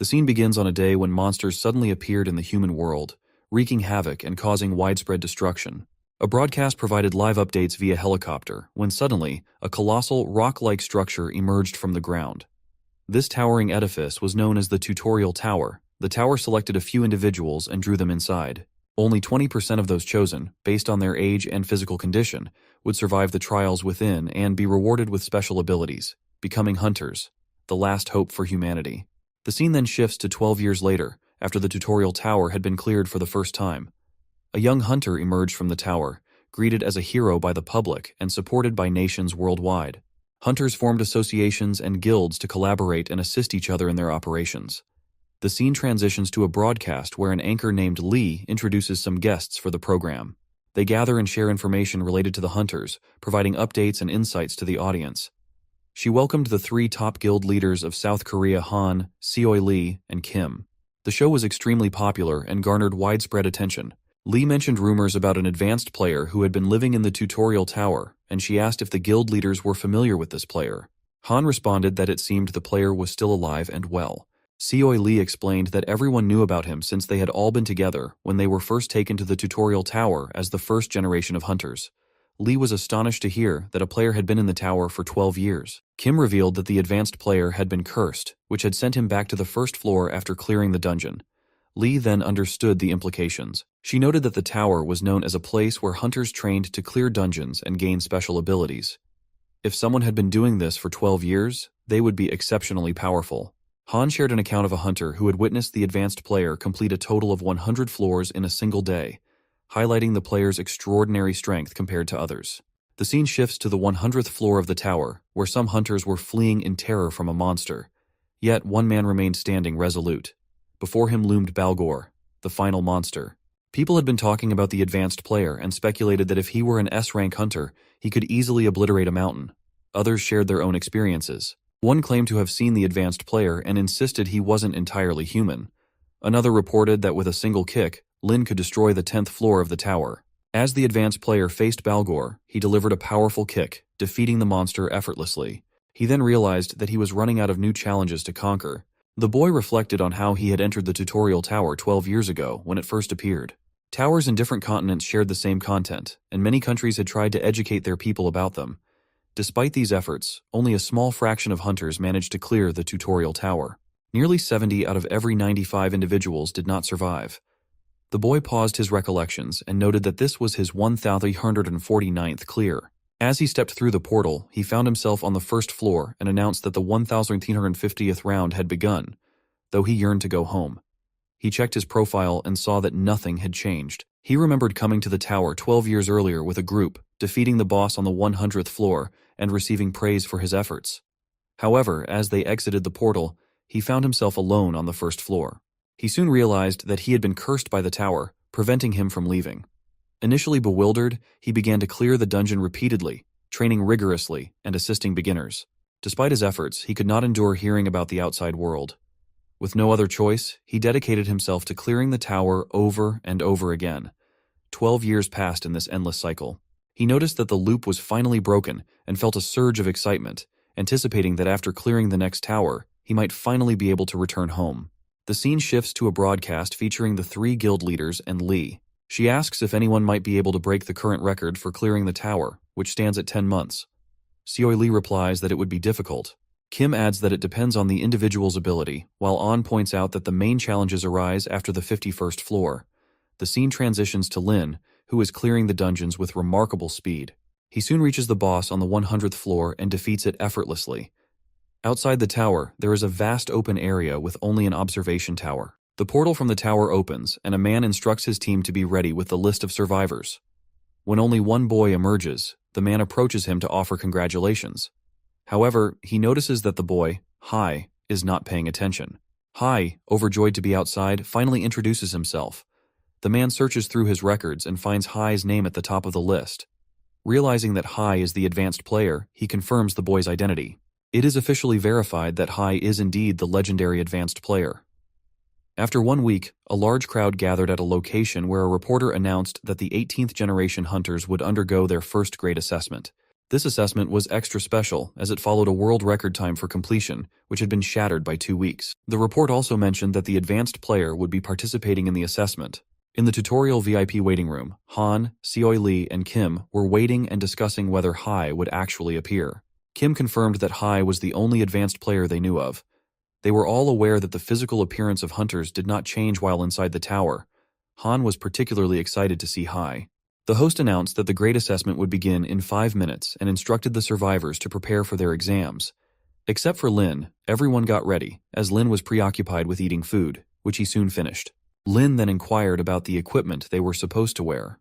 The scene begins on a day when monsters suddenly appeared in the human world, wreaking havoc and causing widespread destruction. A broadcast provided live updates via helicopter, when suddenly, a colossal, rock-like structure emerged from the ground. This towering edifice was known as the Tutorial Tower. The tower selected a few individuals and drew them inside. Only 20% of those chosen, based on their age and physical condition, would survive the trials within and be rewarded with special abilities, becoming hunters, the last hope for humanity. The scene then shifts to 12 years later, after the tutorial tower had been cleared for the first time. A young hunter emerged from the tower, greeted as a hero by the public and supported by nations worldwide. Hunters formed associations and guilds to collaborate and assist each other in their operations. The scene transitions to a broadcast where an anchor named Lee introduces some guests for the program. They gather and share information related to the hunters, providing updates and insights to the audience. She welcomed the 3 top guild leaders of South Korea, Han, Seoi Lee, and Kim. The show was extremely popular and garnered widespread attention. Lee mentioned rumors about an advanced player who had been living in the tutorial tower, and she asked if the guild leaders were familiar with this player. Han responded that it seemed the player was still alive and well. Seoi Lee explained that everyone knew about him since they had all been together when they were first taken to the tutorial tower as the first generation of hunters. Lee was astonished to hear that a player had been in the tower for 12 years. Kim revealed that the advanced player had been cursed, which had sent him back to the first floor after clearing the dungeon. Lee then understood the implications. She noted that the tower was known as a place where hunters trained to clear dungeons and gain special abilities. If someone had been doing this for 12 years, they would be exceptionally powerful. Han shared an account of a hunter who had witnessed the advanced player complete a total of 100 floors in a single day, highlighting the player's extraordinary strength compared to others. The scene shifts to the 100th floor of the tower, where some hunters were fleeing in terror from a monster. Yet one man remained standing resolute. Before him loomed Balgor, the final monster. People had been talking about the advanced player and speculated that if he were an S-rank hunter, he could easily obliterate a mountain. Others shared their own experiences. One claimed to have seen the advanced player and insisted he wasn't entirely human. Another reported that with a single kick, Lin could destroy the 10th floor of the tower. As the advanced player faced Balgor, he delivered a powerful kick, defeating the monster effortlessly. He then realized that he was running out of new challenges to conquer. The boy reflected on how he had entered the tutorial tower 12 years ago when it first appeared. Towers in different continents shared the same content, and many countries had tried to educate their people about them. Despite these efforts, only a small fraction of hunters managed to clear the tutorial tower. Nearly 70 out of every 95 individuals did not survive. The boy paused his recollections and noted that this was his 1,349th clear. As he stepped through the portal, he found himself on the first floor and announced that the 1,350th round had begun, though he yearned to go home. He checked his profile and saw that nothing had changed. He remembered coming to the tower 12 years earlier with a group, defeating the boss on the 100th floor and receiving praise for his efforts. However, as they exited the portal, he found himself alone on the first floor. He soon realized that he had been cursed by the tower, preventing him from leaving. Initially bewildered, he began to clear the dungeon repeatedly, training rigorously and assisting beginners. Despite his efforts, he could not endure hearing about the outside world. With no other choice, he dedicated himself to clearing the tower over and over again. 12 years passed in this endless cycle. He noticed that the loop was finally broken and felt a surge of excitement, anticipating that after clearing the next tower, he might finally be able to return home. The scene shifts to a broadcast featuring the 3 guild leaders and Lee. She asks if anyone might be able to break the current record for clearing the tower, which stands at 10 months. Seoi Lee replies that it would be difficult. Kim adds that it depends on the individual's ability, while An points out that the main challenges arise after the 51st floor. The scene transitions to Lin, who is clearing the dungeons with remarkable speed. He soon reaches the boss on the 100th floor and defeats it effortlessly. Outside the tower, there is a vast open area with only an observation tower. The portal from the tower opens, and a man instructs his team to be ready with the list of survivors. When only one boy emerges, the man approaches him to offer congratulations. However, he notices that the boy, Hai, is not paying attention. Hai, overjoyed to be outside, finally introduces himself. The man searches through his records and finds Hai's name at the top of the list. Realizing that Hai is the advanced player, he confirms the boy's identity. It is officially verified that Hai is indeed the legendary advanced player. After 1 week, a large crowd gathered at a location where a reporter announced that the 18th generation hunters would undergo their first grade assessment. This assessment was extra special as it followed a world record time for completion, which had been shattered by 2 weeks. The report also mentioned that the advanced player would be participating in the assessment. In the tutorial VIP waiting room, Han, Seoi Lee, and Kim were waiting and discussing whether Hai would actually appear. Kim confirmed that Hai was the only advanced player they knew of. They were all aware that the physical appearance of hunters did not change while inside the tower. Han was particularly excited to see Hai. The host announced that the grade assessment would begin in 5 minutes and instructed the survivors to prepare for their exams. Except for Lin, everyone got ready, as Lin was preoccupied with eating food, which he soon finished. Lin then inquired about the equipment they were supposed to wear.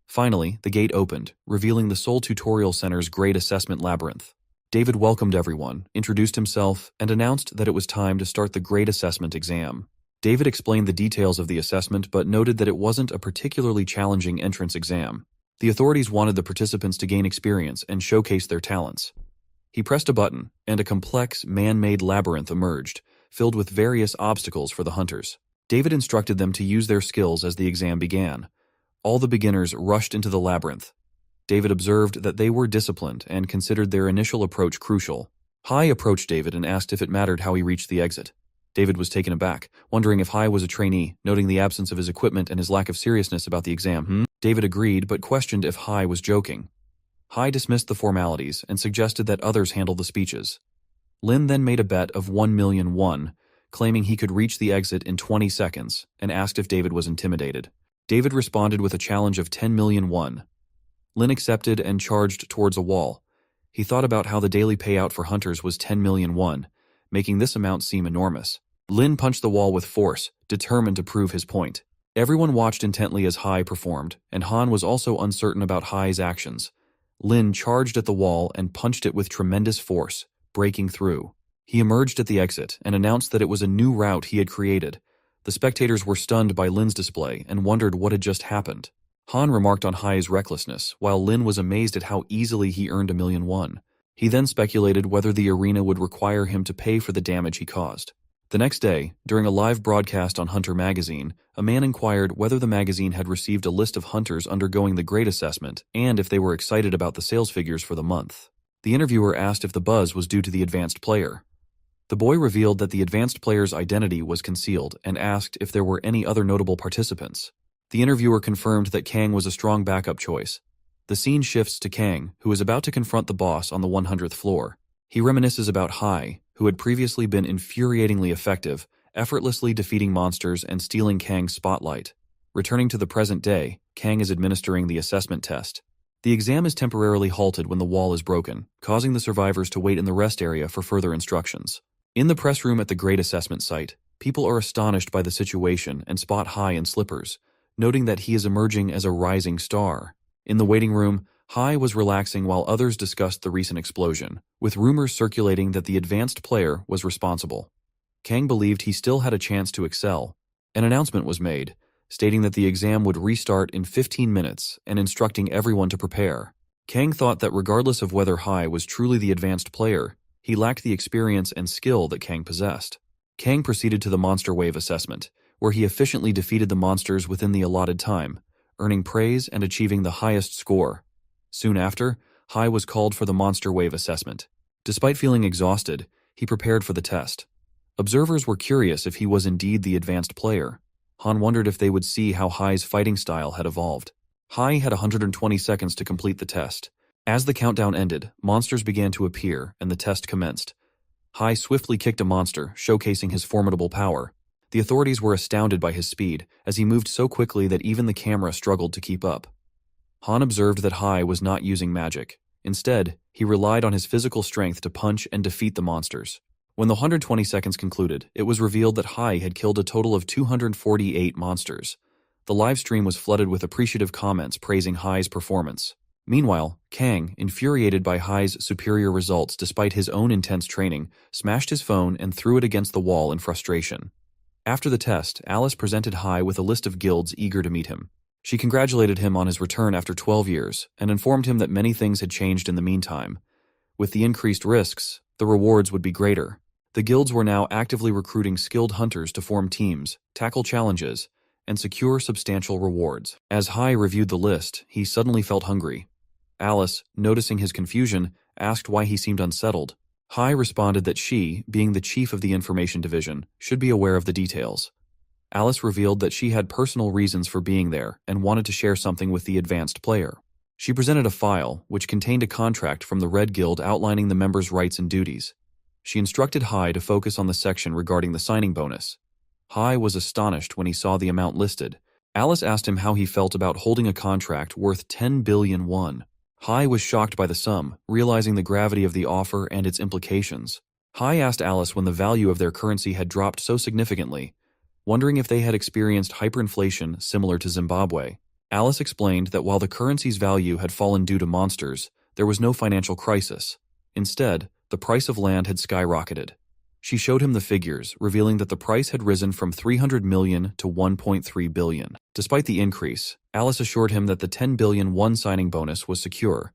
Finally, the gate opened, revealing the Seoul Tutorial Center's grade assessment labyrinth. David welcomed everyone, introduced himself, and announced that it was time to start the grade assessment exam. David explained the details of the assessment but noted that it wasn't a particularly challenging entrance exam. The authorities wanted the participants to gain experience and showcase their talents. He pressed a button, and a complex, man-made labyrinth emerged, filled with various obstacles for the hunters. David instructed them to use their skills as the exam began. All the beginners rushed into the labyrinth. David observed that they were disciplined and considered their initial approach crucial. Hai approached David and asked if it mattered how he reached the exit. David was taken aback, wondering if Hai was a trainee, noting the absence of his equipment and his lack of seriousness about the exam. David agreed but questioned if Hai was joking. Hai dismissed the formalities and suggested that others handle the speeches. Lin then made a bet of 1,000,000 won, claiming he could reach the exit in 20 seconds, and asked if David was intimidated. David responded with a challenge of 10,000,000 won. Lin accepted and charged towards a wall. He thought about how the daily payout for hunters was 10,000,000 won, making this amount seem enormous. Lin punched the wall with force, determined to prove his point. Everyone watched intently as Hai performed, and Han was also uncertain about Hai's actions. Lin charged at the wall and punched it with tremendous force, breaking through. He emerged at the exit and announced that it was a new route he had created. The spectators were stunned by Lin's display and wondered what had just happened. Han remarked on Hai's recklessness, while Lin was amazed at how easily he earned 1,000,000 won. He then speculated whether the arena would require him to pay for the damage he caused. The next day, during a live broadcast on Hunter magazine, a man inquired whether the magazine had received a list of hunters undergoing the grade assessment and if they were excited about the sales figures for the month. The interviewer asked if the buzz was due to the advanced player. The boy revealed that the advanced player's identity was concealed and asked if there were any other notable participants. The interviewer confirmed that Kang was a strong backup choice. The scene shifts to Kang, who is about to confront the boss on the 100th floor. He reminisces about Hai, who had previously been infuriatingly effective, effortlessly defeating monsters and stealing Kang's spotlight. Returning to the present day, Kang is administering the assessment test. The exam is temporarily halted when the wall is broken, causing the survivors to wait in the rest area for further instructions. In the press room at the grade assessment site, people are astonished by the situation and spot Hai in slippers, noting that he is emerging as a rising star. In the waiting room, Hai was relaxing while others discussed the recent explosion, with rumors circulating that the advanced player was responsible. Kang believed he still had a chance to excel. An announcement was made, stating that the exam would restart in 15 minutes and instructing everyone to prepare. Kang thought that regardless of whether Hai was truly the advanced player, he lacked the experience and skill that Kang possessed. Kang proceeded to the monster wave assessment, where he efficiently defeated the monsters within the allotted time, earning praise and achieving the highest score. Soon after, Hai was called for the monster wave assessment. Despite feeling exhausted, he prepared for the test. Observers were curious if he was indeed the advanced player. Han wondered if they would see how Hai's fighting style had evolved. Hai had 120 seconds to complete the test. As the countdown ended, monsters began to appear and the test commenced. Hai swiftly kicked a monster, showcasing his formidable power. The authorities were astounded by his speed, as he moved so quickly that even the camera struggled to keep up. Han observed that Hai was not using magic. Instead, he relied on his physical strength to punch and defeat the monsters. When the 120 seconds concluded, it was revealed that Hai had killed a total of 248 monsters. The live stream was flooded with appreciative comments praising Hai's performance. Meanwhile, Kang, infuriated by Hai's superior results despite his own intense training, smashed his phone and threw it against the wall in frustration. After the test, Alice presented Hai with a list of guilds eager to meet him. She congratulated him on his return after 12 years and informed him that many things had changed in the meantime. With the increased risks, the rewards would be greater. The guilds were now actively recruiting skilled hunters to form teams, tackle challenges, and secure substantial rewards. As Hai reviewed the list, he suddenly felt hungry. Alice, noticing his confusion, asked why he seemed unsettled. Hai responded that she, being the chief of the information division, should be aware of the details. Alice revealed that she had personal reasons for being there and wanted to share something with the advanced player. She presented a file, which contained a contract from the Red Guild outlining the members' rights and duties. She instructed Hai to focus on the section regarding the signing bonus. Hai was astonished when he saw the amount listed. Alice asked him how he felt about holding a contract worth 10 billion won. Hai was shocked by the sum, realizing the gravity of the offer and its implications. Hai asked Alice when the value of their currency had dropped so significantly, wondering if they had experienced hyperinflation similar to Zimbabwe. Alice explained that while the currency's value had fallen due to monsters, there was no financial crisis. Instead, the price of land had skyrocketed. She showed him the figures, revealing that the price had risen from 300 million to 1.3 billion. Despite the increase, Alice assured him that the 10 billion won signing bonus was secure.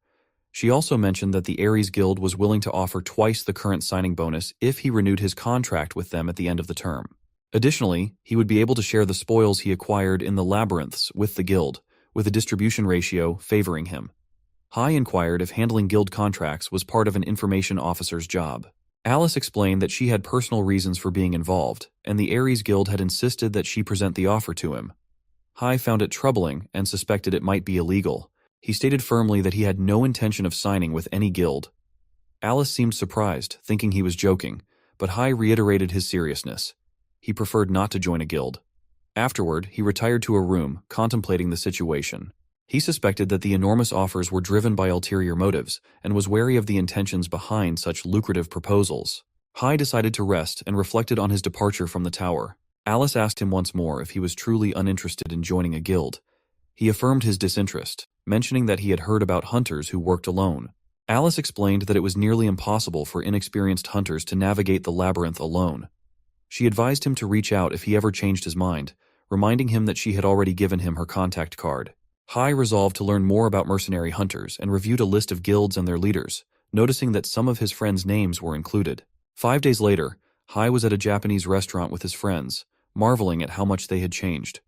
She also mentioned that the Ares Guild was willing to offer twice the current signing bonus if he renewed his contract with them at the end of the term. Additionally, he would be able to share the spoils he acquired in the labyrinths with the guild, with a distribution ratio favoring him. Hai inquired if handling guild contracts was part of an information officer's job. Alice explained that she had personal reasons for being involved, and the Ares Guild had insisted that she present the offer to him. Hai found it troubling and suspected it might be illegal. He stated firmly that he had no intention of signing with any guild. Alice seemed surprised, thinking he was joking, but Hai reiterated his seriousness. He preferred not to join a guild. Afterward, he retired to a room, contemplating the situation. He suspected that the enormous offers were driven by ulterior motives and was wary of the intentions behind such lucrative proposals. Hai decided to rest and reflected on his departure from the tower. Alice asked him once more if he was truly uninterested in joining a guild. He affirmed his disinterest, mentioning that he had heard about hunters who worked alone. Alice explained that it was nearly impossible for inexperienced hunters to navigate the labyrinth alone. She advised him to reach out if he ever changed his mind, reminding him that she had already given him her contact card. Hai resolved to learn more about mercenary hunters and reviewed a list of guilds and their leaders, noticing that some of his friends' names were included. 5 days later, Hai was at a Japanese restaurant with his friends, marveling at how much they had changed.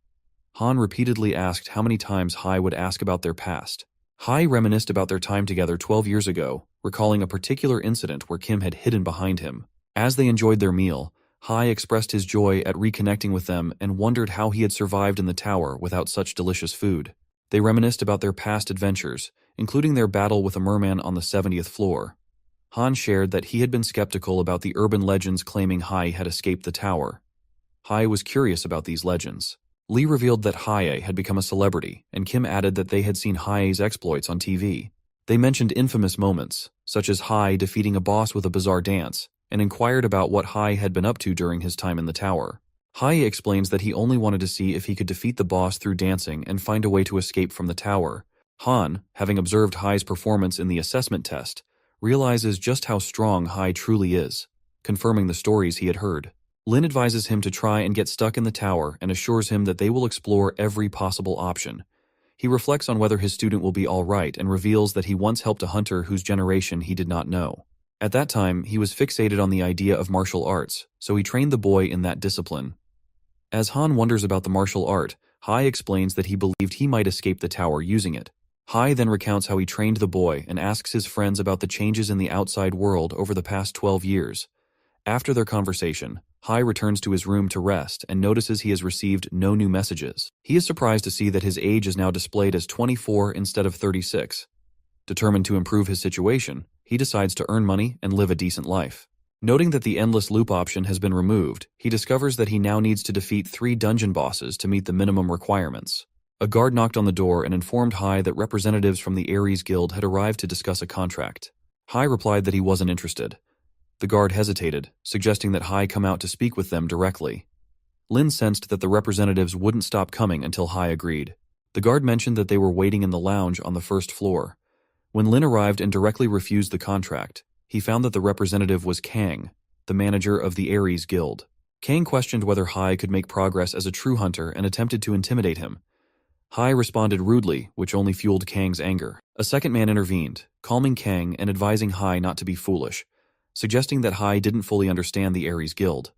Han repeatedly asked how many times Hai would ask about their past. Hai reminisced about their time together 12 years ago, recalling a particular incident where Kim had hidden behind him. As they enjoyed their meal, Hai expressed his joy at reconnecting with them and wondered how he had survived in the tower without such delicious food. They reminisced about their past adventures, including their battle with a merman on the 70th floor. Han shared that he had been skeptical about the urban legends claiming Hai had escaped the tower. Hai was curious about these legends. Lee revealed that Hai had become a celebrity, and Kim added that they had seen Hai's exploits on TV. They mentioned infamous moments, such as Hai defeating a boss with a bizarre dance, and inquired about what Hai had been up to during his time in the tower. Hai explains that he only wanted to see if he could defeat the boss through dancing and find a way to escape from the tower. Han, having observed Hai's performance in the assessment test, realizes just how strong Hai truly is, confirming the stories he had heard. Lin advises him to try and get stuck in the tower and assures him that they will explore every possible option. He reflects on whether his student will be all right and reveals that he once helped a hunter whose generation he did not know. At that time, he was fixated on the idea of martial arts, so he trained the boy in that discipline. As Han wonders about the martial art, Hai explains that he believed he might escape the tower using it. Hai then recounts how he trained the boy and asks his friends about the changes in the outside world over the past 12 years. After their conversation, Hai returns to his room to rest and notices he has received no new messages. He is surprised to see that his age is now displayed as 24 instead of 36. Determined to improve his situation, he decides to earn money and live a decent life. Noting that the endless loop option has been removed, he discovers that he now needs to defeat 3 dungeon bosses to meet the minimum requirements. A guard knocked on the door and informed Hai that representatives from the Ares Guild had arrived to discuss a contract. Hai replied that he wasn't interested. The guard hesitated, suggesting that Hai come out to speak with them directly. Lin sensed that the representatives wouldn't stop coming until Hai agreed. The guard mentioned that they were waiting in the lounge on the first floor. When Lin arrived and directly refused the contract, he found that the representative was Kang, the manager of the Ares Guild. Kang questioned whether Hai could make progress as a true hunter and attempted to intimidate him. Hai responded rudely, which only fueled Kang's anger. A second man intervened, calming Kang and advising Hai not to be foolish, suggesting that Hai didn't fully understand the Ares Guild.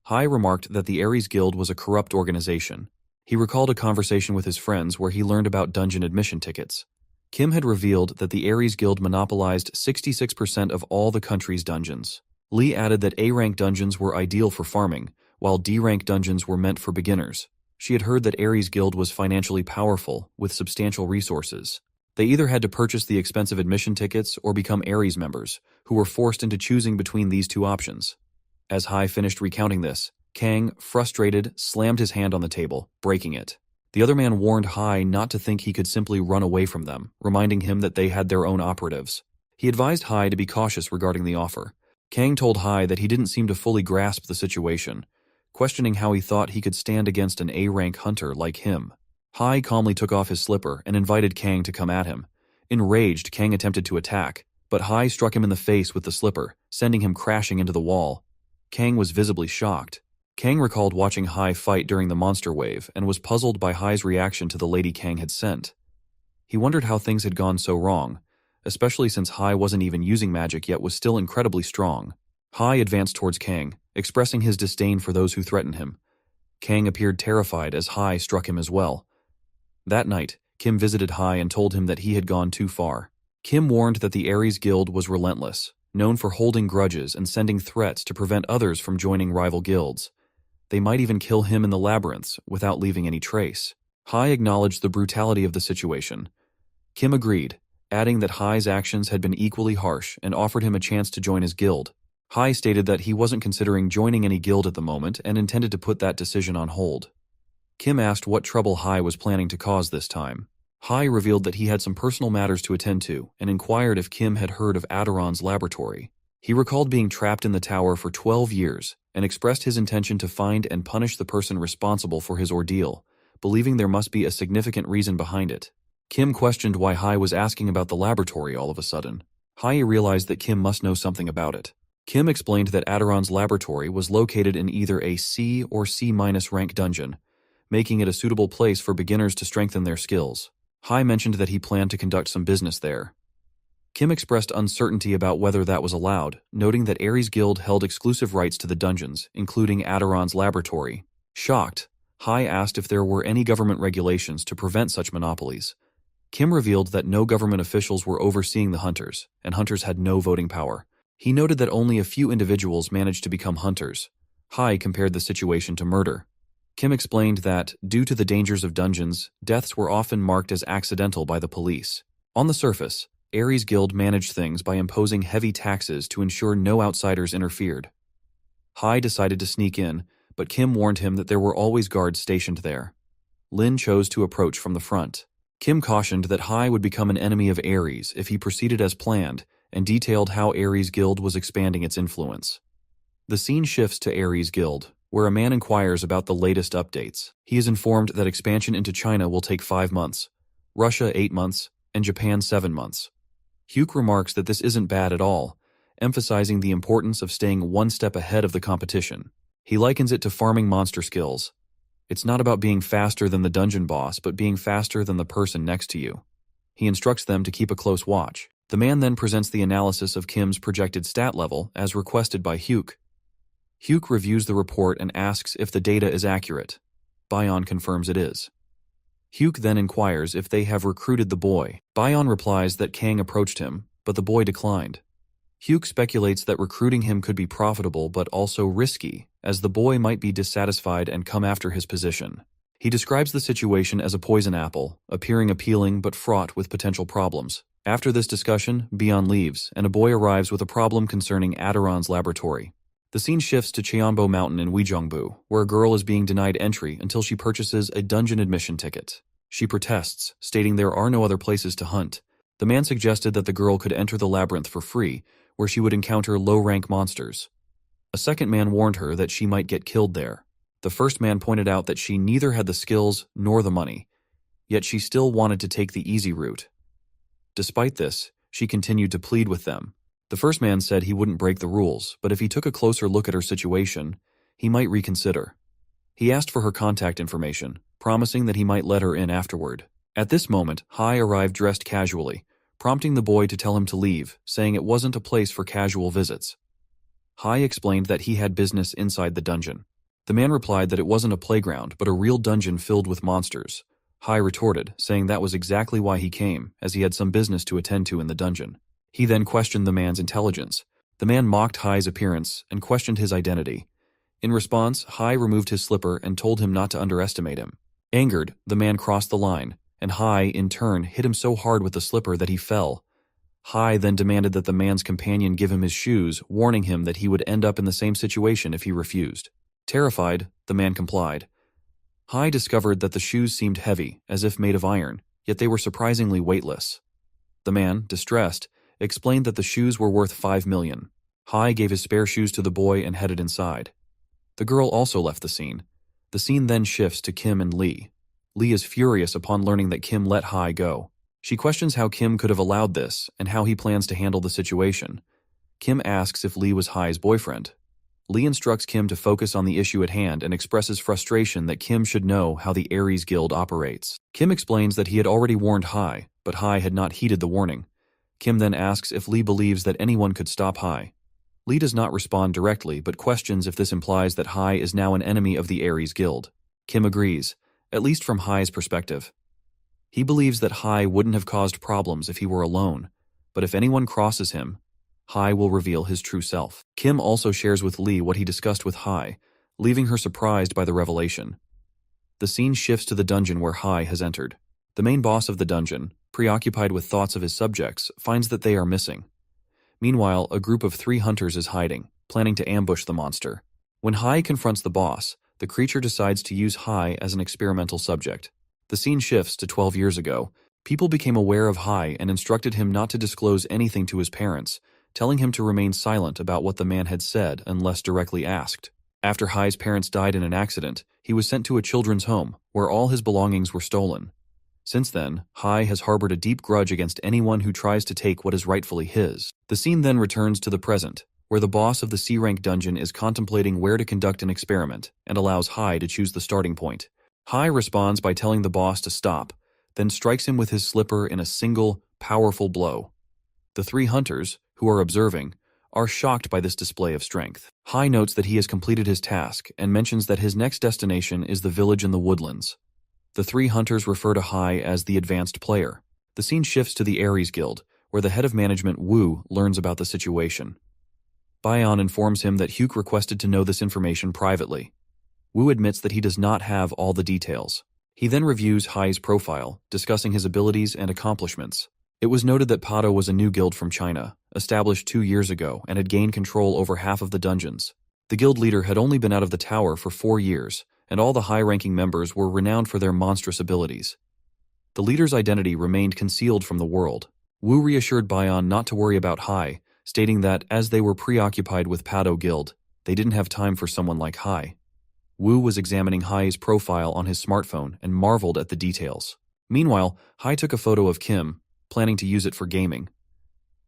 Hai remarked that the Ares Guild was a corrupt organization. He recalled a conversation with his friends where he learned about dungeon admission tickets. Kim had revealed that the Ares Guild monopolized 66% of all the country's dungeons. Lee added that A-rank dungeons were ideal for farming, while D-rank dungeons were meant for beginners. She had heard that Ares Guild was financially powerful, with substantial resources. They either had to purchase the expensive admission tickets or become Ares members, who were forced into choosing between these two options. As Hai finished recounting this, Kang, frustrated, slammed his hand on the table, breaking it. The other man warned Hai not to think he could simply run away from them, reminding him that they had their own operatives. He advised Hai to be cautious regarding the offer. Kang told Hai that he didn't seem to fully grasp the situation, questioning how he thought he could stand against an A-rank hunter like him. Hai calmly took off his slipper and invited Kang to come at him. Enraged, Kang attempted to attack, but Hai struck him in the face with the slipper, sending him crashing into the wall. Kang was visibly shocked. Kang recalled watching Hai fight during the monster wave and was puzzled by Hai's reaction to the lady Kang had sent. He wondered how things had gone so wrong, especially since Hai wasn't even using magic yet was still incredibly strong. Hai advanced towards Kang, expressing his disdain for those who threatened him. Kang appeared terrified as Hai struck him as well. That night, Kim visited Hai and told him that he had gone too far. Kim warned that the Ares Guild was relentless, known for holding grudges and sending threats to prevent others from joining rival guilds. They might even kill him in the labyrinths without leaving any trace. Hai acknowledged the brutality of the situation. Kim agreed, adding that Hai's actions had been equally harsh and offered him a chance to join his guild. Hai stated that he wasn't considering joining any guild at the moment and intended to put that decision on hold. Kim asked what trouble Hai was planning to cause this time. Hai revealed that he had some personal matters to attend to and inquired if Kim had heard of Adoran's laboratory. He recalled being trapped in the tower for 12 years and expressed his intention to find and punish the person responsible for his ordeal, believing there must be a significant reason behind it. Kim questioned why Hai was asking about the laboratory all of a sudden. Hai realized that Kim must know something about it. Kim explained that Adoran's laboratory was located in either a C or C- rank dungeon, making it a suitable place for beginners to strengthen their skills. Hai mentioned that he planned to conduct some business there. Kim expressed uncertainty about whether that was allowed, noting that Ares Guild held exclusive rights to the dungeons, including Adoran's laboratory. Shocked, Hai asked if there were any government regulations to prevent such monopolies. Kim revealed that no government officials were overseeing the hunters, and hunters had no voting power. He noted that only a few individuals managed to become hunters. Hai compared the situation to murder. Kim explained that, due to the dangers of dungeons, deaths were often marked as accidental by the police. On the surface, Ares Guild managed things by imposing heavy taxes to ensure no outsiders interfered. Hai decided to sneak in, but Kim warned him that there were always guards stationed there. Lin chose to approach from the front. Kim cautioned that Hai would become an enemy of Ares if he proceeded as planned, and detailed how Ares Guild was expanding its influence. The scene shifts to Ares Guild, where a man inquires about the latest updates. He is informed that expansion into China will take 5 months, Russia 8 months, and Japan 7 months. Hugh remarks that this isn't bad at all, emphasizing the importance of staying one step ahead of the competition. He likens it to farming monster skills. It's not about being faster than the dungeon boss, but being faster than the person next to you. He instructs them to keep a close watch. The man then presents the analysis of Kim's projected stat level as requested by Hugh. Hugh reviews the report and asks if the data is accurate. Bayon confirms it is. Hugh then inquires if they have recruited the boy. Bayon replies that Kang approached him, but the boy declined. Hugh speculates that recruiting him could be profitable but also risky, as the boy might be dissatisfied and come after his position. He describes the situation as a poison apple, appearing appealing but fraught with potential problems. After this discussion, Bayon leaves, and a boy arrives with a problem concerning Adoran's laboratory. The scene shifts to Cheonbo Mountain in Uijeongbu, where a girl is being denied entry until she purchases a dungeon admission ticket. She protests, stating there are no other places to hunt. The man suggested that the girl could enter the labyrinth for free, where she would encounter low-rank monsters. A second man warned her that she might get killed there. The first man pointed out that she neither had the skills nor the money, yet she still wanted to take the easy route. Despite this, she continued to plead with them. The first man said he wouldn't break the rules, but if he took a closer look at her situation, he might reconsider. He asked for her contact information, promising that he might let her in afterward. At this moment, Hai arrived dressed casually, prompting the boy to tell him to leave, saying it wasn't a place for casual visits. Hai explained that he had business inside the dungeon. The man replied that it wasn't a playground, but a real dungeon filled with monsters. Hai retorted, saying that was exactly why he came, as he had some business to attend to in the dungeon. He then questioned the man's intelligence. The man mocked Hai's appearance and questioned his identity. In response, Hai removed his slipper and told him not to underestimate him. Angered, the man crossed the line, and Hai, in turn, hit him so hard with the slipper that he fell. Hai then demanded that the man's companion give him his shoes, warning him that he would end up in the same situation if he refused. Terrified, the man complied. Hai discovered that the shoes seemed heavy, as if made of iron, yet they were surprisingly weightless. The man, distressed, explained that the shoes were worth 5 million. Hai gave his spare shoes to the boy and headed inside. The girl also left the scene. The scene then shifts to Kim and Lee. Lee is furious upon learning that Kim let Hai go. She questions how Kim could have allowed this and how he plans to handle the situation. Kim asks if Lee was Hai's boyfriend. Lee instructs Kim to focus on the issue at hand and expresses frustration that Kim should know how the Aries Guild operates. Kim explains that he had already warned Hai, but Hai had not heeded the warning. Kim then asks if Lee believes that anyone could stop Hai. Lee does not respond directly, but questions if this implies that Hai is now an enemy of the Aries Guild. Kim agrees, at least from Hai's perspective. He believes that Hai wouldn't have caused problems if he were alone, but if anyone crosses him, Hai will reveal his true self. Kim also shares with Lee what he discussed with Hai, leaving her surprised by the revelation. The scene shifts to the dungeon where Hai has entered. The main boss of the dungeon, preoccupied with thoughts of his subjects, finds that they are missing. Meanwhile, a group of 3 hunters is hiding, planning to ambush the monster. When Hai confronts the boss, the creature decides to use Hai as an experimental subject. The scene shifts to 12 years ago. People became aware of Hai and instructed him not to disclose anything to his parents, telling him to remain silent about what the man had said unless directly asked. After Hai's parents died in an accident, he was sent to a children's home, where all his belongings were stolen. Since then, Hai has harbored a deep grudge against anyone who tries to take what is rightfully his. The scene then returns to the present, where the boss of the C-rank dungeon is contemplating where to conduct an experiment and allows Hai to choose the starting point. Hai responds by telling the boss to stop, then strikes him with his slipper in a single, powerful blow. The 3 hunters, who are observing, are shocked by this display of strength. Hai notes that he has completed his task and mentions that his next destination is the village in the woodlands. The 3 hunters refer to Hai as the advanced player. The scene shifts to the Aries Guild, where the head of management, Wu, learns about the situation. Bayon informs him that Hyuk requested to know this information privately. Wu admits that he does not have all the details. He then reviews Hai's profile, discussing his abilities and accomplishments. It was noted that Pado was a new guild from China, established 2 years ago, and had gained control over half of the dungeons. The guild leader had only been out of the tower for 4 years, and all the high-ranking members were renowned for their monstrous abilities. The leader's identity remained concealed from the world. Wu reassured Bayon not to worry about Hai, stating that as they were preoccupied with Pado Guild, they didn't have time for someone like Hai. Wu was examining Hai's profile on his smartphone and marveled at the details. Meanwhile, Hai took a photo of Kim, planning to use it for gaming.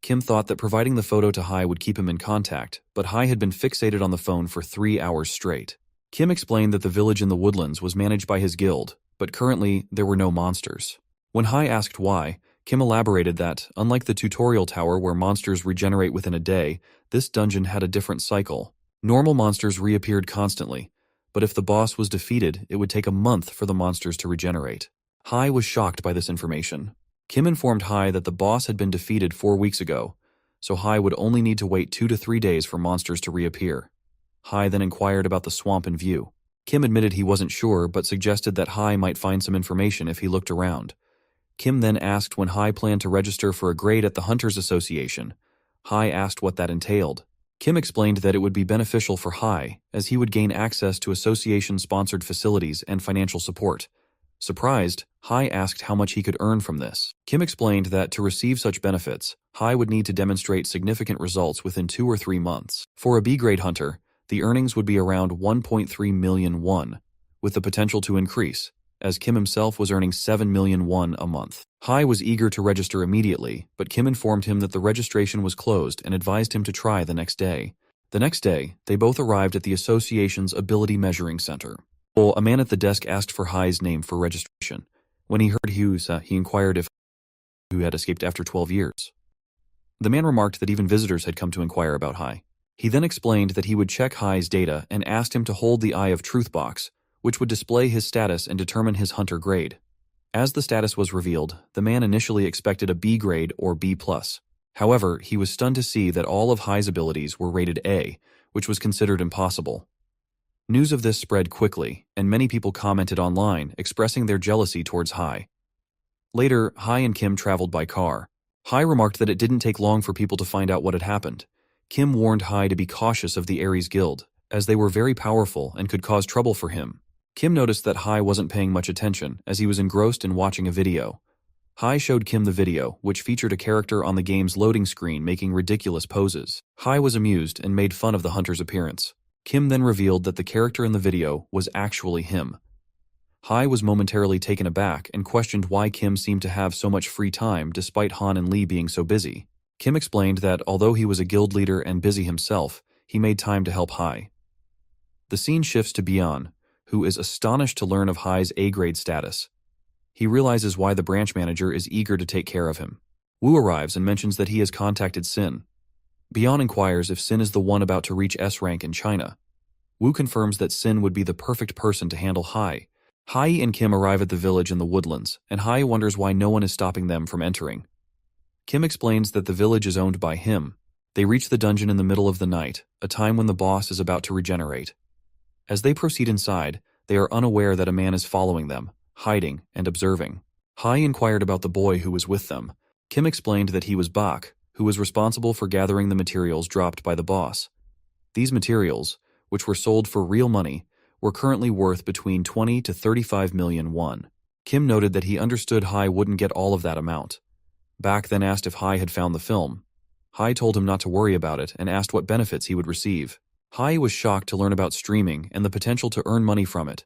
Kim thought that providing the photo to Hai would keep him in contact, but Hai had been fixated on the phone for 3 hours straight. Kim explained that the village in the woodlands was managed by his guild, but currently there were no monsters. When Hai asked why, Kim elaborated that, unlike the tutorial tower where monsters regenerate within a day, this dungeon had a different cycle. Normal monsters reappeared constantly, but if the boss was defeated, it would take a month for the monsters to regenerate. Hai was shocked by this information. Kim informed Hai that the boss had been defeated 4 weeks ago, so Hai would only need to wait 2 to 3 days for monsters to reappear. Hai then inquired about the swamp in view. Kim admitted he wasn't sure, but suggested that Hai might find some information if he looked around. Kim then asked when Hai planned to register for a grade at the Hunters Association. Hai asked what that entailed. Kim explained that it would be beneficial for Hai, as he would gain access to association-sponsored facilities and financial support. Surprised, Hai asked how much he could earn from this. Kim explained that to receive such benefits, Hai would need to demonstrate significant results within 2 or 3 months. For a B-grade hunter, the earnings would be around 1.3 million won, with the potential to increase, as Kim himself was earning 7 million won a month. Hai was eager to register immediately, but Kim informed him that the registration was closed and advised him to try the next day. The next day, they both arrived at the association's Ability Measuring Center. A man at the desk asked for Hai's name for registration. When he heard Hughes, he inquired if who had escaped after 12 years. The man remarked that even visitors had come to inquire about Hai. He then explained that he would check Hai's data and asked him to hold the Eye of Truth box, which would display his status and determine his hunter grade. As the status was revealed, the man initially expected a B grade or B+. However, he was stunned to see that all of Hai's abilities were rated A, which was considered impossible. News of this spread quickly, and many people commented online, expressing their jealousy towards Hai. Later, Hai and Kim traveled by car. Hai remarked that it didn't take long for people to find out what had happened. Kim warned Hai to be cautious of the Aries Guild, as they were very powerful and could cause trouble for him. Kim noticed that Hai wasn't paying much attention, as he was engrossed in watching a video. Hai showed Kim the video, which featured a character on the game's loading screen making ridiculous poses. Hai was amused and made fun of the hunter's appearance. Kim then revealed that the character in the video was actually him. Hai was momentarily taken aback and questioned why Kim seemed to have so much free time despite Han and Lee being so busy. Kim explained that although he was a guild leader and busy himself, he made time to help Hai. The scene shifts to Bian, who is astonished to learn of Hai's A-grade status. He realizes why the branch manager is eager to take care of him. Wu arrives and mentions that he has contacted Sin. Bian inquires if Sin is the one about to reach S rank in China. Wu confirms that Sin would be the perfect person to handle Hai. Hai and Kim arrive at the village in the woodlands, and Hai wonders why no one is stopping them from entering. Kim explains that the village is owned by him. They reach the dungeon in the middle of the night, a time when the boss is about to regenerate. As they proceed inside, they are unaware that a man is following them, hiding and observing. Hai inquired about the boy who was with them. Kim explained that he was Bak, who was responsible for gathering the materials dropped by the boss. These materials, which were sold for real money, were currently worth between 20 to 35 million won. Kim noted that he understood Hai wouldn't get all of that amount. Bak then asked if Hai had found the film. Hai told him not to worry about it and asked what benefits he would receive. Hai was shocked to learn about streaming and the potential to earn money from it.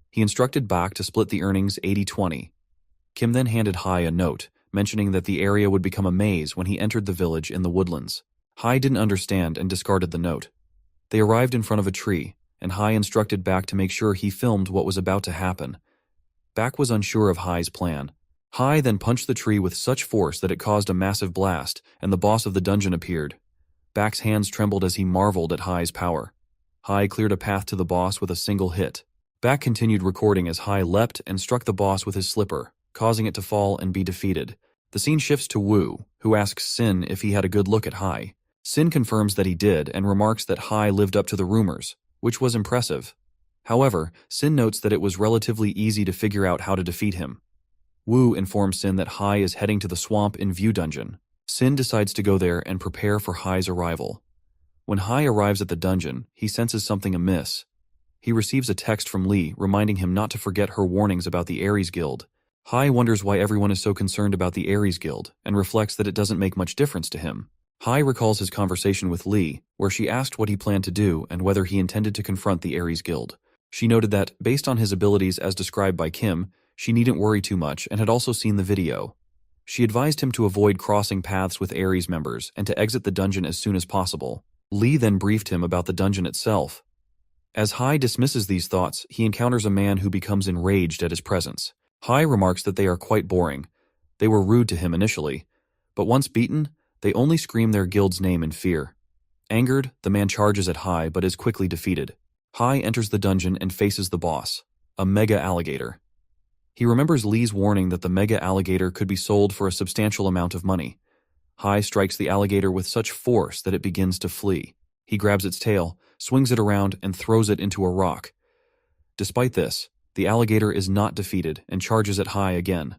He instructed Bak to split the earnings 80-20. Kim then handed Hai a note, mentioning that the area would become a maze when he entered the village in the woodlands. Hai didn't understand and discarded the note. They arrived in front of a tree, and Hai instructed Bak to make sure he filmed what was about to happen. Bak was unsure of Hai's plan. Hai then punched the tree with such force that it caused a massive blast, and the boss of the dungeon appeared. Bak's hands trembled as he marveled at Hai's power. Hai cleared a path to the boss with a single hit. Bak continued recording as Hai leapt and struck the boss with his slipper, causing it to fall and be defeated. The scene shifts to Wu, who asks Sin if he had a good look at Hai. Sin confirms that he did and remarks that Hai lived up to the rumors, which was impressive. However, Sin notes that it was relatively easy to figure out how to defeat him. Wu informs Sin that Hai is heading to the swamp in View Dungeon. Sin decides to go there and prepare for Hai's arrival. When Hai arrives at the dungeon, he senses something amiss. He receives a text from Lee reminding him not to forget her warnings about the Aries Guild. Hai wonders why everyone is so concerned about the Aries Guild and reflects that it doesn't make much difference to him. Hai recalls his conversation with Lee, where she asked what he planned to do and whether he intended to confront the Aries Guild. She noted that, based on his abilities as described by Kim, she needn't worry too much and had also seen the video. She advised him to avoid crossing paths with Aries members and to exit the dungeon as soon as possible. Lee then briefed him about the dungeon itself. As Hai dismisses these thoughts, he encounters a man who becomes enraged at his presence. Hai remarks that they are quite boring. They were rude to him initially, but once beaten, they only scream their guild's name in fear. Angered, the man charges at Hai but is quickly defeated. Hai enters the dungeon and faces the boss, a mega alligator. He remembers Lee's warning that the mega alligator could be sold for a substantial amount of money. Hai strikes the alligator with such force that it begins to flee. He grabs its tail, swings it around, and throws it into a rock. Despite this, the alligator is not defeated and charges at Hai again.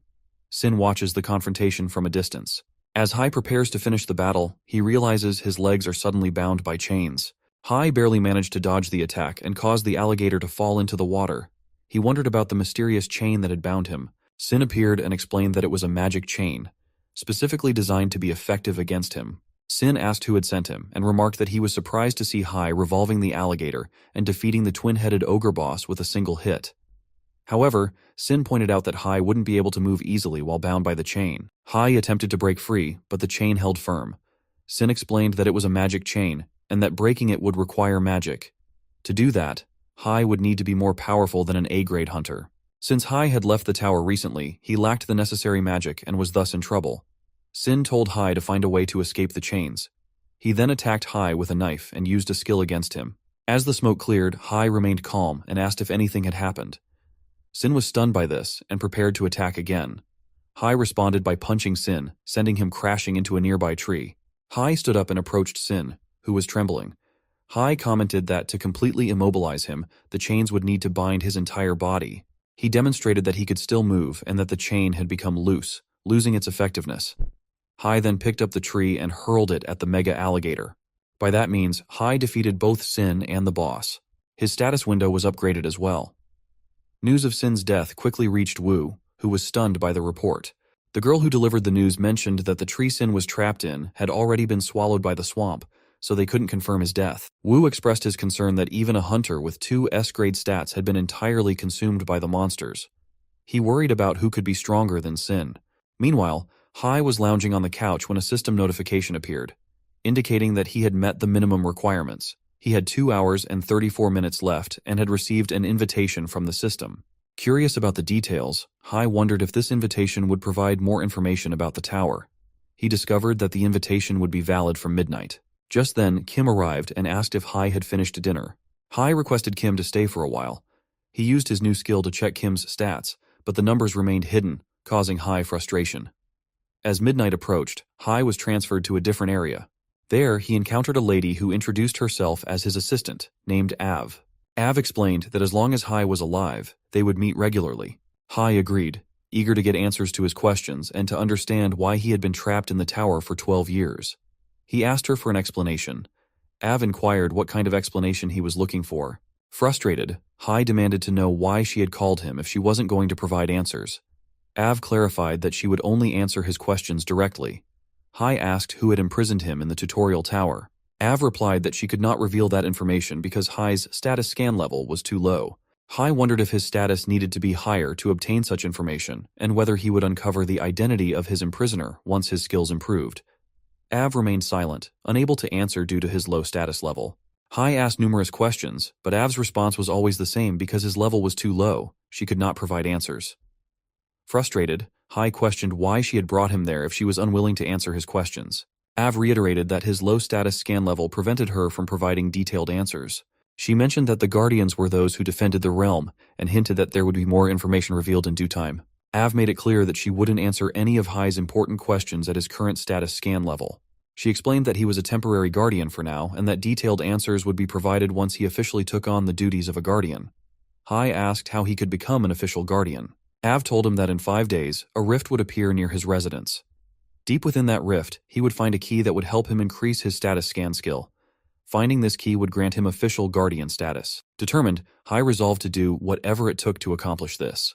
Sin watches the confrontation from a distance. As Hai prepares to finish the battle, he realizes his legs are suddenly bound by chains. Hai barely managed to dodge the attack and caused the alligator to fall into the water. He wondered about the mysterious chain that had bound him. Sin appeared and explained that it was a magic chain, specifically designed to be effective against him. Sin asked who had sent him and remarked that he was surprised to see Hai revolving the alligator and defeating the twin-headed ogre boss with a single hit. However, Sin pointed out that Hai wouldn't be able to move easily while bound by the chain. Hai attempted to break free, but the chain held firm. Sin explained that it was a magic chain, and that breaking it would require magic. To do that, Hai would need to be more powerful than an A-grade hunter. Since Hai had left the tower recently, he lacked the necessary magic and was thus in trouble. Sin told Hai to find a way to escape the chains. He then attacked Hai with a knife and used a skill against him. As the smoke cleared, Hai remained calm and asked if anything had happened. Sin was stunned by this and prepared to attack again. Hai responded by punching Sin, sending him crashing into a nearby tree. Hai stood up and approached Sin, who was trembling. Hai commented that to completely immobilize him, the chains would need to bind his entire body. He demonstrated that he could still move and that the chain had become loose, losing its effectiveness. Hai then picked up the tree and hurled it at the mega alligator. By that means, Hai defeated both Sin and the boss. His status window was upgraded as well. News of Sin's death quickly reached Wu, who was stunned by the report. The girl who delivered the news mentioned that the tree Sin was trapped in had already been swallowed by the swamp, so they couldn't confirm his death. Wu expressed his concern that even a hunter with 2 S-grade stats had been entirely consumed by the monsters. He worried about who could be stronger than Sin. Meanwhile, Hai was lounging on the couch when a system notification appeared, indicating that he had met the minimum requirements. He had 2 hours and 34 minutes left and had received an invitation from the system. Curious about the details, Hai wondered if this invitation would provide more information about the tower. He discovered that the invitation would be valid from midnight. Just then, Kim arrived and asked if Hai had finished dinner. Hai requested Kim to stay for a while. He used his new skill to check Kim's stats, but the numbers remained hidden, causing Hai frustration. As midnight approached, Hai was transferred to a different area. There, he encountered a lady who introduced herself as his assistant, named Av. Av explained that as long as Hai was alive, they would meet regularly. Hai agreed, eager to get answers to his questions and to understand why he had been trapped in the tower for 12 years. He asked her for an explanation. Av inquired what kind of explanation he was looking for. Frustrated, Hai demanded to know why she had called him if she wasn't going to provide answers. Av clarified that she would only answer his questions directly. Hai asked who had imprisoned him in the tutorial tower. Av replied that she could not reveal that information because Hai's status scan level was too low. Hai wondered if his status needed to be higher to obtain such information, and whether he would uncover the identity of his imprisoner once his skills improved. Av remained silent, unable to answer due to his low status level. Hai asked numerous questions, but Av's response was always the same because his level was too low. She could not provide answers. Frustrated, Hai questioned why she had brought him there if she was unwilling to answer his questions. Av reiterated that his low status scan level prevented her from providing detailed answers. She mentioned that the Guardians were those who defended the realm and hinted that there would be more information revealed in due time. Av made it clear that she wouldn't answer any of Hai's important questions at his current status scan level. She explained that he was a temporary Guardian for now and that detailed answers would be provided once he officially took on the duties of a Guardian. Hai asked how he could become an official Guardian. Av told him that in 5 days, a rift would appear near his residence. Deep within that rift, he would find a key that would help him increase his status scan skill. Finding this key would grant him official Guardian status. Determined, Hai resolved to do whatever it took to accomplish this.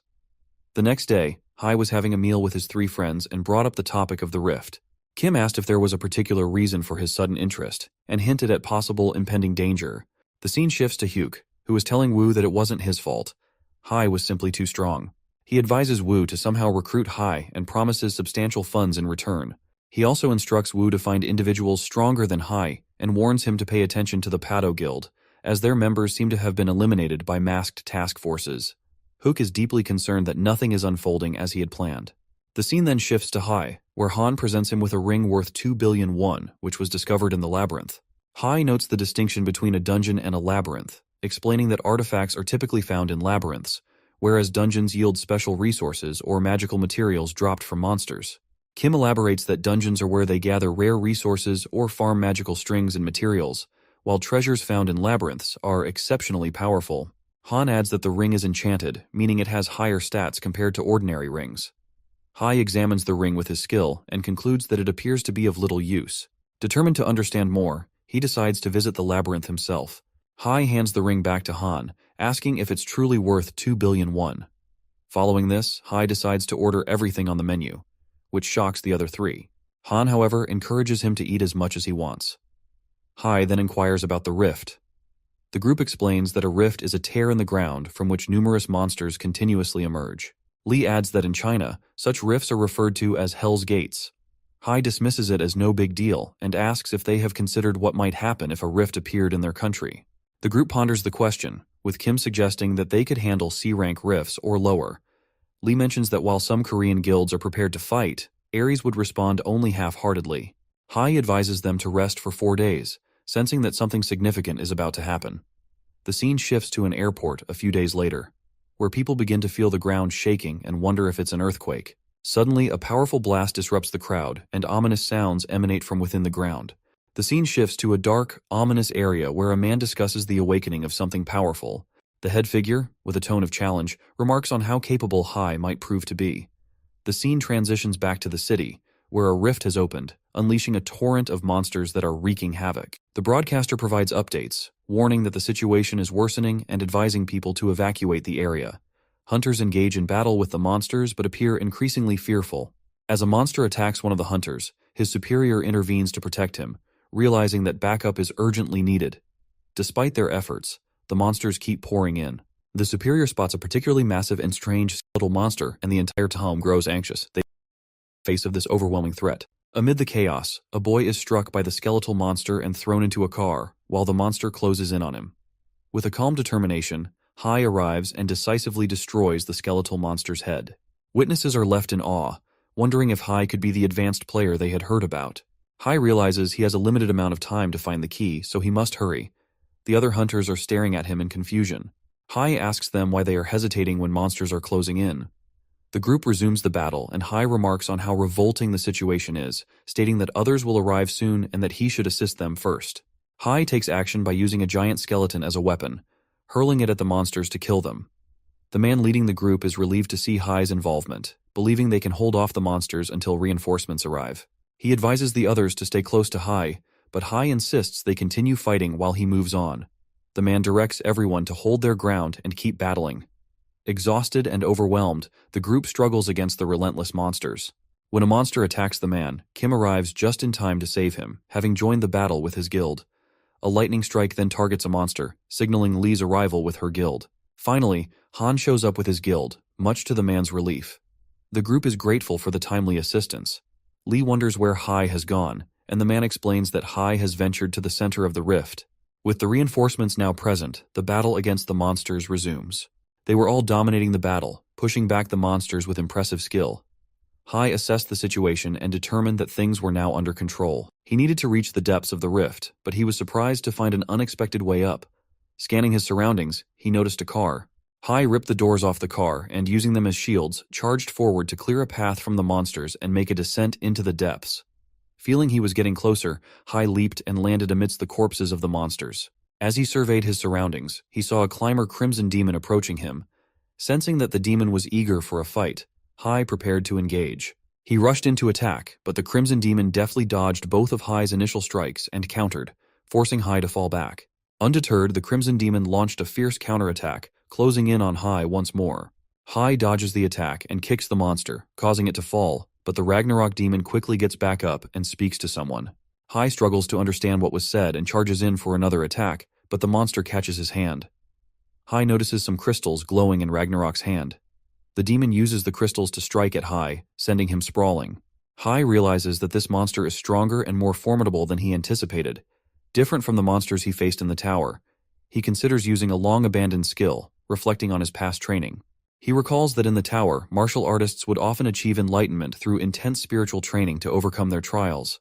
The next day, Hai was having a meal with his 3 friends and brought up the topic of the rift. Kim asked if there was a particular reason for his sudden interest, and hinted at possible impending danger. The scene shifts to Hyuk, who was telling Wu that it wasn't his fault. Hai was simply too strong. He advises Wu to somehow recruit Hai and promises substantial funds in return. He also instructs Wu to find individuals stronger than Hai and warns him to pay attention to the Pado Guild, as their members seem to have been eliminated by masked task forces. Hyuk is deeply concerned that nothing is unfolding as he had planned. The scene then shifts to Hai, where Han presents him with a ring worth 2 billion won, which was discovered in the labyrinth. Hai notes the distinction between a dungeon and a labyrinth, explaining that artifacts are typically found in labyrinths, whereas dungeons yield special resources or magical materials dropped from monsters. Kim elaborates that dungeons are where they gather rare resources or farm magical strings and materials, while treasures found in labyrinths are exceptionally powerful. Han adds that the ring is enchanted, meaning it has higher stats compared to ordinary rings. Hai examines the ring with his skill and concludes that it appears to be of little use. Determined to understand more, he decides to visit the labyrinth himself. Hai hands the ring back to Han, asking if it's truly worth 2 billion won. Following this, Hai decides to order everything on the menu, which shocks the other 3. Han, however, encourages him to eat as much as he wants. Hai then inquires about the rift. The group explains that a rift is a tear in the ground from which numerous monsters continuously emerge. Lee adds that in China, such rifts are referred to as Hell's Gates. Hai dismisses it as no big deal and asks if they have considered what might happen if a rift appeared in their country. The group ponders the question, with Kim suggesting that they could handle C-rank rifts or lower. Lee mentions that while some Korean guilds are prepared to fight, Ares would respond only half-heartedly. Hai advises them to rest for 4 days, sensing that something significant is about to happen. The scene shifts to an airport a few days later. where people begin to feel the ground shaking and wonder if it's an earthquake. Suddenly, a powerful blast disrupts the crowd, and ominous sounds emanate from within the ground. The scene shifts to a dark, ominous area where a man discusses the awakening of something powerful. The head figure, with a tone of challenge, remarks on how capable Hai might prove to be. The scene transitions back to the city, where a rift has opened, unleashing a torrent of monsters that are wreaking havoc. The broadcaster provides updates, warning that the situation is worsening and advising people to evacuate the area. Hunters engage in battle with the monsters but appear increasingly fearful. As a monster attacks one of the hunters, his superior intervenes to protect him, realizing that backup is urgently needed. Despite their efforts, the monsters keep pouring in. The superior spots a particularly massive and strange skeletal monster, and the entire town grows anxious. They face of this overwhelming threat. Amid the chaos, a boy is struck by the skeletal monster and thrown into a car, while the monster closes in on him. With a calm determination, Hai arrives and decisively destroys the skeletal monster's head. Witnesses are left in awe, wondering if Hai could be the advanced player they had heard about. Hai realizes he has a limited amount of time to find the key, so he must hurry. The other hunters are staring at him in confusion. Hai asks them why they are hesitating when monsters are closing in. The group resumes the battle, and Hai remarks on how revolting the situation is, stating that others will arrive soon and that he should assist them first. Hai takes action by using a giant skeleton as a weapon, hurling it at the monsters to kill them. The man leading the group is relieved to see Hai's involvement, believing they can hold off the monsters until reinforcements arrive. He advises the others to stay close to Hai, but Hai insists they continue fighting while he moves on. The man directs everyone to hold their ground and keep battling. Exhausted and overwhelmed, the group struggles against the relentless monsters. When a monster attacks the man, Kim arrives just in time to save him, having joined the battle with his guild. A lightning strike then targets a monster, signaling Lee's arrival with her guild. Finally, Han shows up with his guild, much to the man's relief. The group is grateful for the timely assistance. Lee wonders where Hai has gone, and the man explains that Hai has ventured to the center of the rift. With the reinforcements now present, the battle against the monsters resumes. They were all dominating the battle, pushing back the monsters with impressive skill. Hai assessed the situation and determined that things were now under control. He needed to reach the depths of the rift, but he was surprised to find an unexpected way up. Scanning his surroundings, he noticed a car. Hai ripped the doors off the car and, using them as shields, charged forward to clear a path from the monsters and make a descent into the depths. Feeling he was getting closer, Hai leaped and landed amidst the corpses of the monsters. As he surveyed his surroundings, he saw a climber crimson demon approaching him. Sensing that the demon was eager for a fight, Hai prepared to engage. He rushed in to attack, but the crimson demon deftly dodged both of Hai's initial strikes and countered, forcing Hai to fall back. Undeterred, the crimson demon launched a fierce counterattack, closing in on Hai once more. Hai dodges the attack and kicks the monster, causing it to fall, but the Ragnarok demon quickly gets back up and speaks to someone. Hai struggles to understand what was said and charges in for another attack, but the monster catches his hand. Hai notices some crystals glowing in Ragnarok's hand. The demon uses the crystals to strike at Hai, sending him sprawling. Hai realizes that this monster is stronger and more formidable than he anticipated, different from the monsters he faced in the tower. He considers using a long-abandoned skill, reflecting on his past training. He recalls that in the tower, martial artists would often achieve enlightenment through intense spiritual training to overcome their trials.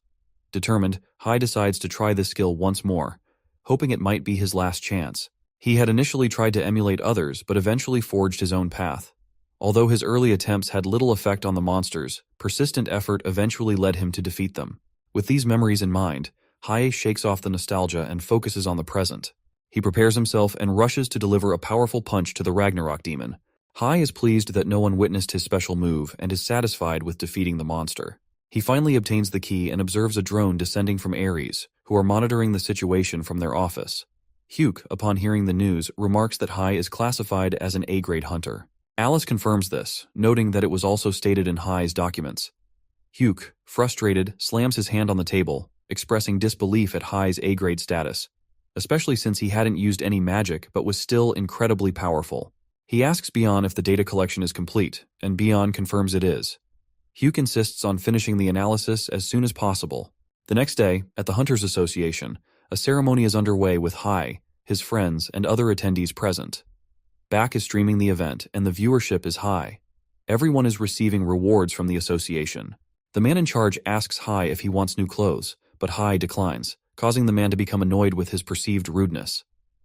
Determined, Hai decides to try this skill once more, hoping it might be his last chance. He had initially tried to emulate others, but eventually forged his own path. Although his early attempts had little effect on the monsters, persistent effort eventually led him to defeat them. With these memories in mind, Hai shakes off the nostalgia and focuses on the present. He prepares himself and rushes to deliver a powerful punch to the Ragnarok demon. Hai is pleased that no one witnessed his special move and is satisfied with defeating the monster. He finally obtains the key and observes a drone descending from Ares, who are monitoring the situation from their office. Hyuk, upon hearing the news, remarks that Hai is classified as an A-grade hunter. Alice confirms this, noting that it was also stated in Hai's documents. Hyuk, frustrated, slams his hand on the table, expressing disbelief at Hai's A-grade status, especially since he hadn't used any magic but was still incredibly powerful. He asks Beyond if the data collection is complete, and Beyond confirms it is. Hyuk insists on finishing the analysis as soon as possible. The next day, at the Hunters Association, a ceremony is underway with Hai, his friends, and other attendees present. Back is streaming the event, and the viewership is high. Everyone is receiving rewards from the association. The man in charge asks Hai if he wants new clothes, but Hai declines, causing the man to become annoyed with his perceived rudeness.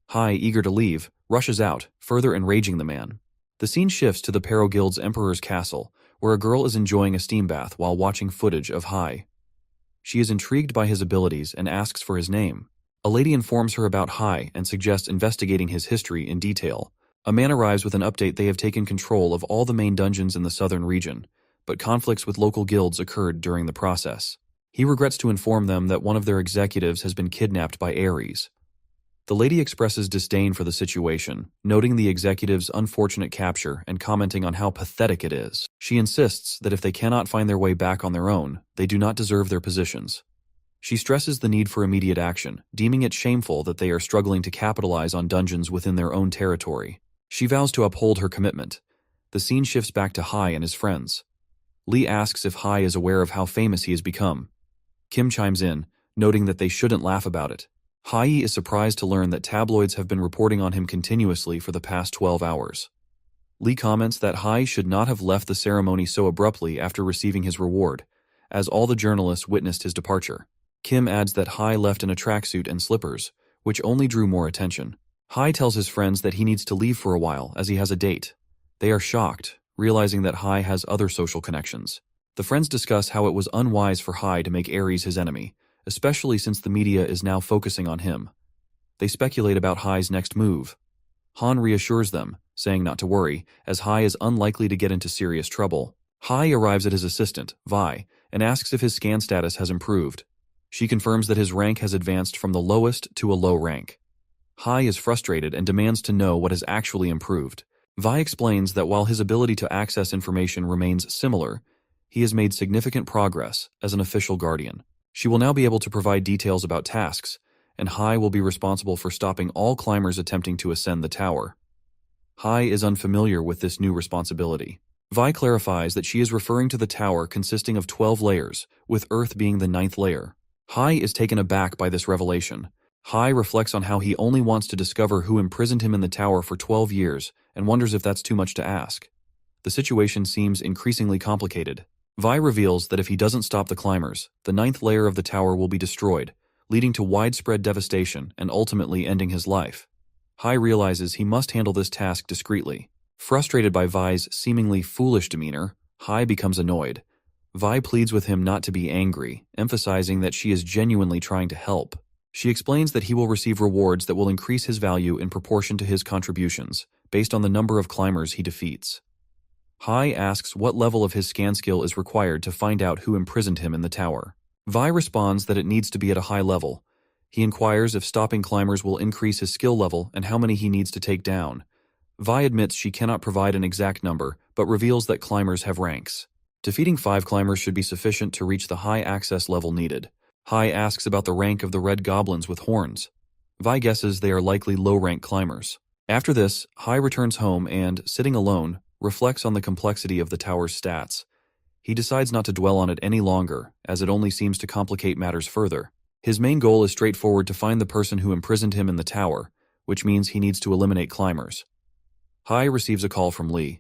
Hai, eager to leave, rushes out, further enraging the man. The scene shifts to the Pero Guild's Emperor's castle, where a girl is enjoying a steam bath while watching footage of Hai. She is intrigued by his abilities and asks for his name. A lady informs her about Hai and suggests investigating his history in detail. A man arrives with an update they have taken control of all the main dungeons in the southern region, but conflicts with local guilds occurred during the process. He regrets to inform them that one of their executives has been kidnapped by Ares. The lady expresses disdain for the situation, noting the executive's unfortunate capture and commenting on how pathetic it is. She insists that if they cannot find their way back on their own, they do not deserve their positions. She stresses the need for immediate action, deeming it shameful that they are struggling to capitalize on dungeons within their own territory. She vows to uphold her commitment. The scene shifts back to Hai and his friends. Lee asks if Hai is aware of how famous he has become. Kim chimes in, noting that they shouldn't laugh about it. Hai is surprised to learn that tabloids have been reporting on him continuously for the past 12 hours. Lee comments that Hai should not have left the ceremony so abruptly after receiving his reward, as all the journalists witnessed his departure. Kim adds that Hai left in a tracksuit and slippers, which only drew more attention. Hai tells his friends that he needs to leave for a while as he has a date. They are shocked, realizing that Hai has other social connections. The friends discuss how it was unwise for Hai to make Ares his enemy, especially since the media is now focusing on him. They speculate about Hai's next move. Han reassures them, saying not to worry, as Hai is unlikely to get into serious trouble. Hai arrives at his assistant, Vi, and asks if his scan status has improved. She confirms that his rank has advanced from the lowest to a low rank. Hai is frustrated and demands to know what has actually improved. Vi explains that while his ability to access information remains similar, he has made significant progress as an official guardian. She will now be able to provide details about tasks, and Hai will be responsible for stopping all climbers attempting to ascend the tower. Hai is unfamiliar with this new responsibility. Vi clarifies that she is referring to the tower consisting of 12 layers, with Earth being the 9th layer. Hai is taken aback by this revelation. Hai reflects on how he only wants to discover who imprisoned him in the tower for 12 years and wonders if that's too much to ask. The situation seems increasingly complicated. Vi reveals that if he doesn't stop the climbers, the 9th layer of the tower will be destroyed, leading to widespread devastation and ultimately ending his life. Hai realizes he must handle this task discreetly. Frustrated by Vi's seemingly foolish demeanor, Hai becomes annoyed. Vi pleads with him not to be angry, emphasizing that she is genuinely trying to help. She explains that he will receive rewards that will increase his value in proportion to his contributions, based on the number of climbers he defeats. Hai asks what level of his scan skill is required to find out who imprisoned him in the tower. Vi responds that it needs to be at a high level. He inquires if stopping climbers will increase his skill level and how many he needs to take down. Vi admits she cannot provide an exact number, but reveals that climbers have ranks. Defeating 5 climbers should be sufficient to reach the high access level needed. Hai asks about the rank of the red goblins with horns. Vi guesses they are likely low-rank climbers. After this, Hai returns home and, sitting alone, reflects on the complexity of the tower's stats. He decides not to dwell on it any longer, as it only seems to complicate matters further. His main goal is straightforward: to find the person who imprisoned him in the tower, which means he needs to eliminate climbers. Hai receives a call from Lee.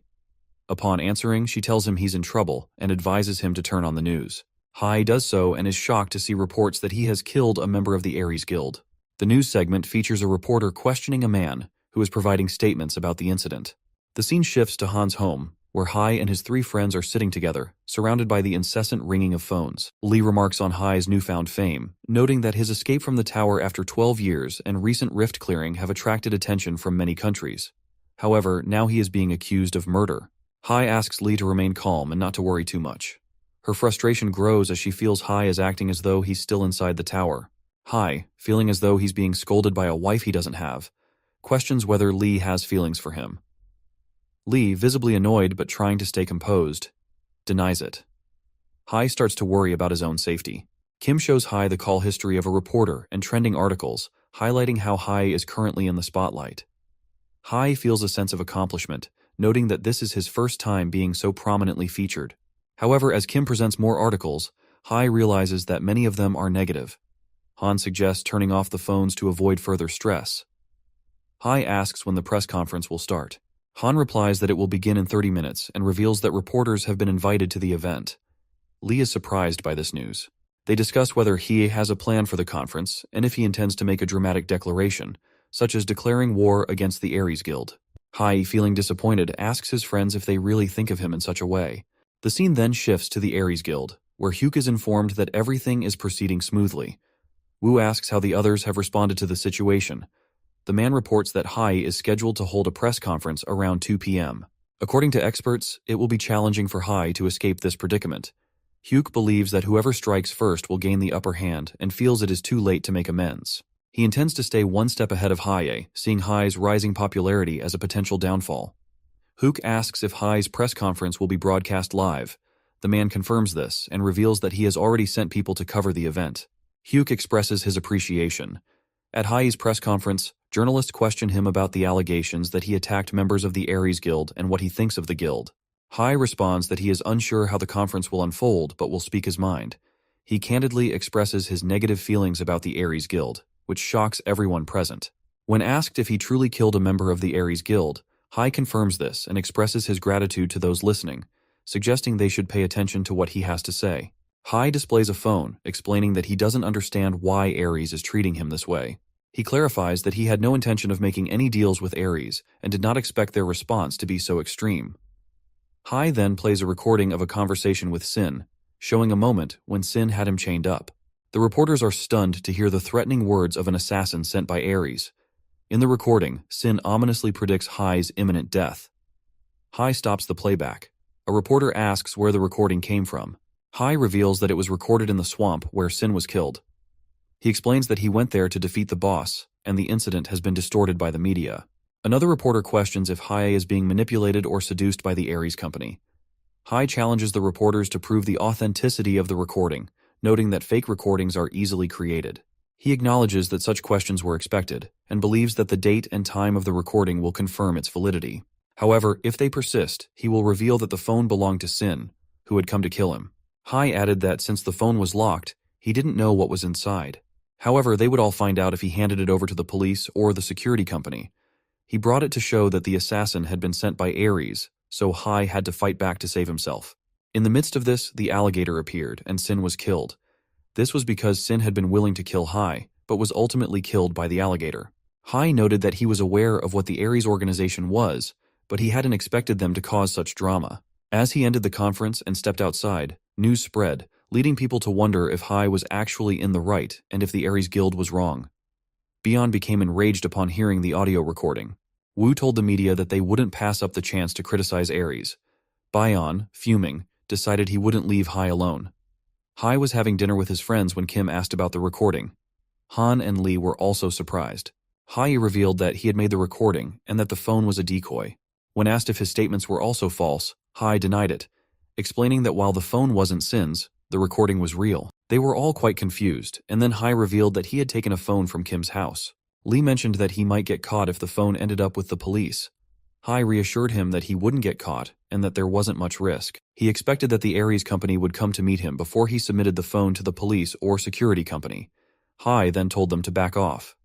Upon answering, she tells him he's in trouble and advises him to turn on the news. Hai does so and is shocked to see reports that he has killed a member of the Ares Guild. The news segment features a reporter questioning a man who is providing statements about the incident. The scene shifts to Han's home, where Hai and his 3 friends are sitting together, surrounded by the incessant ringing of phones. Lee remarks on Hai's newfound fame, noting that his escape from the tower after 12 years and recent rift clearing have attracted attention from many countries. However, now he is being accused of murder. Hai asks Lee to remain calm and not to worry too much. Her frustration grows as she feels Hai is acting as though he's still inside the tower. Hai, feeling as though he's being scolded by a wife he doesn't have, questions whether Lee has feelings for him. Lee, visibly annoyed but trying to stay composed, denies it. Hai starts to worry about his own safety. Kim shows Hai the call history of a reporter and trending articles, highlighting how Hai is currently in the spotlight. Hai feels a sense of accomplishment, noting that this is his first time being so prominently featured. However, as Kim presents more articles, Hai realizes that many of them are negative. Han suggests turning off the phones to avoid further stress. Hai asks when the press conference will start. Han replies that it will begin in 30 minutes and reveals that reporters have been invited to the event. Lee is surprised by this news. They discuss whether he has a plan for the conference and if he intends to make a dramatic declaration, such as declaring war against the Ares Guild. Hai, feeling disappointed, asks his friends if they really think of him in such a way. The scene then shifts to the Aries Guild, where Hyuk is informed that everything is proceeding smoothly. Woo asks how the others have responded to the situation. The man reports that Hai is scheduled to hold a press conference around 2 p.m. According to experts, it will be challenging for Hai to escape this predicament. Hyuk believes that whoever strikes first will gain the upper hand and feels it is too late to make amends. He intends to stay one step ahead of Hae, seeing Hai's rising popularity as a potential downfall. Hyuk asks if Hai's press conference will be broadcast live. The man confirms this and reveals that he has already sent people to cover the event. Hyuk expresses his appreciation. At Hai's press conference, journalists question him about the allegations that he attacked members of the Aries Guild and what he thinks of the guild. Hai responds that he is unsure how the conference will unfold but will speak his mind. He candidly expresses his negative feelings about the Aries Guild, which shocks everyone present. When asked if he truly killed a member of the Aries Guild, Hai confirms this and expresses his gratitude to those listening, suggesting they should pay attention to what he has to say. Hai displays a phone, explaining that he doesn't understand why Aries is treating him this way. He clarifies that he had no intention of making any deals with Aries and did not expect their response to be so extreme. Hai then plays a recording of a conversation with Sin, showing a moment when Sin had him chained up. The reporters are stunned to hear the threatening words of an assassin sent by Aries. In the recording, Sin ominously predicts Hai's imminent death. Hai stops the playback. A reporter asks where the recording came from. Hai reveals that it was recorded in the swamp where Sin was killed. He explains that he went there to defeat the boss, and the incident has been distorted by the media. Another reporter questions if Hai is being manipulated or seduced by the Aries company. Hai challenges the reporters to prove the authenticity of the recording, noting that fake recordings are easily created. He acknowledges that such questions were expected, and believes that the date and time of the recording will confirm its validity. However, if they persist, he will reveal that the phone belonged to Sin, who had come to kill him. Hai added that since the phone was locked, he didn't know what was inside. However, they would all find out if he handed it over to the police or the security company. He brought it to show that the assassin had been sent by Aries, so Hai had to fight back to save himself. In the midst of this, the alligator appeared, and Sin was killed. This was because Sin had been willing to kill Hai, but was ultimately killed by the alligator. Hai noted that he was aware of what the Aries organization was, but he hadn't expected them to cause such drama. As he ended the conference and stepped outside, news spread, leading people to wonder if Hai was actually in the right and if the Aries Guild was wrong. Beyond became enraged upon hearing the audio recording. Woo told the media that they wouldn't pass up the chance to criticize Aries. Bayon, fuming, decided he wouldn't leave Hai alone. Hai was having dinner with his friends when Kim asked about the recording. Han and Lee were also surprised. Hai revealed that he had made the recording and that the phone was a decoy. When asked if his statements were also false, Hai denied it, explaining that while the phone wasn't Sin's, the recording was real. They were all quite confused, and then Hai revealed that he had taken a phone from Kim's house. Lee mentioned that he might get caught if the phone ended up with the police. Hai reassured him that he wouldn't get caught and that there wasn't much risk. He expected that the Aries company would come to meet him before he submitted the phone to the police or security company. Hai then told them to back off.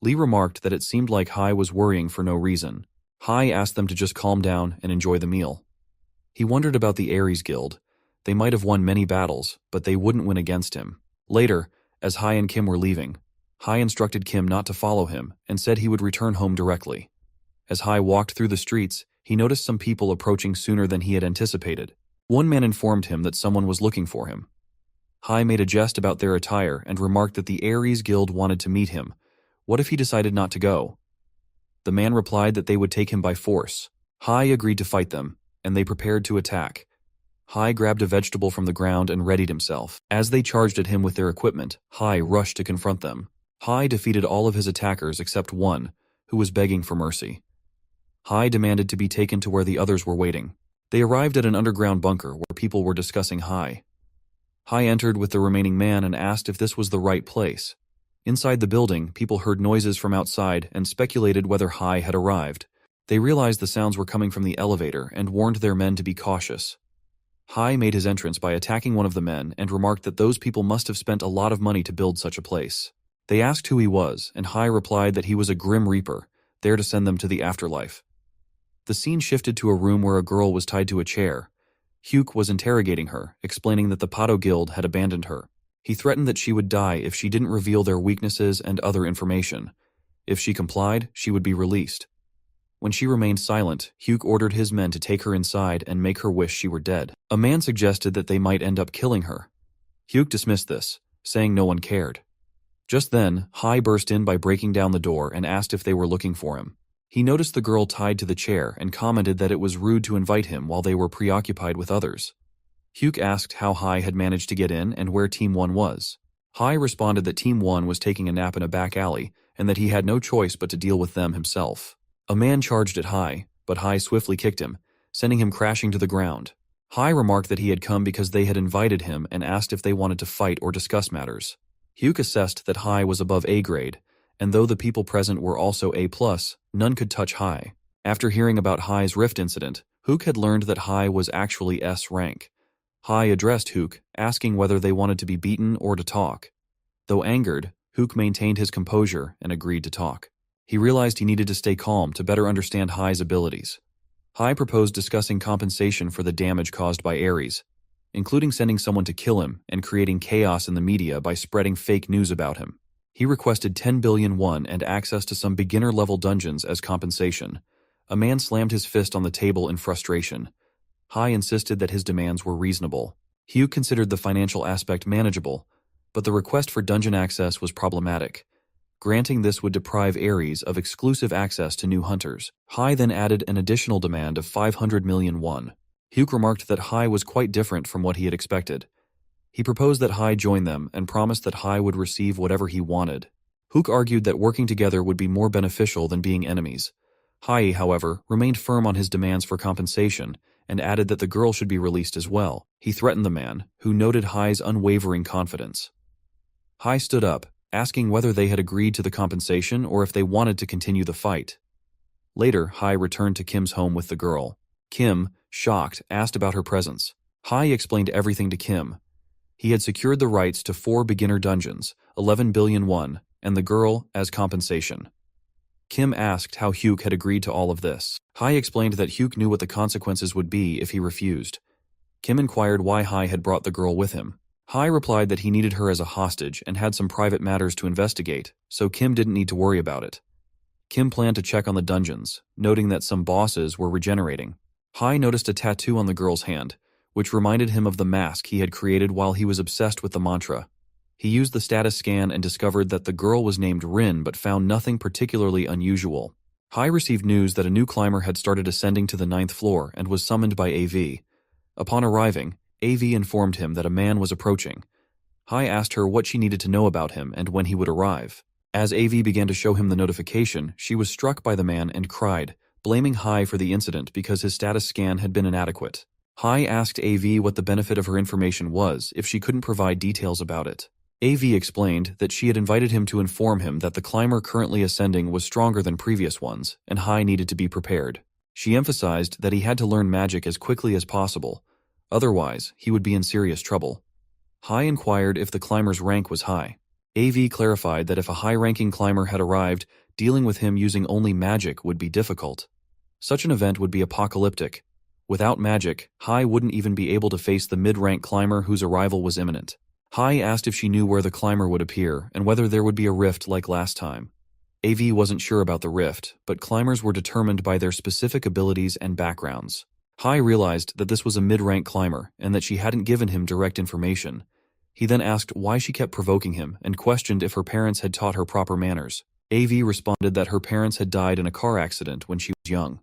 Lee remarked that it seemed like Hai was worrying for no reason. Hai asked them to just calm down and enjoy the meal. He wondered about the Aries Guild. They might have won many battles, but they wouldn't win against him. Later, as Hai and Kim were leaving, Hai instructed Kim not to follow him and said he would return home directly. As Hai walked through the streets, he noticed some people approaching sooner than he had anticipated. One man informed him that someone was looking for him. Hai made a jest about their attire and remarked that the Aries Guild wanted to meet him. What if he decided not to go? The man replied that they would take him by force. Hai agreed to fight them, and they prepared to attack. Hai grabbed a vegetable from the ground and readied himself. As they charged at him with their equipment, Hai rushed to confront them. Hai defeated all of his attackers except one, who was begging for mercy. Hai demanded to be taken to where the others were waiting. They arrived at an underground bunker where people were discussing Hai. Hai entered with the remaining man and asked if this was the right place. Inside the building, people heard noises from outside and speculated whether Hai had arrived. They realized the sounds were coming from the elevator and warned their men to be cautious. Hai made his entrance by attacking one of the men and remarked that those people must have spent a lot of money to build such a place. They asked who he was, and Hai replied that he was a Grim Reaper, there to send them to the afterlife. The scene shifted to a room where a girl was tied to a chair. Hyuk was interrogating her, explaining that the Pato Guild had abandoned her. He threatened that she would die if she didn't reveal their weaknesses and other information. If she complied, she would be released. When she remained silent, Hugh ordered his men to take her inside and make her wish she were dead. A man suggested that they might end up killing her. Hugh dismissed this, saying no one cared. Just then, Hai burst in by breaking down the door and asked if they were looking for him. He noticed the girl tied to the chair and commented that it was rude to invite him while they were preoccupied with others. Hugh asked how Hai had managed to get in and where Team 1 was. Hai responded that Team 1 was taking a nap in a back alley and that he had no choice but to deal with them himself. A man charged at Hai, but Hai swiftly kicked him, sending him crashing to the ground. Hai remarked that he had come because they had invited him and asked if they wanted to fight or discuss matters. Hugh assessed that Hai was above A grade, and though the people present were also A+, none could touch Hai. After hearing about Hai's rift incident, Hugh had learned that Hai was actually S rank. Hai addressed Hugh, asking whether they wanted to be beaten or to talk. Though angered, Hugh maintained his composure and agreed to talk. He realized he needed to stay calm to better understand Hai's abilities. Hai proposed discussing compensation for the damage caused by Ares, including sending someone to kill him and creating chaos in the media by spreading fake news about him. He requested 10 billion won and access to some beginner-level dungeons as compensation. A man slammed his fist on the table in frustration. Hai insisted that his demands were reasonable. Hugh considered the financial aspect manageable, but the request for dungeon access was problematic. Granting this would deprive Ares of exclusive access to new hunters. Hai then added an additional demand of 500 million won. Hugh remarked that Hai was quite different from what he had expected. He proposed that Hai join them and promised that Hai would receive whatever he wanted. Hugh argued that working together would be more beneficial than being enemies. Hai, however, remained firm on his demands for compensation and added that the girl should be released as well. He threatened the man, who noted Hai's unwavering confidence. Hai stood up, asking whether they had agreed to the compensation or if they wanted to continue the fight. Later, Hai returned to Kim's home with the girl. Kim, shocked, asked about her presence. Hai explained everything to Kim. He had secured the rights to 4 beginner dungeons, 11 billion won, and the girl as compensation. Kim asked how Hugh had agreed to all of this. Hai explained that Hugh knew what the consequences would be if he refused. Kim inquired why Hai had brought the girl with him. Hai replied that he needed her as a hostage and had some private matters to investigate, so Kim didn't need to worry about it. Kim planned to check on the dungeons, noting that some bosses were regenerating. Hai noticed a tattoo on the girl's hand, which reminded him of the mask he had created while he was obsessed with the mantra. He used the status scan and discovered that the girl was named Rin but found nothing particularly unusual. Hai received news that a new climber had started ascending to the 9th floor and was summoned by AV. Upon arriving, AV informed him that a man was approaching. Hai asked her what she needed to know about him and when he would arrive. As AV began to show him the notification, she was struck by the man and cried, blaming Hai for the incident because his status scan had been inadequate. Hai asked AV what the benefit of her information was if she couldn't provide details about it. AV explained that she had invited him to inform him that the climber currently ascending was stronger than previous ones, and Hai needed to be prepared. She emphasized that he had to learn magic as quickly as possible, otherwise he would be in serious trouble. Hai inquired if the climber's rank was high. AV clarified that if a high-ranking climber had arrived, dealing with him using only magic would be difficult. Such an event would be apocalyptic. Without magic, Hai wouldn't even be able to face the mid-rank climber whose arrival was imminent. Hai asked if she knew where the climber would appear and whether there would be a rift like last time. AV wasn't sure about the rift, but climbers were determined by their specific abilities and backgrounds. Hai realized that this was a mid-rank climber and that she hadn't given him direct information. He then asked why she kept provoking him and questioned if her parents had taught her proper manners. AV responded that her parents had died in a car accident when she was young.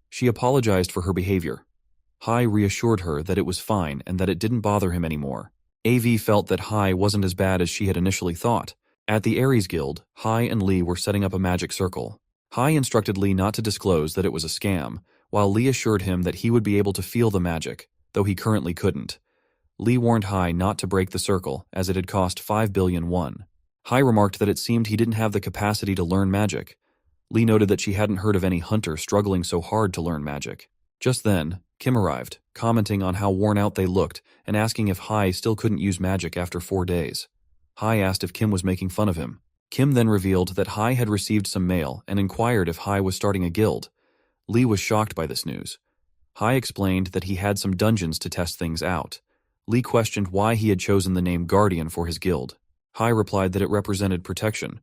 She apologized for her behavior. Hai reassured her that it was fine and that it didn't bother him anymore. AV felt that Hai wasn't as bad as she had initially thought. At the Ares Guild, Hai and Lee were setting up a magic circle. Hai instructed Lee not to disclose that it was a scam, while Lee assured him that he would be able to feel the magic, though he currently couldn't. Lee warned Hai not to break the circle, as it had cost 5 billion won. Hai remarked that it seemed he didn't have the capacity to learn magic. Lee noted that she hadn't heard of any hunter struggling so hard to learn magic. Just then, Kim arrived, commenting on how worn out they looked and asking if Hai still couldn't use magic after 4 days. Hai asked if Kim was making fun of him. Kim then revealed that Hai had received some mail and inquired if Hai was starting a guild. Lee was shocked by this news. Hai explained that he had some dungeons to test things out. Lee questioned why he had chosen the name Guardian for his guild. Hai replied that it represented protection.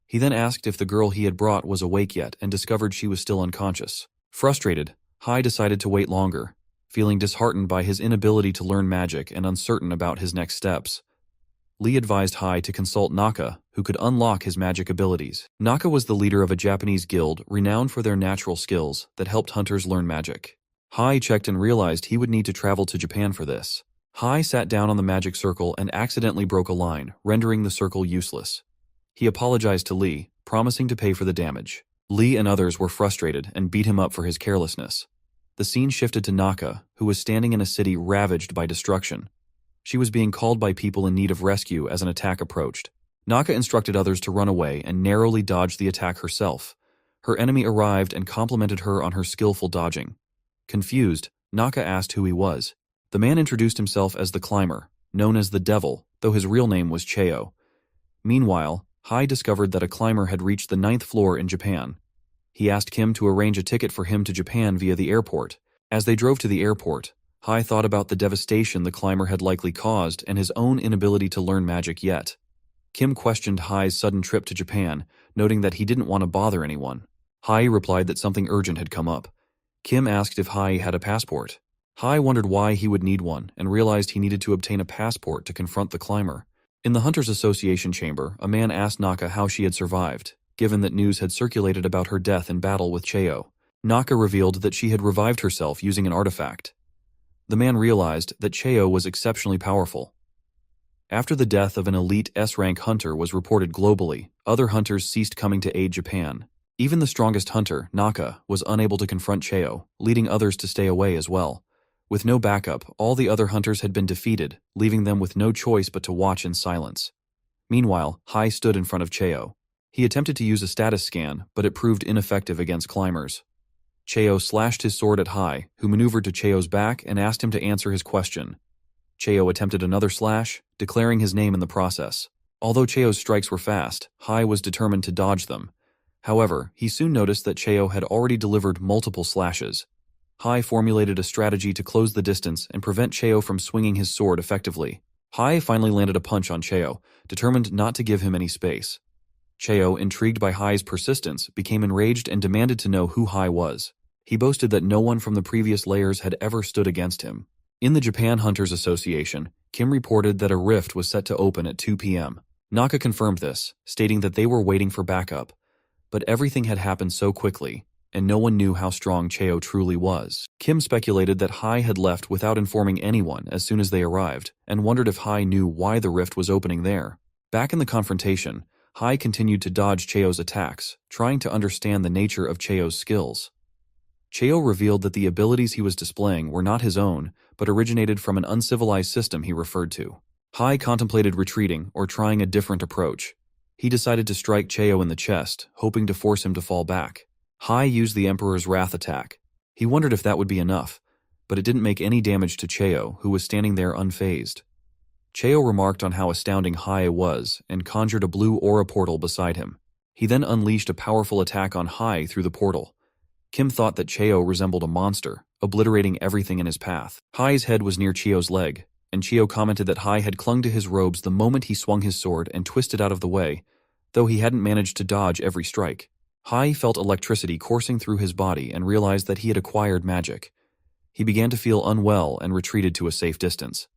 He then asked if the girl he had brought was awake yet and discovered she was still unconscious. Frustrated, Hai decided to wait longer, feeling disheartened by his inability to learn magic and uncertain about his next steps. Lee advised Hai to consult Naka, who could unlock his magic abilities. Naka was the leader of a Japanese guild renowned for their natural skills that helped hunters learn magic. Hai checked and realized he would need to travel to Japan for this. Hai sat down on the magic circle and accidentally broke a line, rendering the circle useless. He apologized to Lee, promising to pay for the damage. Lee and others were frustrated and beat him up for his carelessness. The scene shifted to Naka, who was standing in a city ravaged by destruction. She was being called by people in need of rescue as an attack approached. Naka instructed others to run away and narrowly dodged the attack herself. Her enemy arrived and complimented her on her skillful dodging. Confused, Naka asked who he was. The man introduced himself as the Climber, known as the Devil, though his real name was Cheo. Meanwhile, Hai discovered that a climber had reached the 9th floor in Japan. He asked Kim to arrange a ticket for him to Japan via the airport. As they drove to the airport, Hai thought about the devastation the climber had likely caused and his own inability to learn magic yet. Kim questioned Hai's sudden trip to Japan, noting that he didn't want to bother anyone. Hai replied that something urgent had come up. Kim asked if Hai had a passport. Hai wondered why he would need one and realized he needed to obtain a passport to confront the climber. In the Hunters Association chamber, a man asked Naka how she had survived, given that news had circulated about her death in battle with Cheo. Naka revealed that she had revived herself using an artifact. The man realized that Cheo was exceptionally powerful. After the death of an elite S-rank hunter was reported globally, other hunters ceased coming to aid Japan. Even the strongest hunter, Naka, was unable to confront Cheo, leading others to stay away as well. With no backup, all the other hunters had been defeated, leaving them with no choice but to watch in silence. Meanwhile, Hai stood in front of Cheo. He attempted to use a status scan, but it proved ineffective against climbers. Cheo slashed his sword at Hai, who maneuvered to Cheo's back and asked him to answer his question. Cheo attempted another slash, declaring his name in the process. Although Cheo's strikes were fast, Hai was determined to dodge them. However, he soon noticed that Cheo had already delivered multiple slashes. Hai formulated a strategy to close the distance and prevent Cheo from swinging his sword effectively. Hai finally landed a punch on Cheo, determined not to give him any space. Cheo, intrigued by Hai's persistence, became enraged and demanded to know who Hai was. He boasted that no one from the previous layers had ever stood against him. In the Japan Hunters Association, Kim reported that a rift was set to open at 2 p.m. Naka confirmed this, stating that they were waiting for backup. But everything had happened so quickly, and no one knew how strong Cheo truly was. Kim speculated that Hai had left without informing anyone as soon as they arrived, and wondered if Hai knew why the rift was opening there. Back in the confrontation, Hai continued to dodge Cheo's attacks, trying to understand the nature of Cheo's skills. Cheo revealed that the abilities he was displaying were not his own, but originated from an uncivilized system he referred to. Hai contemplated retreating or trying a different approach. He decided to strike Cheo in the chest, hoping to force him to fall back. Hai used the Emperor's Wrath attack. He wondered if that would be enough, but it didn't make any damage to Cheo, who was standing there unfazed. Cheo remarked on how astounding Hai was and conjured a blue aura portal beside him. He then unleashed a powerful attack on Hai through the portal. Kim thought that Cheo resembled a monster, obliterating everything in his path. Hai's head was near Cheo's leg, and Cheo commented that Hai had clung to his robes the moment he swung his sword and twisted out of the way, though he hadn't managed to dodge every strike. Hai felt electricity coursing through his body and realized that he had acquired magic. He began to feel unwell and retreated to a safe distance.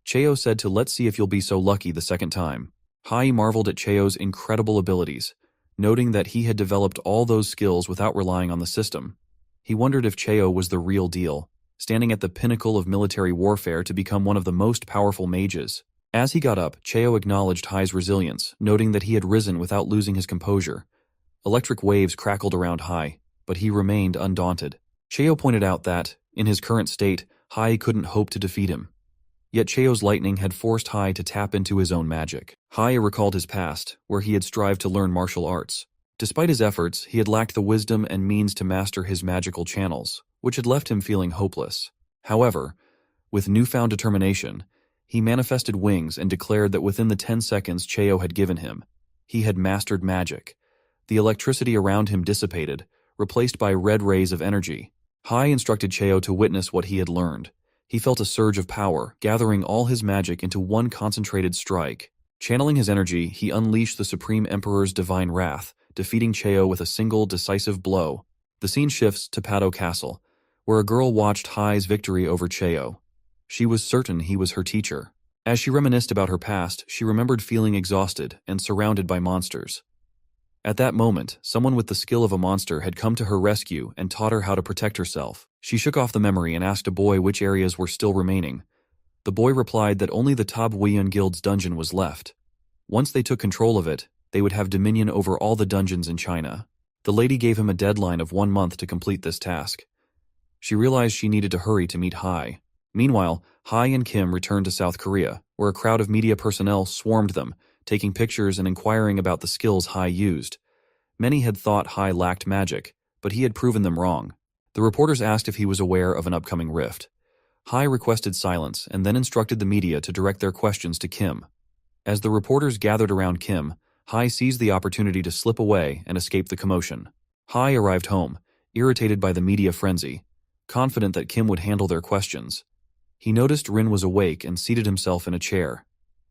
Cheo said to "Let's see if you'll be so lucky the second time." Hai marveled at Cheo's incredible abilities, noting that he had developed all those skills without relying on the system. He wondered if Cheo was the real deal, standing at the pinnacle of military warfare to become one of the most powerful mages. As he got up, Cheo acknowledged Hai's resilience, noting that he had risen without losing his composure. Electric waves crackled around Hai, but he remained undaunted. Cheo pointed out that, in his current state, Hai couldn't hope to defeat him. Yet Cheo's lightning had forced Hai to tap into his own magic. Hai recalled his past, where he had strived to learn martial arts. Despite his efforts, he had lacked the wisdom and means to master his magical channels, which had left him feeling hopeless. However, with newfound determination, he manifested wings and declared that within the 10 seconds Cheo had given him, he had mastered magic. The electricity around him dissipated, replaced by red rays of energy. Hai instructed Cheo to witness what he had learned. He felt a surge of power, gathering all his magic into one concentrated strike. Channeling his energy, he unleashed the Supreme Emperor's divine wrath, defeating Cheo with a single decisive blow. The scene shifts to Pado Castle, where a girl watched Hai's victory over Cheo. She was certain he was her teacher. As she reminisced about her past, she remembered feeling exhausted and surrounded by monsters. At that moment, someone with the skill of a monster had come to her rescue and taught her how to protect herself. She shook off the memory and asked a boy which areas were still remaining. The boy replied that only the Tab Wiyun Guild's dungeon was left. Once they took control of it, they would have dominion over all the dungeons in China. The lady gave him a deadline of 1 month to complete this task. She realized she needed to hurry to meet Hai. Meanwhile, Hai and Kim returned to South Korea, where a crowd of media personnel swarmed them, taking pictures and inquiring about the skills Hai used. Many had thought Hai lacked magic, but he had proven them wrong. The reporters asked if he was aware of an upcoming rift. Hai requested silence and then instructed the media to direct their questions to Kim. As the reporters gathered around Kim, Hai seized the opportunity to slip away and escape the commotion. Hai arrived home, irritated by the media frenzy, confident that Kim would handle their questions. He noticed Rin was awake and seated himself in a chair.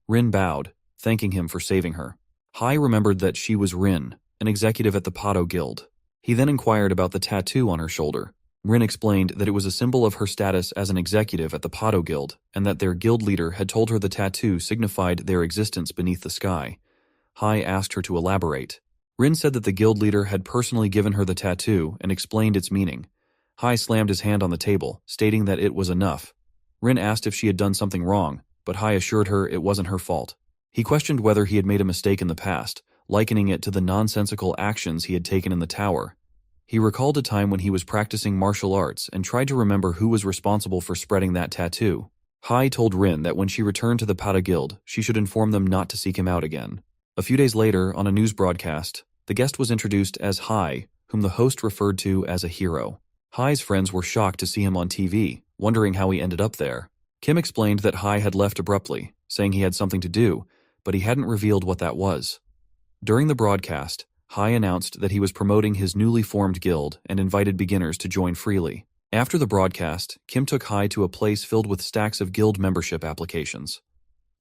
Rin bowed, thanking him for saving her. Hai remembered that she was Rin, an executive at the Pado Guild. He then inquired about the tattoo on her shoulder. Rin explained that it was a symbol of her status as an executive at the Pado Guild, and that their guild leader had told her the tattoo signified their existence beneath the sky. Hai asked her to elaborate. Rin said that the guild leader had personally given her the tattoo and explained its meaning. Hai slammed his hand on the table, stating that it was enough. Rin asked if she had done something wrong, but Hai assured her it wasn't her fault. He questioned whether he had made a mistake in the past, likening it to the nonsensical actions he had taken in the tower. He recalled a time when he was practicing martial arts and tried to remember who was responsible for spreading that tattoo. Hai told Rin that when she returned to the Pado Guild, she should inform them not to seek him out again. A few days later, on a news broadcast, the guest was introduced as Hai, whom the host referred to as a hero. Hai's friends were shocked to see him on TV, wondering how he ended up there. Kim explained that Hai had left abruptly, saying he had something to do, but he hadn't revealed what that was. During the broadcast, Hai announced that he was promoting his newly formed guild and invited beginners to join freely. After the broadcast, Kim took Hai to a place filled with stacks of guild membership applications.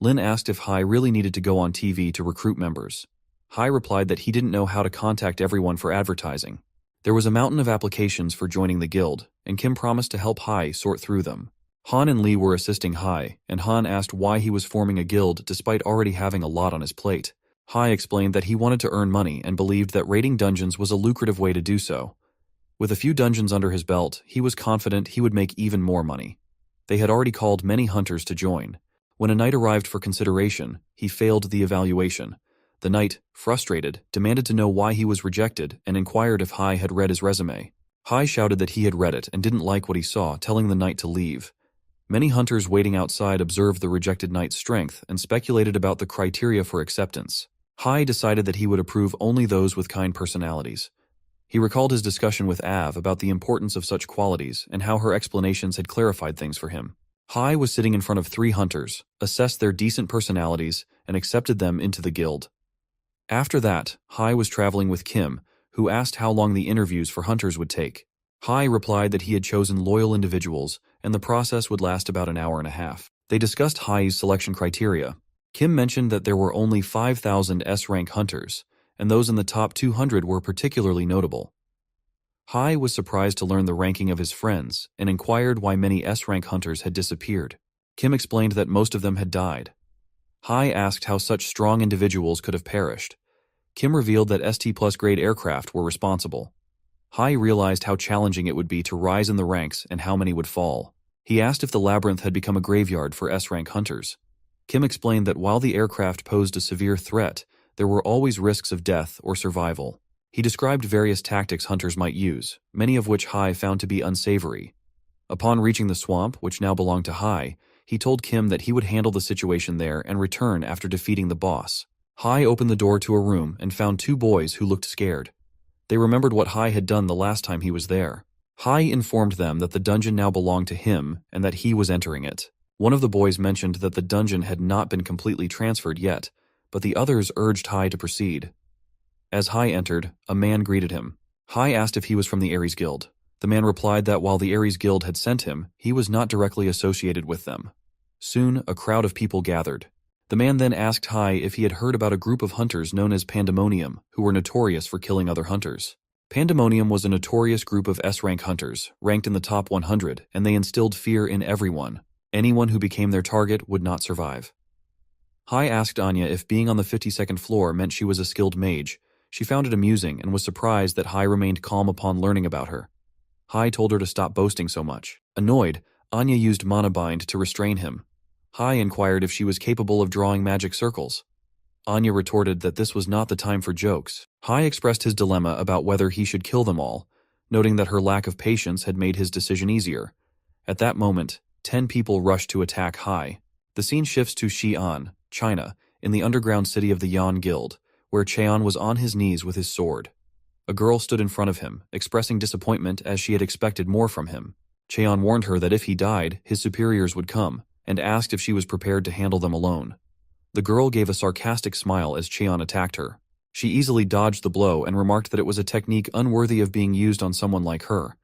Lin asked if Hai really needed to go on TV to recruit members. Hai replied that he didn't know how to contact everyone for advertising. There was a mountain of applications for joining the guild, and Kim promised to help Hai sort through them. Han and Lee were assisting Hai, and Han asked why he was forming a guild despite already having a lot on his plate. Hai explained that he wanted to earn money and believed that raiding dungeons was a lucrative way to do so. With a few dungeons under his belt, he was confident he would make even more money. They had already called many hunters to join. When a knight arrived for consideration, he failed the evaluation. The knight, frustrated, demanded to know why he was rejected and inquired if Hai had read his resume. Hai shouted that he had read it and didn't like what he saw, telling the knight to leave. Many hunters waiting outside observed the rejected knight's strength and speculated about the criteria for acceptance. Hai decided that he would approve only those with kind personalities. He recalled his discussion with Av about the importance of such qualities and how her explanations had clarified things for him. Hai was sitting in front of 3 hunters, assessed their decent personalities, and accepted them into the guild. After that, Hai was traveling with Kim, who asked how long the interviews for hunters would take. Hai replied that he had chosen loyal individuals, and the process would last about an hour and a half. They discussed Hai's selection criteria. Kim mentioned that there were only 5,000 S-rank hunters, and those in the top 200 were particularly notable. Hai was surprised to learn the ranking of his friends and inquired why many S-rank hunters had disappeared. Kim explained that most of them had died. Hai asked how such strong individuals could have perished. Kim revealed that ST+ grade aircraft were responsible. Hai realized how challenging it would be to rise in the ranks and how many would fall. He asked if the labyrinth had become a graveyard for S-rank hunters. Kim explained that while the aircraft posed a severe threat, there were always risks of death or survival. He described various tactics hunters might use, many of which Hai found to be unsavory. Upon reaching the swamp, which now belonged to Hai, he told Kim that he would handle the situation there and return after defeating the boss. Hai opened the door to a room and found 2 boys who looked scared. They remembered what Hai had done the last time he was there. Hai informed them that the dungeon now belonged to him and that he was entering it. One of the boys mentioned that the dungeon had not been completely transferred yet, but the others urged Hai to proceed. As Hai entered, a man greeted him. Hai asked if he was from the Ares Guild. The man replied that while the Ares Guild had sent him, he was not directly associated with them. Soon, a crowd of people gathered. The man then asked Hai if he had heard about a group of hunters known as Pandemonium, who were notorious for killing other hunters. Pandemonium was a notorious group of S-rank hunters, ranked in the top 100, and they instilled fear in everyone. Anyone who became their target would not survive. Hai asked Anya if being on the 52nd floor meant she was a skilled mage. She found it amusing and was surprised that Hai remained calm upon learning about her. Hai told her to stop boasting so much. Annoyed, Anya used mana bind to restrain him. Hai inquired if she was capable of drawing magic circles. Anya retorted that this was not the time for jokes. Hai expressed his dilemma about whether he should kill them all, noting that her lack of patience had made his decision easier. At that moment, 10 people rushed to attack Hai. The scene shifts to Xi'an, China, in the underground city of the Yan Guild, where Cheon was on his knees with his sword. A girl stood in front of him, expressing disappointment as she had expected more from him. Cheon warned her that if he died, his superiors would come, and asked if she was prepared to handle them alone. The girl gave a sarcastic smile as Cheon attacked her. She easily dodged the blow and remarked that it was a technique unworthy of being used on someone like her.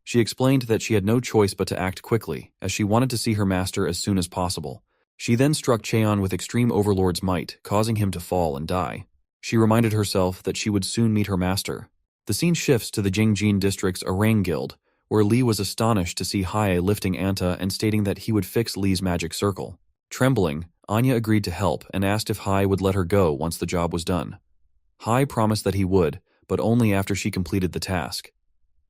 She explained that she had no choice but to act quickly, as she wanted to see her master as soon as possible. She then struck Cheon with extreme overlord's might, causing him to fall and die. She reminded herself that she would soon meet her master. The scene shifts to the Jingjin district's Orang Guild, where Lee was astonished to see Hae lifting Anta and stating that he would fix Lee's magic circle. Trembling, Anya agreed to help and asked if Hae would let her go once the job was done. Hae promised that he would, but only after she completed the task.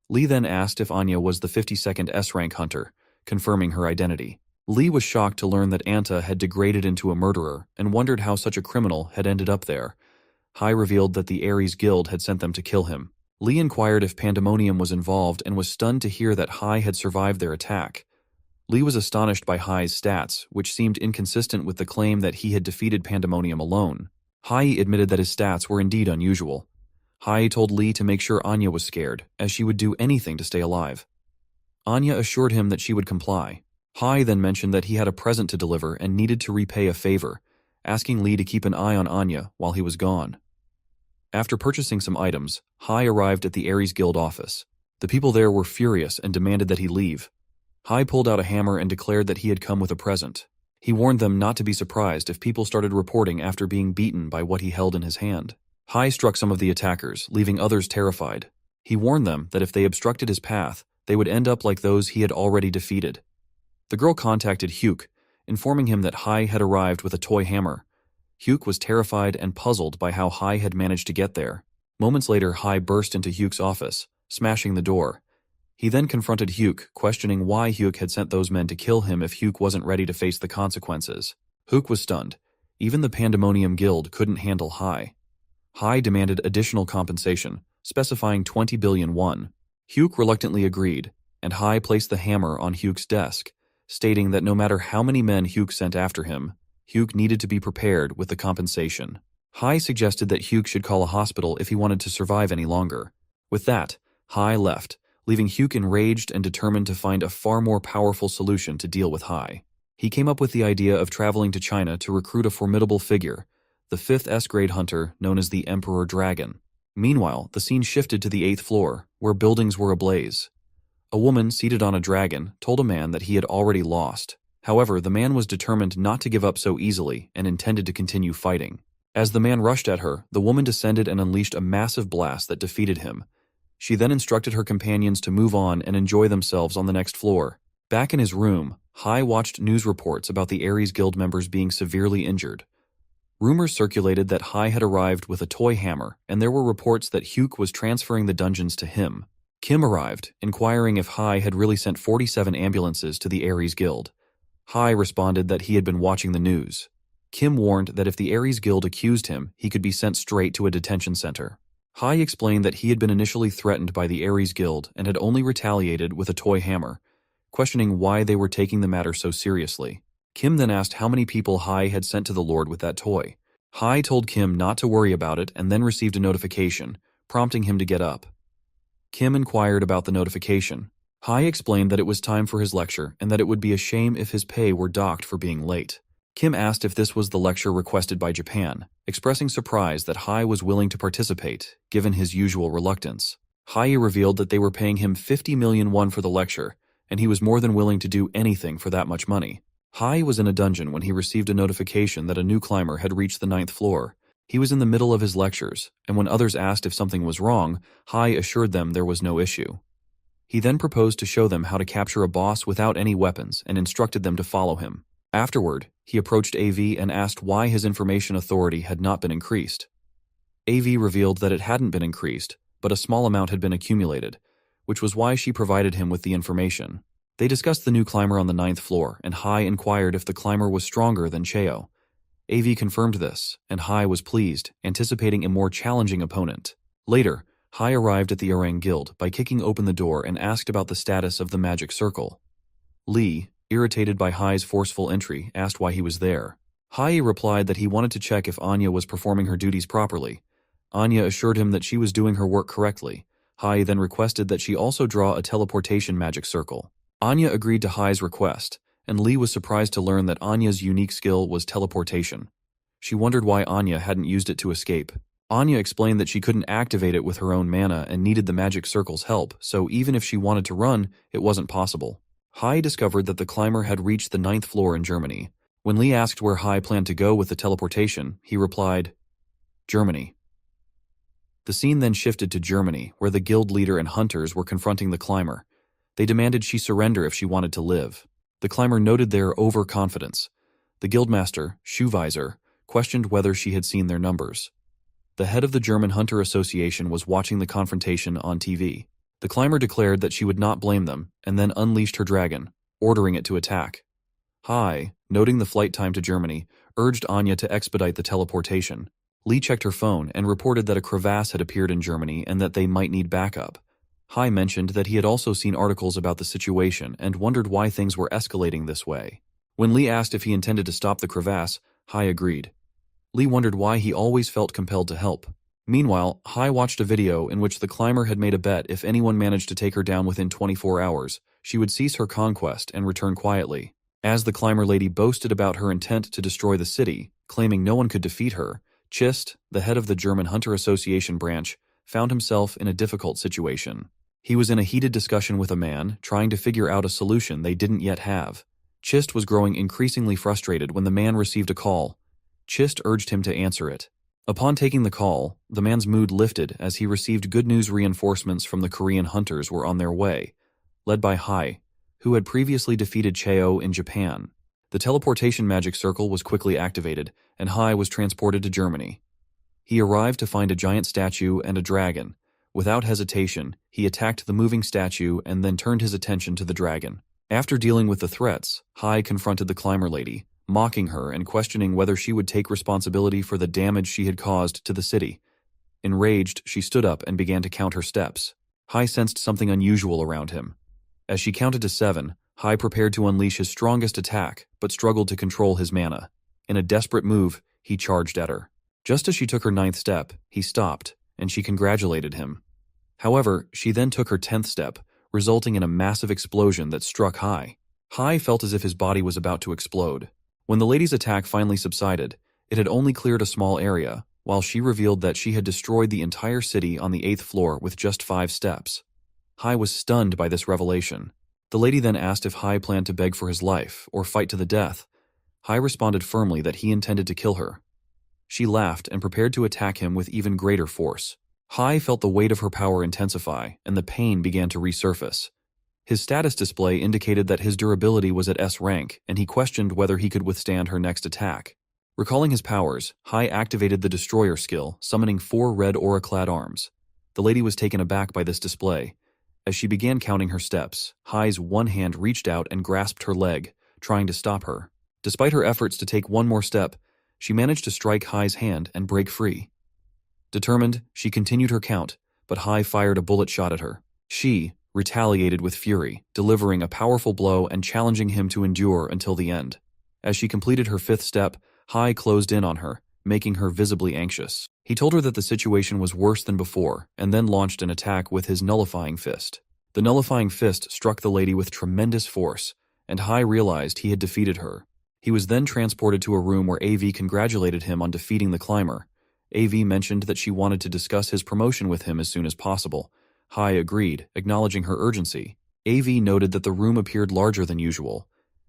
Lee then asked if Anya was the 52nd S-rank hunter, confirming her identity. Lee was shocked to learn that Anta had degraded into a murderer and wondered how such a criminal had ended up there. Hae revealed that the Ares Guild had sent them to kill him. Lee inquired if Pandemonium was involved and was stunned to hear that Hae had survived their attack. Lee was astonished by Hae's stats, which seemed inconsistent with the claim that he had defeated Pandemonium alone. Hae admitted that his stats were indeed unusual. Hae told Lee to make sure Anya was scared, as she would do anything to stay alive. Anya assured him that she would comply. Hae then mentioned that he had a present to deliver and needed to repay a favor, asking Lee to keep an eye on Anya while he was gone. After purchasing some items, Hae arrived at the Ares Guild office. The people there were furious and demanded that he leave. Hae pulled out a hammer and declared that he had come with a present. He warned them not to be surprised if people started reporting after being beaten by what he held in his hand. Hae struck some of the attackers, leaving others terrified. He warned them that if they obstructed his path, they would end up like those he had already defeated. The girl contacted Hyuk, informing him that Hae had arrived with a toy hammer. Hyuk was terrified and puzzled by how Hae had managed to get there. Moments later, Hae burst into Hyuk's office, smashing the door. He then confronted Hyuk, questioning why Hyuk had sent those men to kill him if Hyuk wasn't ready to face the consequences. Hyuk was stunned. Even the Pandemonium Guild couldn't handle Hae. Hae demanded additional compensation, specifying 20 billion won. Hyuk reluctantly agreed, and Hae placed the hammer on Hyuk's desk, stating that no matter how many men Hyuk sent after him, Hyuk needed to be prepared with the compensation. Hae suggested that Hyuk should call a hospital if he wanted to survive any longer. With that, Hae left, leaving Hyuk enraged and determined to find a far more powerful solution to deal with Hae. He came up with the idea of traveling to China to recruit a formidable figure, the 5th S-grade hunter known as the Emperor Dragon. Meanwhile, the scene shifted to the 8th floor, where buildings were ablaze. A woman seated on a dragon told a man that he had already lost. However, the man was determined not to give up so easily and intended to continue fighting. As the man rushed at her, the woman descended and unleashed a massive blast that defeated him. She then instructed her companions to move on and enjoy themselves on the next floor. Back in his room, Hae watched news reports about the Ares Guild members being severely injured. Rumors circulated that Hae had arrived with a toy hammer, and there were reports that Hyuk was transferring the dungeons to him. Kim arrived, inquiring if Hae had really sent 47 ambulances to the Ares Guild. Hae responded that he had been watching the news. Kim warned that if the Ares Guild accused him, he could be sent straight to a detention center. Hae explained that he had been initially threatened by the Ares Guild and had only retaliated with a toy hammer, questioning why they were taking the matter so seriously. Kim then asked how many people Hae had sent to the Lord with that toy. Hae told Kim not to worry about it and then received a notification, prompting him to get up. Kim inquired about the notification. Hae explained that it was time for his lecture and that it would be a shame if his pay were docked for being late. Kim asked if this was the lecture requested by Japan, expressing surprise that Hae was willing to participate, given his usual reluctance. Hae revealed that they were paying him 50 million won for the lecture, and he was more than willing to do anything for that much money. Hai was in a dungeon when he received a notification that a new climber had reached the 9th floor. He was in the middle of his lectures, and when others asked if something was wrong, Hai assured them there was no issue. He then proposed to show them how to capture a boss without any weapons and instructed them to follow him. Afterward, he approached AV and asked why his information authority had not been increased. AV revealed that it hadn't been increased, but a small amount had been accumulated, which was why she provided him with the information. They discussed the new climber on the 9th floor, and Hai inquired if the climber was stronger than Cheo. AV confirmed this, and Hai was pleased, anticipating a more challenging opponent. Later, Hai arrived at the Orang Guild by kicking open the door and asked about the status of the magic circle. Lee, irritated by Hai's forceful entry, asked why he was there. Hai replied that he wanted to check if Anya was performing her duties properly. Anya assured him that she was doing her work correctly. Hai then requested that she also draw a teleportation magic circle. Anya agreed to Hai's request, and Lee was surprised to learn that Anya's unique skill was teleportation. She wondered why Anya hadn't used it to escape. Anya explained that she couldn't activate it with her own mana and needed the magic circle's help, so even if she wanted to run, it wasn't possible. Hai discovered that the climber had reached the 9th floor in Germany. When Lee asked where Hai planned to go with the teleportation, he replied, "Germany." The scene then shifted to Germany, where the guild leader and hunters were confronting the climber. They demanded she surrender if she wanted to live. The climber noted their overconfidence. The guildmaster, Shoevisor, questioned whether she had seen their numbers. The head of the German Hunter Association was watching the confrontation on TV. The climber declared that she would not blame them, and then unleashed her dragon, ordering it to attack. Hai, noting the flight time to Germany, urged Anya to expedite the teleportation. Lee checked her phone and reported that a crevasse had appeared in Germany and that they might need backup. Hai mentioned that he had also seen articles about the situation and wondered why things were escalating this way. When Lee asked if he intended to stop the crevasse, Hai agreed. Lee wondered why he always felt compelled to help. Meanwhile, Hai watched a video in which the climber had made a bet if anyone managed to take her down within 24 hours, she would cease her conquest and return quietly. As the climber lady boasted about her intent to destroy the city, claiming no one could defeat her, Chist, the head of the German Hunter Association branch, found himself in a difficult situation. He was in a heated discussion with a man, trying to figure out a solution they didn't yet have. Chist was growing increasingly frustrated when the man received a call. Chist urged him to answer it. Upon taking the call, the man's mood lifted as he received good news. Reinforcements from the Korean hunters were on their way, led by Hai, who had previously defeated Cheo in Japan. The teleportation magic circle was quickly activated, and Hai was transported to Germany. He arrived to find a giant statue and a dragon. Without hesitation, he attacked the moving statue and then turned his attention to the dragon. After dealing with the threats, Hai confronted the climber lady, mocking her and questioning whether she would take responsibility for the damage she had caused to the city. Enraged, she stood up and began to count her steps. Hai sensed something unusual around him. As she counted to 7, Hai prepared to unleash his strongest attack, but struggled to control his mana. In a desperate move, he charged at her. Just as she took her 9th step, he stopped, and she congratulated him. However, she then took her 10th step, resulting in a massive explosion that struck Hai. Hai felt as if his body was about to explode. When the lady's attack finally subsided, it had only cleared a small area, while she revealed that she had destroyed the entire city on the 8th floor with just 5 steps. Hai was stunned by this revelation. The lady then asked if Hai planned to beg for his life or fight to the death. Hai responded firmly that he intended to kill her. She laughed and prepared to attack him with even greater force. Hai felt the weight of her power intensify, and the pain began to resurface. His status display indicated that his durability was at S rank, and he questioned whether he could withstand her next attack. Recalling his powers, Hai activated the Destroyer skill, summoning 4 red aura-clad arms. The lady was taken aback by this display. As she began counting her steps, Hai's one hand reached out and grasped her leg, trying to stop her. Despite her efforts to take one more step, she managed to strike Hai's hand and break free. Determined, she continued her count, but Hai fired a bullet shot at her. She retaliated with fury, delivering a powerful blow and challenging him to endure until the end. As she completed her 5th step, Hai closed in on her, making her visibly anxious. He told her that the situation was worse than before, and then launched an attack with his nullifying fist. The nullifying fist struck the lady with tremendous force, and Hai realized he had defeated her. He was then transported to a room where AV congratulated him on defeating the climber. AV mentioned that she wanted to discuss his promotion with him as soon as possible. Hai agreed, acknowledging her urgency. AV noted that the room appeared larger than usual.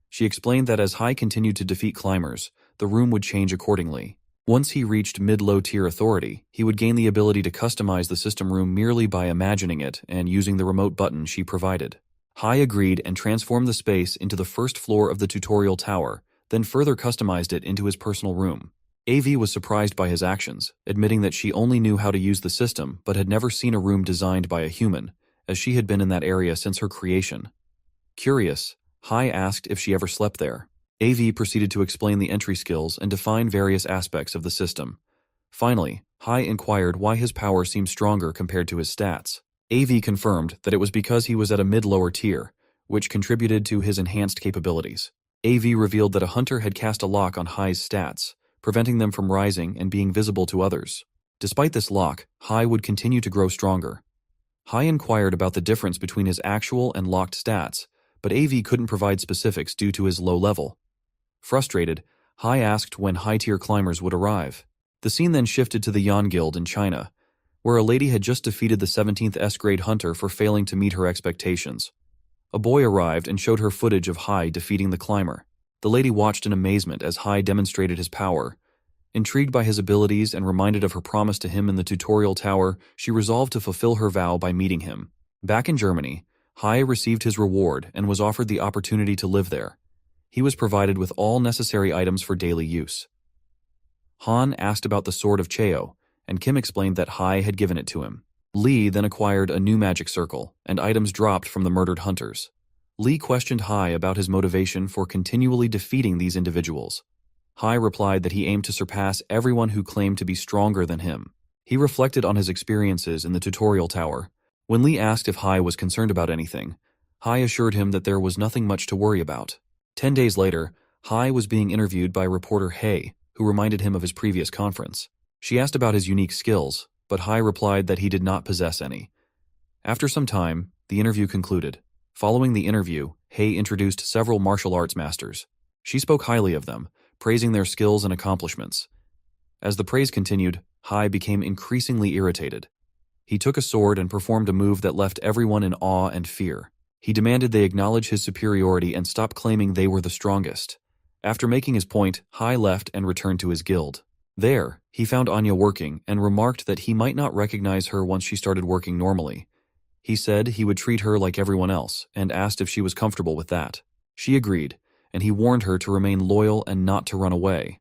She explained that as Hai continued to defeat climbers, the room would change accordingly. Once he reached mid-low tier authority, he would gain the ability to customize the system room merely by imagining it and using the remote button she provided. Hai agreed and transformed the space into the first floor of the tutorial tower, then further customized it into his personal room. AV was surprised by his actions, admitting that she only knew how to use the system but had never seen a room designed by a human, as she had been in that area since her creation. Curious, Hai asked if she ever slept there. AV proceeded to explain the entry skills and define various aspects of the system. Finally, Hai inquired why his power seemed stronger compared to his stats. AV confirmed that it was because he was at a mid-lower tier, which contributed to his enhanced capabilities. AV revealed that a hunter had cast a lock on Hai's stats, preventing them from rising and being visible to others. Despite this lock, Hai would continue to grow stronger. Hai inquired about the difference between his actual and locked stats, but AV couldn't provide specifics due to his low level. Frustrated, Hai asked when high-tier climbers would arrive. The scene then shifted to the Yan Guild in China, where a lady had just defeated the 17th S-grade hunter for failing to meet her expectations. A boy arrived and showed her footage of Hai defeating the climber. The lady watched in amazement as Hai demonstrated his power. Intrigued by his abilities and reminded of her promise to him in the tutorial tower, she resolved to fulfill her vow by meeting him. Back in Germany, Hai received his reward and was offered the opportunity to live there. He was provided with all necessary items for daily use. Han asked about the Sword of Cheo, and Kim explained that Hai had given it to him. Lee then acquired a new magic circle, and items dropped from the murdered hunters. Lee questioned Hai about his motivation for continually defeating these individuals. Hai replied that he aimed to surpass everyone who claimed to be stronger than him. He reflected on his experiences in the tutorial tower. When Lee asked if Hai was concerned about anything, Hai assured him that there was nothing much to worry about. 10 days later, Hai was being interviewed by reporter Hei, who reminded him of his previous conference. She asked about his unique skills, but Hai replied that he did not possess any. After some time, the interview concluded. Following the interview, Hei introduced several martial arts masters. She spoke highly of them, praising their skills and accomplishments. As the praise continued, Hai became increasingly irritated. He took a sword and performed a move that left everyone in awe and fear. He demanded they acknowledge his superiority and stop claiming they were the strongest. After making his point, Hai left and returned to his guild. There, he found Anya working and remarked that he might not recognize her once she started working normally. He said he would treat her like everyone else and asked if she was comfortable with that. She agreed, and he warned her to remain loyal and not to run away.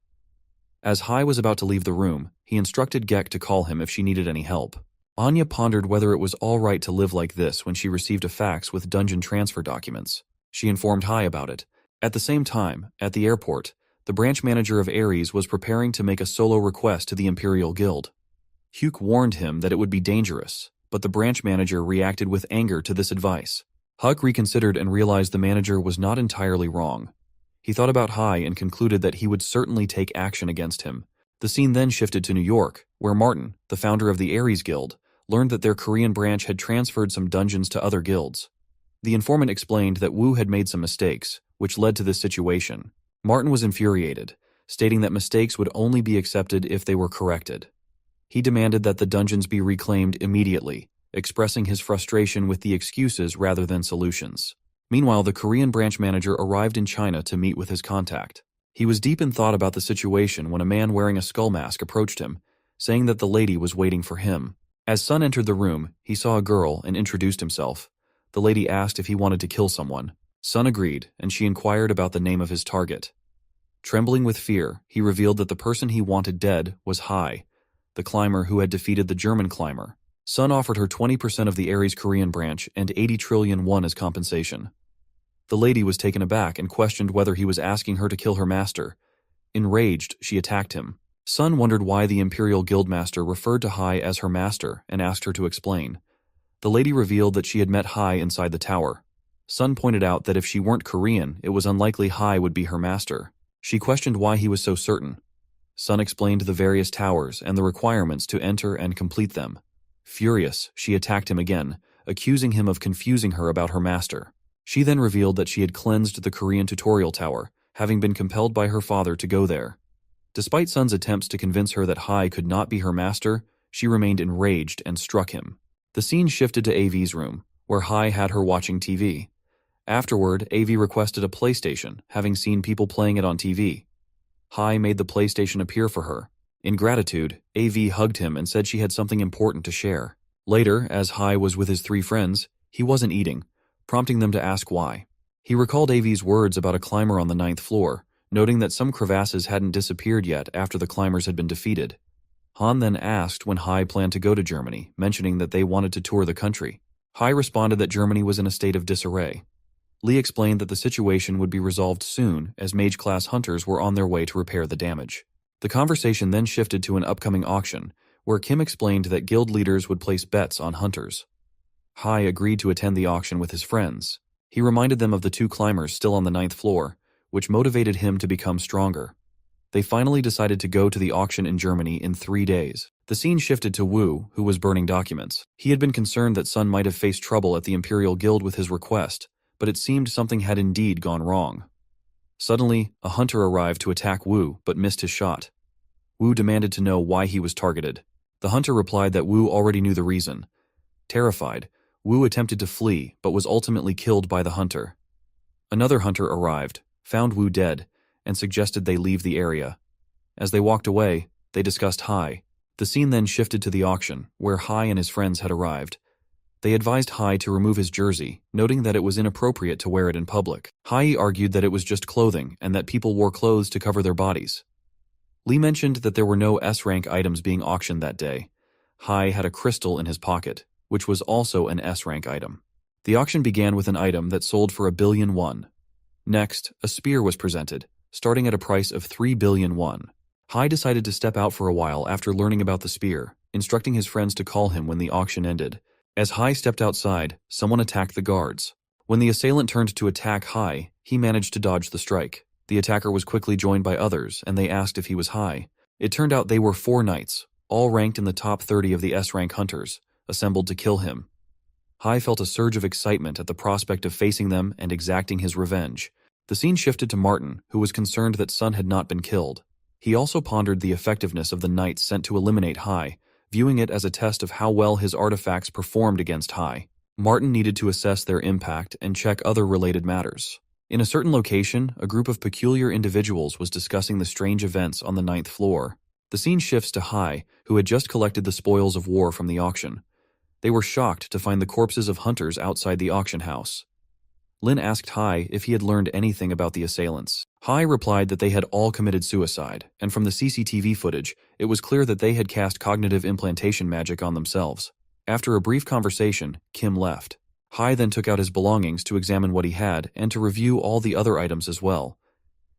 As Hai was about to leave the room, he instructed Gek to call him if she needed any help. Anya pondered whether it was all right to live like this when she received a fax with dungeon transfer documents. She informed Hai about it. At the same time, at the airport, the branch manager of Ares was preparing to make a solo request to the Imperial Guild. Hugh warned him that it would be dangerous, but the branch manager reacted with anger to this advice. Huck reconsidered and realized the manager was not entirely wrong. He thought about Hai and concluded that he would certainly take action against him. The scene then shifted to New York, where Martin, the founder of the Ares Guild, learned that their Korean branch had transferred some dungeons to other guilds. The informant explained that Wu had made some mistakes, which led to this situation. Martin was infuriated, stating that mistakes would only be accepted if they were corrected. He demanded that the dungeons be reclaimed immediately, expressing his frustration with the excuses rather than solutions. Meanwhile, the Korean branch manager arrived in China to meet with his contact. He was deep in thought about the situation when a man wearing a skull mask approached him, saying that the lady was waiting for him. As Sun entered the room, he saw a girl and introduced himself. The lady asked if he wanted to kill someone. Sun agreed, and she inquired about the name of his target. Trembling with fear, he revealed that the person he wanted dead was Hai, the climber who had defeated the German climber. Sun offered her 20% of the Ares Korean branch and 80 trillion won as compensation. The lady was taken aback and questioned whether he was asking her to kill her master. Enraged, she attacked him. Sun wondered why the Imperial Guildmaster referred to Hai as her master and asked her to explain. The lady revealed that she had met Hai inside the tower. Sun pointed out that if she weren't Korean, it was unlikely Hai would be her master. She questioned why he was so certain. Sun explained the various towers and the requirements to enter and complete them. Furious, she attacked him again, accusing him of confusing her about her master. She then revealed that she had cleansed the Korean tutorial tower, having been compelled by her father to go there. Despite Sun's attempts to convince her that Hai could not be her master, she remained enraged and struck him. The scene shifted to AV's room, where Hai had her watching TV. Afterward, AV requested a PlayStation, having seen people playing it on TV. Hai made the PlayStation appear for her. In gratitude, AV hugged him and said she had something important to share. Later, as Hai was with his 3 friends, he wasn't eating, prompting them to ask why. He recalled AV's words about a climber on the 9th floor, noting that some crevasses hadn't disappeared yet after the climbers had been defeated. Han then asked when Hai planned to go to Germany, mentioning that they wanted to tour the country. Hai responded that Germany was in a state of disarray. Lee explained that the situation would be resolved soon, as mage-class hunters were on their way to repair the damage. The conversation then shifted to an upcoming auction, where Kim explained that guild leaders would place bets on hunters. Hai agreed to attend the auction with his friends. He reminded them of the 2 climbers still on the 9th floor, which motivated him to become stronger. They finally decided to go to the auction in Germany in 3 days. The scene shifted to Wu, who was burning documents. He had been concerned that Sun might have faced trouble at the Imperial Guild with his request, but it seemed something had indeed gone wrong. Suddenly, a hunter arrived to attack Wu, but missed his shot. Wu demanded to know why he was targeted. The hunter replied that Wu already knew the reason. Terrified, Wu attempted to flee, but was ultimately killed by the hunter. Another hunter arrived, found Wu dead, and suggested they leave the area. As they walked away, they discussed Hai. The scene then shifted to the auction, where Hai and his friends had arrived. They advised Hai to remove his jersey, noting that it was inappropriate to wear it in public. Hai argued that it was just clothing and that people wore clothes to cover their bodies. Lee mentioned that there were no S-rank items being auctioned that day. Hai had a crystal in his pocket, which was also an S-rank item. The auction began with an item that sold for 1 billion won. Next, a spear was presented, starting at a price of 3 billion won. Hai decided to step out for a while after learning about the spear, instructing his friends to call him when the auction ended. As Hai stepped outside, someone attacked the guards. When the assailant turned to attack Hai, he managed to dodge the strike. The attacker was quickly joined by others, and they asked if he was Hai. It turned out they were 4 knights, all ranked in the top 30 of the S-rank hunters, assembled to kill him. Hai felt a surge of excitement at the prospect of facing them and exacting his revenge. The scene shifted to Martin, who was concerned that Sun had not been killed. He also pondered the effectiveness of the knights sent to eliminate Hai, viewing it as a test of how well his artifacts performed against Hai. Martin needed to assess their impact and check other related matters. In a certain location, a group of peculiar individuals was discussing the strange events on the 9th floor. The scene shifts to Hai, who had just collected the spoils of war from the auction. They were shocked to find the corpses of hunters outside the auction house. Lin asked Hai if he had learned anything about the assailants. Hai replied that they had all committed suicide, and from the CCTV footage, it was clear that they had cast cognitive implantation magic on themselves. After a brief conversation, Kim left. Hai then took out his belongings to examine what he had and to review all the other items as well.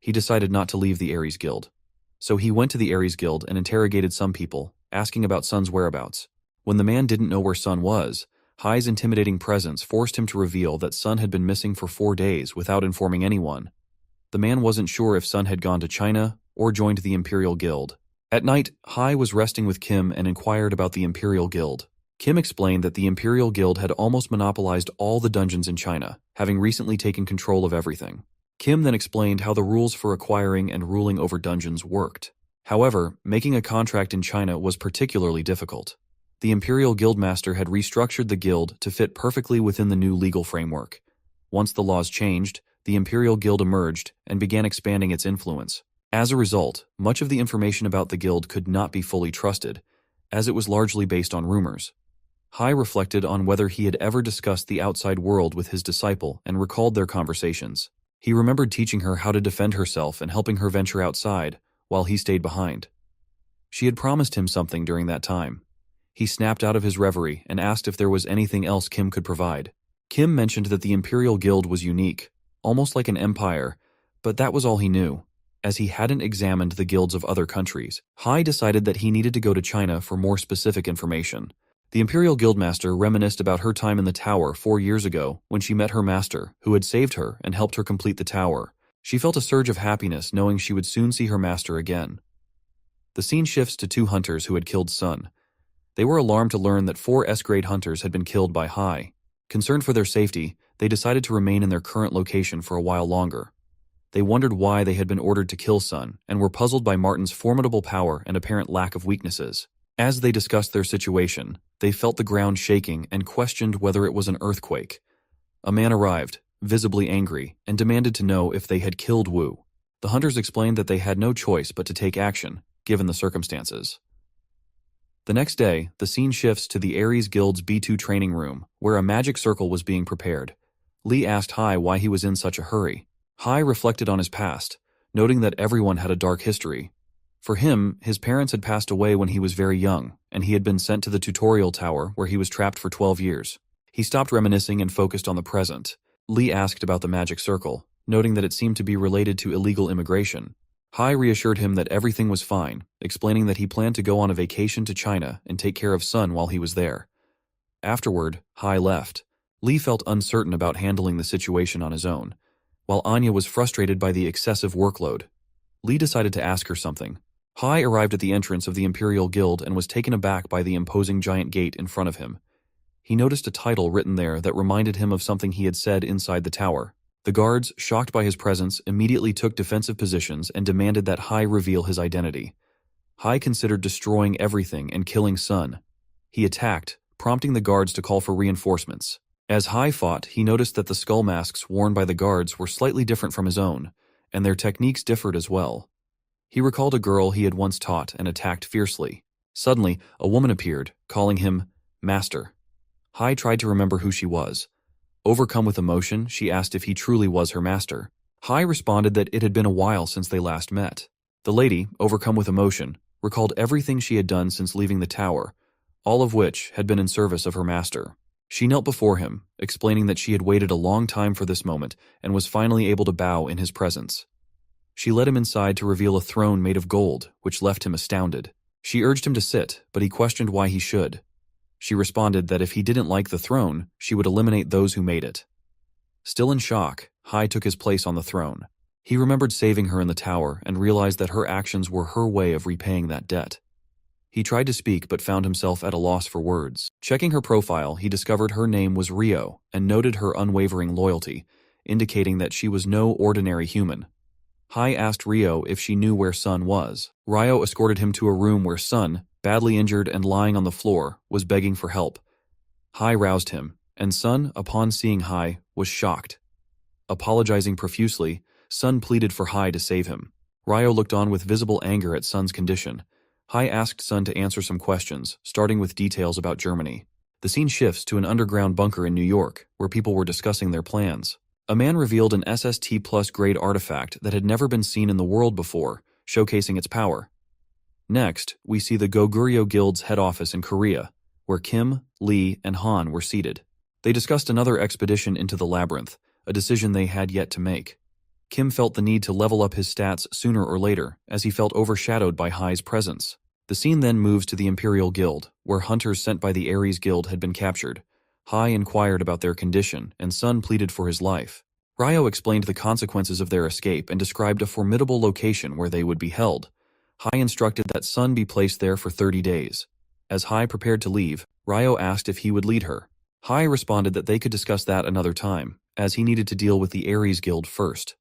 He decided not to leave the Ares Guild. So he went to the Ares Guild and interrogated some people, asking about Sun's whereabouts. When the man didn't know where Sun was, Hai's intimidating presence forced him to reveal that Sun had been missing for 4 days without informing anyone. The man wasn't sure if Sun had gone to China or joined the Imperial Guild. At night, Hai was resting with Kim and inquired about the Imperial Guild. Kim explained that the Imperial Guild had almost monopolized all the dungeons in China, having recently taken control of everything. Kim then explained how the rules for acquiring and ruling over dungeons worked. However, making a contract in China was particularly difficult. The Imperial Guildmaster had restructured the guild to fit perfectly within the new legal framework. Once the laws changed, the Imperial Guild emerged and began expanding its influence. As a result, much of the information about the guild could not be fully trusted, as it was largely based on rumors. Hai reflected on whether he had ever discussed the outside world with his disciple and recalled their conversations. He remembered teaching her how to defend herself and helping her venture outside, while he stayed behind. She had promised him something during that time. He snapped out of his reverie and asked if there was anything else Kim could provide. Kim mentioned that the Imperial Guild was unique, almost like an empire, but that was all he knew, as he hadn't examined the guilds of other countries. Hai decided that he needed to go to China for more specific information. The Imperial Guildmaster reminisced about her time in the tower 4 years ago when she met her master, who had saved her and helped her complete the tower. She felt a surge of happiness knowing she would soon see her master again. The scene shifts to 2 hunters who had killed Sun. They were alarmed to learn that 4 S-grade hunters had been killed by Hai. Concerned for their safety, they decided to remain in their current location for a while longer. They wondered why they had been ordered to kill Sun and were puzzled by Martin's formidable power and apparent lack of weaknesses. As they discussed their situation, they felt the ground shaking and questioned whether it was an earthquake. A man arrived, visibly angry, and demanded to know if they had killed Wu. The hunters explained that they had no choice but to take action, given the circumstances. The next day, the scene shifts to the Ares Guild's B2 training room, where a magic circle was being prepared. Lee asked Hai why he was in such a hurry. Hai reflected on his past, noting that everyone had a dark history. For him, his parents had passed away when he was very young, and he had been sent to the tutorial tower where he was trapped for 12 years. He stopped reminiscing and focused on the present. Lee asked about the magic circle, noting that it seemed to be related to illegal immigration. Hai reassured him that everything was fine, explaining that he planned to go on a vacation to China and take care of Sun while he was there. Afterward, Hai left. Lee felt uncertain about handling the situation on his own, while Anya was frustrated by the excessive workload. Lee decided to ask her something. Hai arrived at the entrance of the Imperial Guild and was taken aback by the imposing giant gate in front of him. He noticed a title written there that reminded him of something he had said inside the tower. The guards, shocked by his presence, immediately took defensive positions and demanded that Hai reveal his identity. Hai considered destroying everything and killing Sun. He attacked, prompting the guards to call for reinforcements. As Hai fought, he noticed that the skull masks worn by the guards were slightly different from his own, and their techniques differed as well. He recalled a girl he had once taught and attacked fiercely. Suddenly, a woman appeared, calling him Master. Hai tried to remember who she was. Overcome with emotion, she asked if he truly was her master. Hai responded that it had been a while since they last met. The lady, overcome with emotion, recalled everything she had done since leaving the tower, all of which had been in service of her master. She knelt before him, explaining that she had waited a long time for this moment and was finally able to bow in his presence. She led him inside to reveal a throne made of gold, which left him astounded. She urged him to sit, but he questioned why he should. She responded that if he didn't like the throne, she would eliminate those who made it. Still in shock, Hai took his place on the throne. He remembered saving her in the tower and realized that her actions were her way of repaying that debt. He tried to speak but found himself at a loss for words. Checking her profile, he discovered her name was Rio and noted her unwavering loyalty, indicating that she was no ordinary human. Hai asked Rio if she knew where Sun was. Rio escorted him to a room where Sun, badly injured and lying on the floor, was begging for help. Hai roused him, and Sun, upon seeing Hai, was shocked. Apologizing profusely, Sun pleaded for Hai to save him. Rio looked on with visible anger at Sun's condition. Hai asked Sun to answer some questions, starting with details about Germany. The scene shifts to an underground bunker in New York, where people were discussing their plans. A man revealed an SST Plus grade artifact that had never been seen in the world before, showcasing its power. Next, we see the Goguryeo Guild's head office in Korea, where Kim, Lee, and Han were seated. They discussed another expedition into the labyrinth, a decision they had yet to make. Kim felt the need to level up his stats sooner or later, as he felt overshadowed by Hai's presence. The scene then moves to the Imperial Guild, where hunters sent by the Ares Guild had been captured. Hai inquired about their condition, and Sun pleaded for his life. Rio explained the consequences of their escape and described a formidable location where they would be held. Hai instructed that Sun be placed there for 30 days. As Hai prepared to leave, Rio asked if he would lead her. Hai responded that they could discuss that another time, as he needed to deal with the Ares Guild first.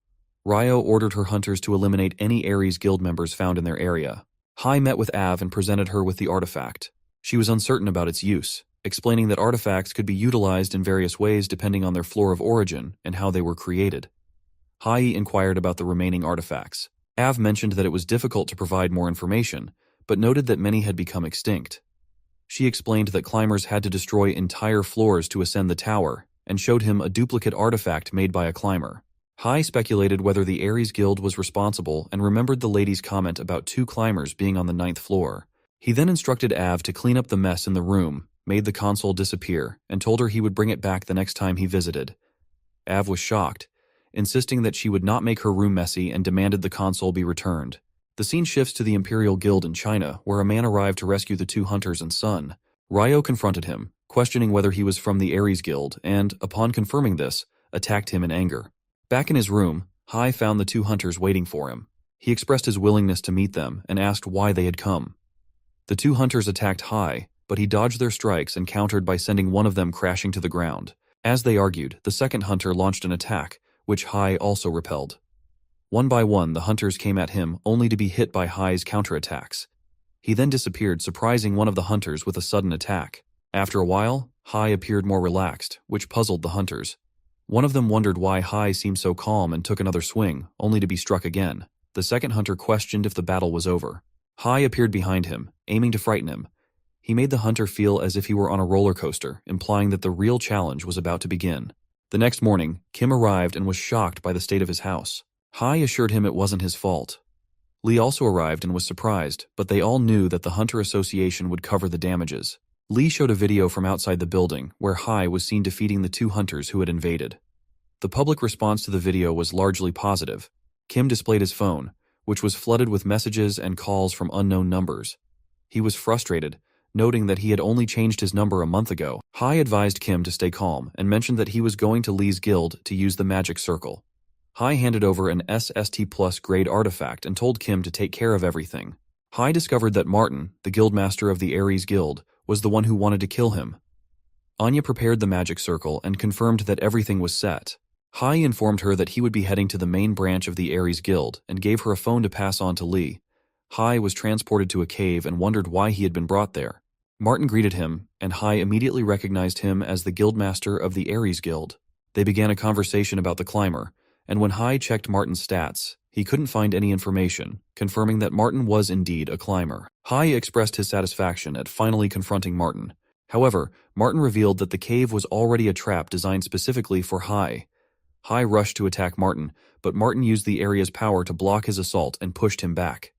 Rio ordered her hunters to eliminate any Ares Guild members found in their area. Hai met with Av and presented her with the artifact. She was uncertain about its use, explaining that artifacts could be utilized in various ways depending on their floor of origin and how they were created. Hai inquired about the remaining artifacts. Av mentioned that it was difficult to provide more information, but noted that many had become extinct. She explained that climbers had to destroy entire floors to ascend the tower, and showed him a duplicate artifact made by a climber. Hai speculated whether the Ares Guild was responsible and remembered the lady's comment about 2 climbers being on the 9th floor. He then instructed Av to clean up the mess in the room, made the console disappear, and told her he would bring it back the next time he visited. Av was shocked, insisting that she would not make her room messy and demanded the console be returned. The scene shifts to the Imperial Guild in China, where a man arrived to rescue the 2 hunters and Sun. Rio confronted him, questioning whether he was from the Ares Guild, and, upon confirming this, attacked him in anger. Back in his room, Hai found the 2 hunters waiting for him. He expressed his willingness to meet them and asked why they had come. The 2 hunters attacked Hai, but he dodged their strikes and countered by sending one of them crashing to the ground. As they argued, the second hunter launched an attack, which Hai also repelled. One by one, the hunters came at him, only to be hit by Hai's counterattacks. He then disappeared, surprising one of the hunters with a sudden attack. After a while, Hai appeared more relaxed, which puzzled the hunters. One of them wondered why Hai seemed so calm and took another swing, only to be struck again. The second hunter questioned if the battle was over. Hai appeared behind him, aiming to frighten him. He made the hunter feel as if he were on a roller coaster, implying that the real challenge was about to begin. The next morning, Kim arrived and was shocked by the state of his house. Hai assured him it wasn't his fault. Lee also arrived and was surprised, but they all knew that the Hunter Association would cover the damages. Lee showed a video from outside the building, where Hai was seen defeating the two hunters who had invaded. The public response to the video was largely positive. Kim displayed his phone, which was flooded with messages and calls from unknown numbers. He was frustrated, noting that he had only changed his number a month ago. Hai advised Kim to stay calm and mentioned that he was going to Lee's guild to use the magic circle. Hai handed over an SST Plus grade artifact and told Kim to take care of everything. Hai discovered that Martin, the guildmaster of the Ares Guild, was the one who wanted to kill him. Anya prepared the magic circle and confirmed that everything was set. Hai informed her that he would be heading to the main branch of the Ares Guild and gave her a phone to pass on to Lee. Hai was transported to a cave and wondered why he had been brought there. Martin greeted him, and Hai immediately recognized him as the guildmaster of the Ares Guild. They began a conversation about the climber, and when Hai checked Martin's stats, he couldn't find any information, confirming that Martin was indeed a climber. Hai expressed his satisfaction at finally confronting Martin. However, Martin revealed that the cave was already a trap designed specifically for Hai. Hai rushed to attack Martin, but Martin used the area's power to block his assault and pushed him back.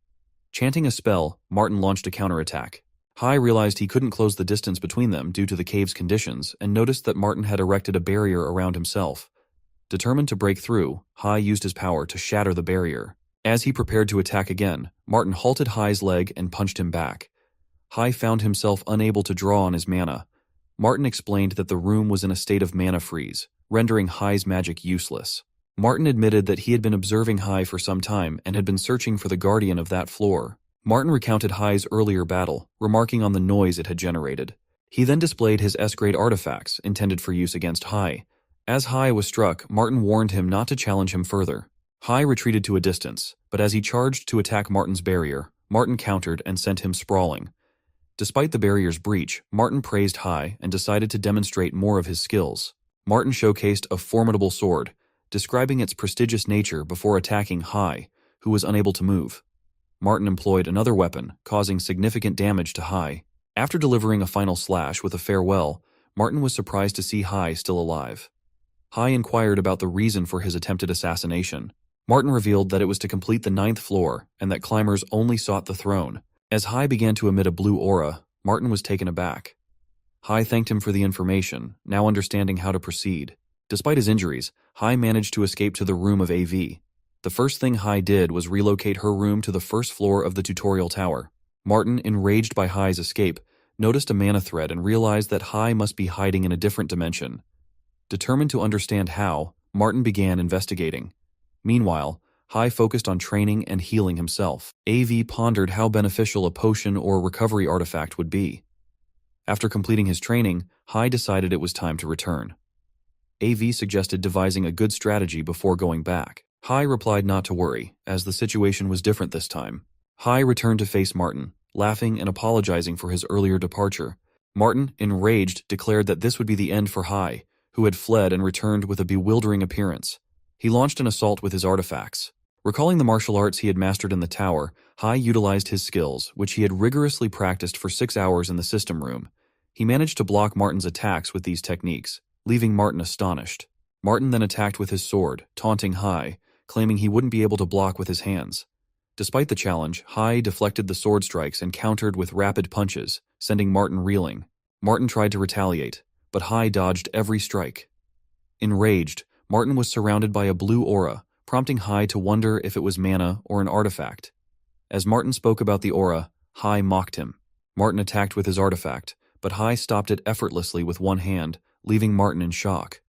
Chanting a spell, Martin launched a counterattack. Hai realized he couldn't close the distance between them due to the cave's conditions and noticed that Martin had erected a barrier around himself. Determined to break through, Hai used his power to shatter the barrier. As he prepared to attack again, Martin halted Hai's leg and punched him back. Hai found himself unable to draw on his mana. Martin explained that the room was in a state of mana freeze, rendering Hai's magic useless. Martin admitted that he had been observing Hai for some time and had been searching for the guardian of that floor. Martin recounted Hai's earlier battle, remarking on the noise it had generated. He then displayed his S-grade artifacts, intended for use against Hai. As Hai was struck, Martin warned him not to challenge him further. Hai retreated to a distance, but as he charged to attack Martin's barrier, Martin countered and sent him sprawling. Despite the barrier's breach, Martin praised Hai and decided to demonstrate more of his skills. Martin showcased a formidable sword, describing its prestigious nature before attacking Hai, who was unable to move. Martin employed another weapon, causing significant damage to Hai. After delivering a final slash with a farewell, Martin was surprised to see Hai still alive. Hai inquired about the reason for his attempted assassination. Martin revealed that it was to complete the 9th floor and that climbers only sought the throne. As Hai began to emit a blue aura, Martin was taken aback. Hai thanked him for the information, now understanding how to proceed. Despite his injuries, Hai managed to escape to the room of AV. The first thing Hai did was relocate her room to the first floor of the tutorial tower. Martin, enraged by Hai's escape, noticed a mana thread and realized that Hai must be hiding in a different dimension. Determined to understand how, Martin began investigating. Meanwhile, Hai focused on training and healing himself. AV pondered how beneficial a potion or recovery artifact would be. After completing his training, Hai decided it was time to return. AV suggested devising a good strategy before going back. Hai replied not to worry, as the situation was different this time. Hai returned to face Martin, laughing and apologizing for his earlier departure. Martin, enraged, declared that this would be the end for Hai, who had fled and returned with a bewildering appearance. He launched an assault with his artifacts. Recalling the martial arts he had mastered in the tower, Hai utilized his skills, which he had rigorously practiced for 6 hours in the system room. He managed to block Martin's attacks with these techniques, leaving Martin astonished. Martin then attacked with his sword, taunting Hai, claiming he wouldn't be able to block with his hands. Despite the challenge, Hai deflected the sword strikes and countered with rapid punches, sending Martin reeling. Martin tried to retaliate, but Hai dodged every strike. Enraged, Martin was surrounded by a blue aura, prompting Hai to wonder if it was mana or an artifact. As Martin spoke about the aura, Hai mocked him. Martin attacked with his artifact, but Hai stopped it effortlessly with one hand, leaving Martin in shock.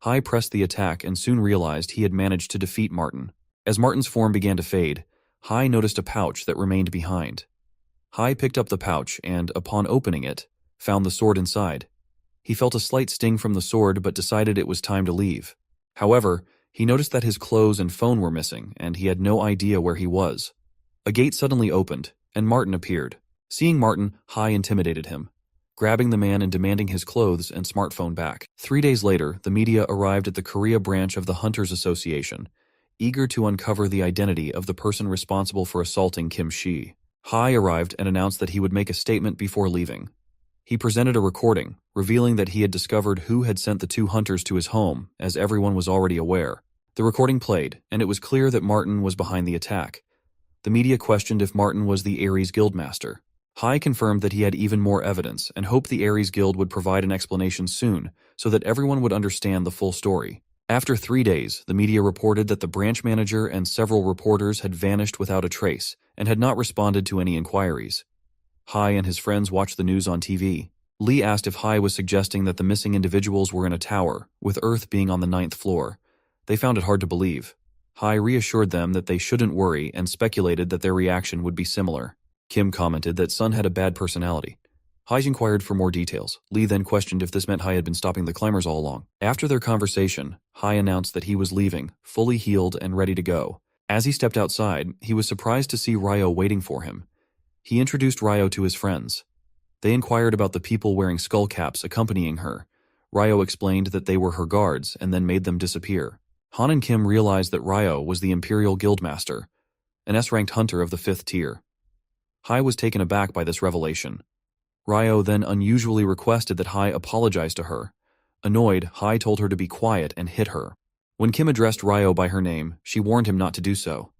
Hai pressed the attack and soon realized he had managed to defeat Martin. As Martin's form began to fade, Hai noticed a pouch that remained behind. Hai picked up the pouch and, upon opening it, found the sword inside. He felt a slight sting from the sword but decided it was time to leave. However, he noticed that his clothes and phone were missing and he had no idea where he was. A gate suddenly opened, and Martin appeared. Seeing Martin, Hai intimidated him. grabbing the man and demanding his clothes and smartphone back. 3 days later, the media arrived at the Korea branch of the Hunters Association, eager to uncover the identity of the person responsible for assaulting Kim Shi. Hai arrived and announced that he would make a statement before leaving. He presented a recording, revealing that he had discovered who had sent the two hunters to his home, as everyone was already aware. The recording played, and it was clear that Martin was behind the attack. The media questioned if Martin was the Ares Guildmaster. Hai confirmed that he had even more evidence and hoped the Ares Guild would provide an explanation soon so that everyone would understand the full story. After 3 days, the media reported that the branch manager and several reporters had vanished without a trace and had not responded to any inquiries. Hai and his friends watched the news on TV. Lee asked if Hai was suggesting that the missing individuals were in a tower, with Earth being on the 9th floor. They found it hard to believe. Hai reassured them that they shouldn't worry and speculated that their reaction would be similar. Kim commented that Sun had a bad personality. Hai inquired for more details. Lee then questioned if this meant Hai had been stopping the climbers all along. After their conversation, Hai announced that he was leaving, fully healed and ready to go. As he stepped outside, he was surprised to see Ryo waiting for him. He introduced Ryo to his friends. They inquired about the people wearing skull caps accompanying her. Ryo explained that they were her guards and then made them disappear. Han and Kim realized that Ryo was the Imperial Guildmaster, an S-ranked hunter of the 5th tier. Hai was taken aback by this revelation. Ryo then unusually requested that Hai apologize to her. Annoyed, Hai told her to be quiet and hit her. When Kim addressed Ryo by her name, she warned him not to do so.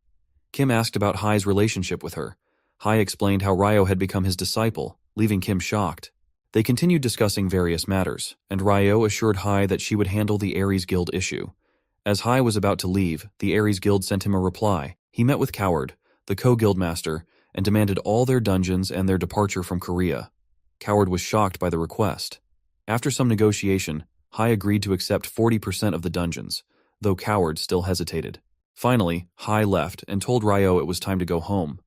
Kim asked about Hai's relationship with her. Hai explained how Ryo had become his disciple, leaving Kim shocked. They continued discussing various matters, and Ryo assured Hai that she would handle the Ares Guild issue. As Hai was about to leave, the Ares Guild sent him a reply. He met with Coward, the co-guildmaster, and demanded all their dungeons and their departure from Korea. Coward was shocked by the request. After some negotiation, Hai agreed to accept 40% of the dungeons, though Coward still hesitated. Finally, Hai left and told Ryo it was time to go home.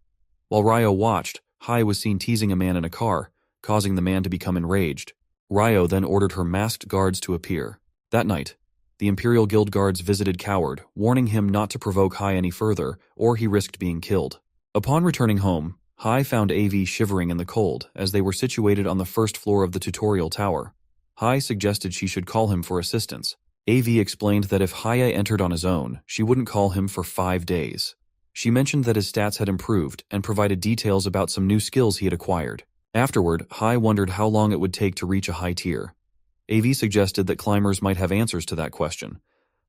While Ryo watched, Hai was seen teasing a man in a car, causing the man to become enraged. Ryo then ordered her masked guards to appear. That night, the Imperial Guild guards visited Coward, warning him not to provoke Hai any further, or he risked being killed. Upon returning home, Hai found AV shivering in the cold, as they were situated on the 1st floor of the tutorial tower. Hai suggested she should call him for assistance. AV explained that if Hai entered on his own, she wouldn't call him for 5 days. She mentioned that his stats had improved and provided details about some new skills he had acquired. Afterward, Hai wondered how long it would take to reach a high tier. AV suggested that climbers might have answers to that question.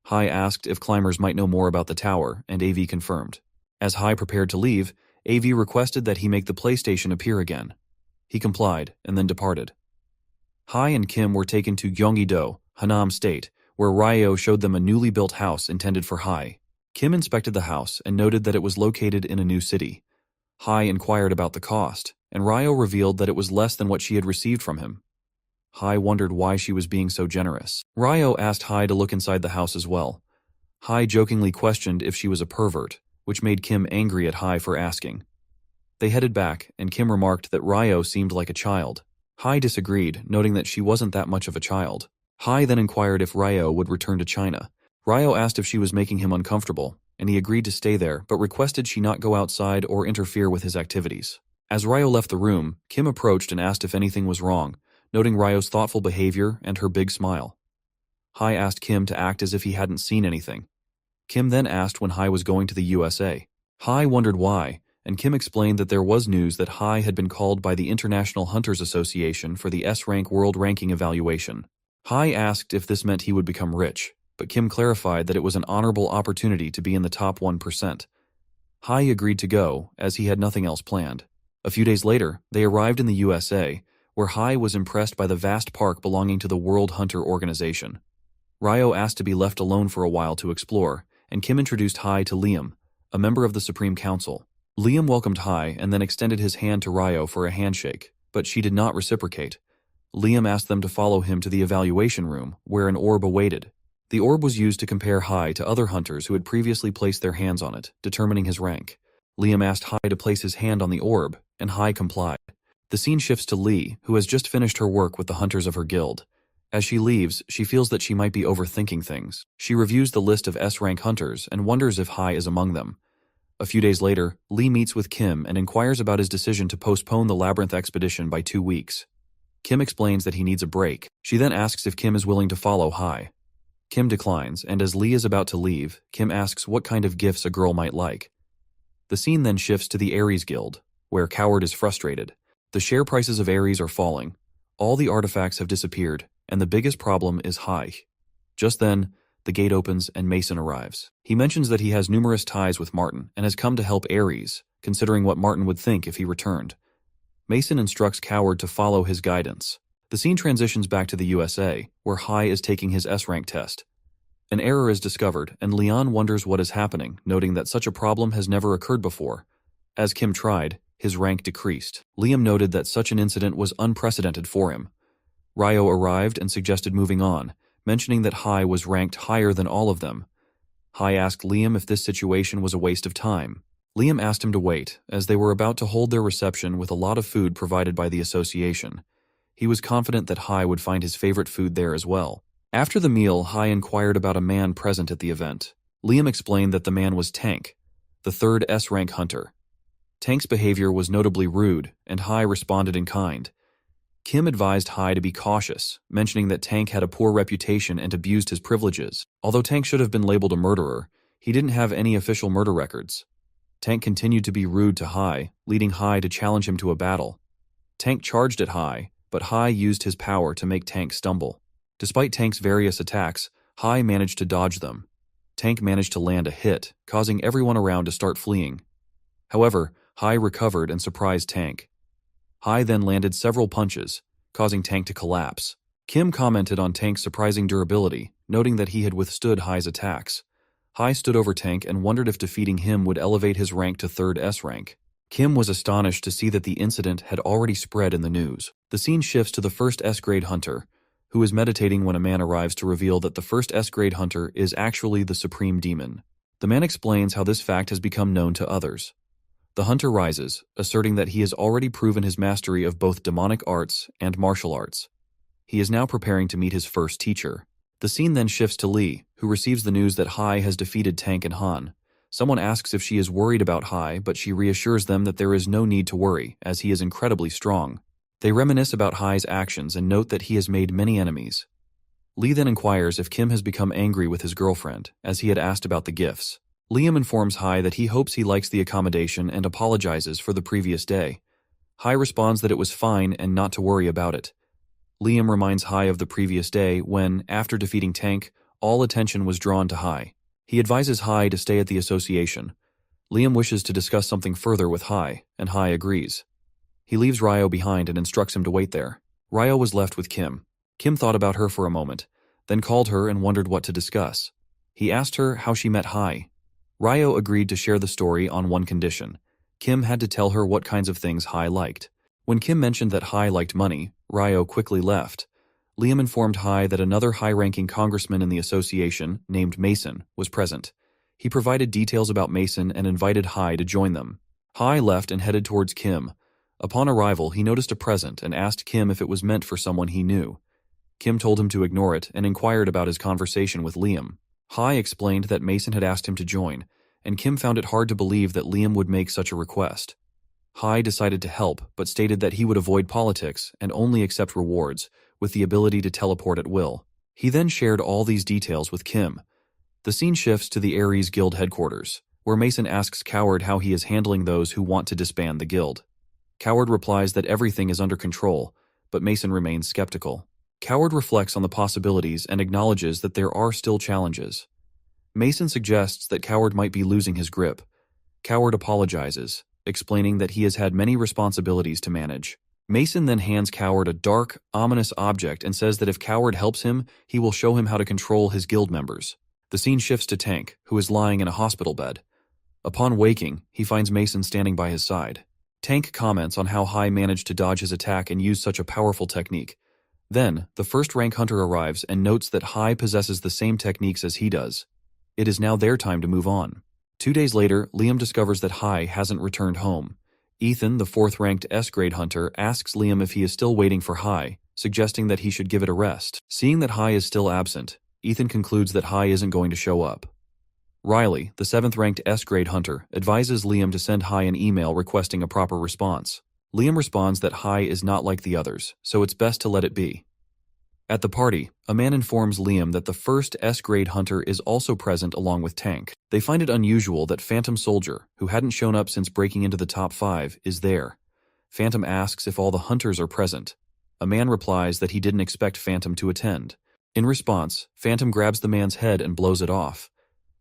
Hai asked if climbers might know more about the tower, and AV confirmed. As Hai prepared to leave, AV requested that he make the PlayStation appear again. He complied, and then departed. Hai and Kim were taken to Gyeonggi-do, Hanam State, where Ryo showed them a newly built house intended for Hai. Kim inspected the house and noted that it was located in a new city. Hai inquired about the cost, and Ryo revealed that it was less than what she had received from him. Hai wondered why she was being so generous. Ryo asked Hai to look inside the house as well. Hai jokingly questioned if she was a pervert, which made Kim angry at Hai for asking. They headed back, and Kim remarked that Ryo seemed like a child. Hai disagreed, noting that she wasn't that much of a child. Hai then inquired if Ryo would return to China. Ryo asked if she was making him uncomfortable, and he agreed to stay there, but requested she not go outside or interfere with his activities. As Ryo left the room, Kim approached and asked if anything was wrong, noting Ryo's thoughtful behavior and her big smile. Hai asked Kim to act as if he hadn't seen anything. Kim then asked when Hai was going to the USA. Hai wondered why, and Kim explained that there was news that Hai had been called by the International Hunters Association for the S-Rank World Ranking evaluation. Hai asked if this meant he would become rich, but Kim clarified that it was an honorable opportunity to be in the top 1%. Hai agreed to go, as he had nothing else planned. A few days later, they arrived in the USA, where Hai was impressed by the vast park belonging to the World Hunter Organization. Ryo asked to be left alone for a while to explore, and Kim introduced Hai to Liam, a member of the Supreme Council. Liam welcomed Hai and then extended his hand to Ryo for a handshake, but she did not reciprocate. Liam asked them to follow him to the evaluation room, where an orb awaited. The orb was used to compare Hai to other hunters who had previously placed their hands on it, determining his rank. Liam asked Hai to place his hand on the orb, and Hai complied. The scene shifts to Lee, who has just finished her work with the hunters of her guild. As she leaves, she feels that she might be overthinking things. She reviews the list of S-rank hunters and wonders if Hai is among them. A few days later, Lee meets with Kim and inquires about his decision to postpone the Labyrinth expedition by 2 weeks. Kim explains that he needs a break. She then asks if Kim is willing to follow Hai. Kim declines, and as Lee is about to leave, Kim asks what kind of gifts a girl might like. The scene then shifts to the Aries Guild, where Coward is frustrated. The share prices of Aries are falling. All the artifacts have disappeared, and the biggest problem is Hai. Just then, the gate opens and Mason arrives. He mentions that he has numerous ties with Martin and has come to help Aries, considering what Martin would think if he returned. Mason instructs Coward to follow his guidance. The scene transitions back to the USA, where Hai is taking his S-rank test. An error is discovered, and Leon wonders what is happening, noting that such a problem has never occurred before. As Kim tried, his rank decreased. Liam noted that such an incident was unprecedented for him. Ryo arrived and suggested moving on, mentioning that Hai was ranked higher than all of them. Hai asked Liam if this situation was a waste of time. Liam asked him to wait, as they were about to hold their reception with a lot of food provided by the association. He was confident that Hai would find his favorite food there as well. After the meal, Hai inquired about a man present at the event. Liam explained that the man was Tank, the third S-rank hunter. Tank's behavior was notably rude, and Hai responded in kind. Kim advised Hai to be cautious, mentioning that Tank had a poor reputation and abused his privileges. Although Tank should have been labeled a murderer, he didn't have any official murder records. Tank continued to be rude to Hai, leading Hai to challenge him to a battle. Tank charged at Hai, but Hai used his power to make Tank stumble. Despite Tank's various attacks, Hai managed to dodge them. Tank managed to land a hit, causing everyone around to start fleeing. However, Hai recovered and surprised Tank. Hai then landed several punches, causing Tank to collapse. Kim commented on Tank's surprising durability, noting that he had withstood Hai's attacks. Hai stood over Tank and wondered if defeating him would elevate his rank to 3rd S rank. Kim was astonished to see that the incident had already spread in the news. The scene shifts to the first S-grade hunter, who is meditating when a man arrives to reveal that the first S-grade hunter is actually the supreme demon. The man explains how this fact has become known to others. The hunter rises, asserting that he has already proven his mastery of both demonic arts and martial arts. He is now preparing to meet his first teacher. The scene then shifts to Lee, who receives the news that Hai has defeated Tank and Han. Someone asks if she is worried about Hai, but she reassures them that there is no need to worry, as he is incredibly strong. They reminisce about Hai's actions and note that he has made many enemies. Lee then inquires if Kim has become angry with his girlfriend, as he had asked about the gifts. Liam informs Hai that he hopes he likes the accommodation and apologizes for the previous day. Hai responds that it was fine and not to worry about it. Liam reminds Hai of the previous day when, after defeating Tank, all attention was drawn to Hai. He advises Hai to stay at the association. Liam wishes to discuss something further with Hai, and Hai agrees. He leaves Ryo behind and instructs him to wait there. Ryo was left with Kim. Kim thought about her for a moment, then called her and wondered what to discuss. He asked her how she met Hai. Ryo agreed to share the story on one condition. Kim had to tell her what kinds of things Hai liked. When Kim mentioned that Hai liked money, Ryo quickly left. Liam informed Hai that another high-ranking congressman in the association, named Mason, was present. He provided details about Mason and invited Hai to join them. Hai left and headed towards Kim. Upon arrival, he noticed a present and asked Kim if it was meant for someone he knew. Kim told him to ignore it and inquired about his conversation with Liam. Hai explained that Mason had asked him to join, and Kim found it hard to believe that Liam would make such a request. Hai decided to help, but stated that he would avoid politics and only accept rewards, with the ability to teleport at will. He then shared all these details with Kim. The scene shifts to the Aries Guild headquarters, where Mason asks Coward how he is handling those who want to disband the guild. Coward replies that everything is under control, but Mason remains skeptical. Coward reflects on the possibilities and acknowledges that there are still challenges. Mason suggests that Coward might be losing his grip. Coward apologizes, explaining that he has had many responsibilities to manage. Mason then hands Coward a dark, ominous object and says that if Coward helps him, he will show him how to control his guild members. The scene shifts to Tank, who is lying in a hospital bed. Upon waking, he finds Mason standing by his side. Tank comments on how Hai managed to dodge his attack and use such a powerful technique. Then, the first-rank hunter arrives and notes that Hai possesses the same techniques as he does. It is now their time to move on. 2 days later, Liam discovers that Hai hasn't returned home. Ethan, the 4th-ranked S-grade hunter, asks Liam if he is still waiting for Hai, suggesting that he should give it a rest. Seeing that Hai is still absent, Ethan concludes that Hai isn't going to show up. Riley, the 7th-ranked S-grade hunter, advises Liam to send Hai an email requesting a proper response. Liam responds that Hai is not like the others, so it's best to let it be. At the party, a man informs Liam that the first S-grade hunter is also present along with Tank. They find it unusual that Phantom Soldier, who hadn't shown up since breaking into the top 5, is there. Phantom asks if all the hunters are present. A man replies that he didn't expect Phantom to attend. In response, Phantom grabs the man's head and blows it off.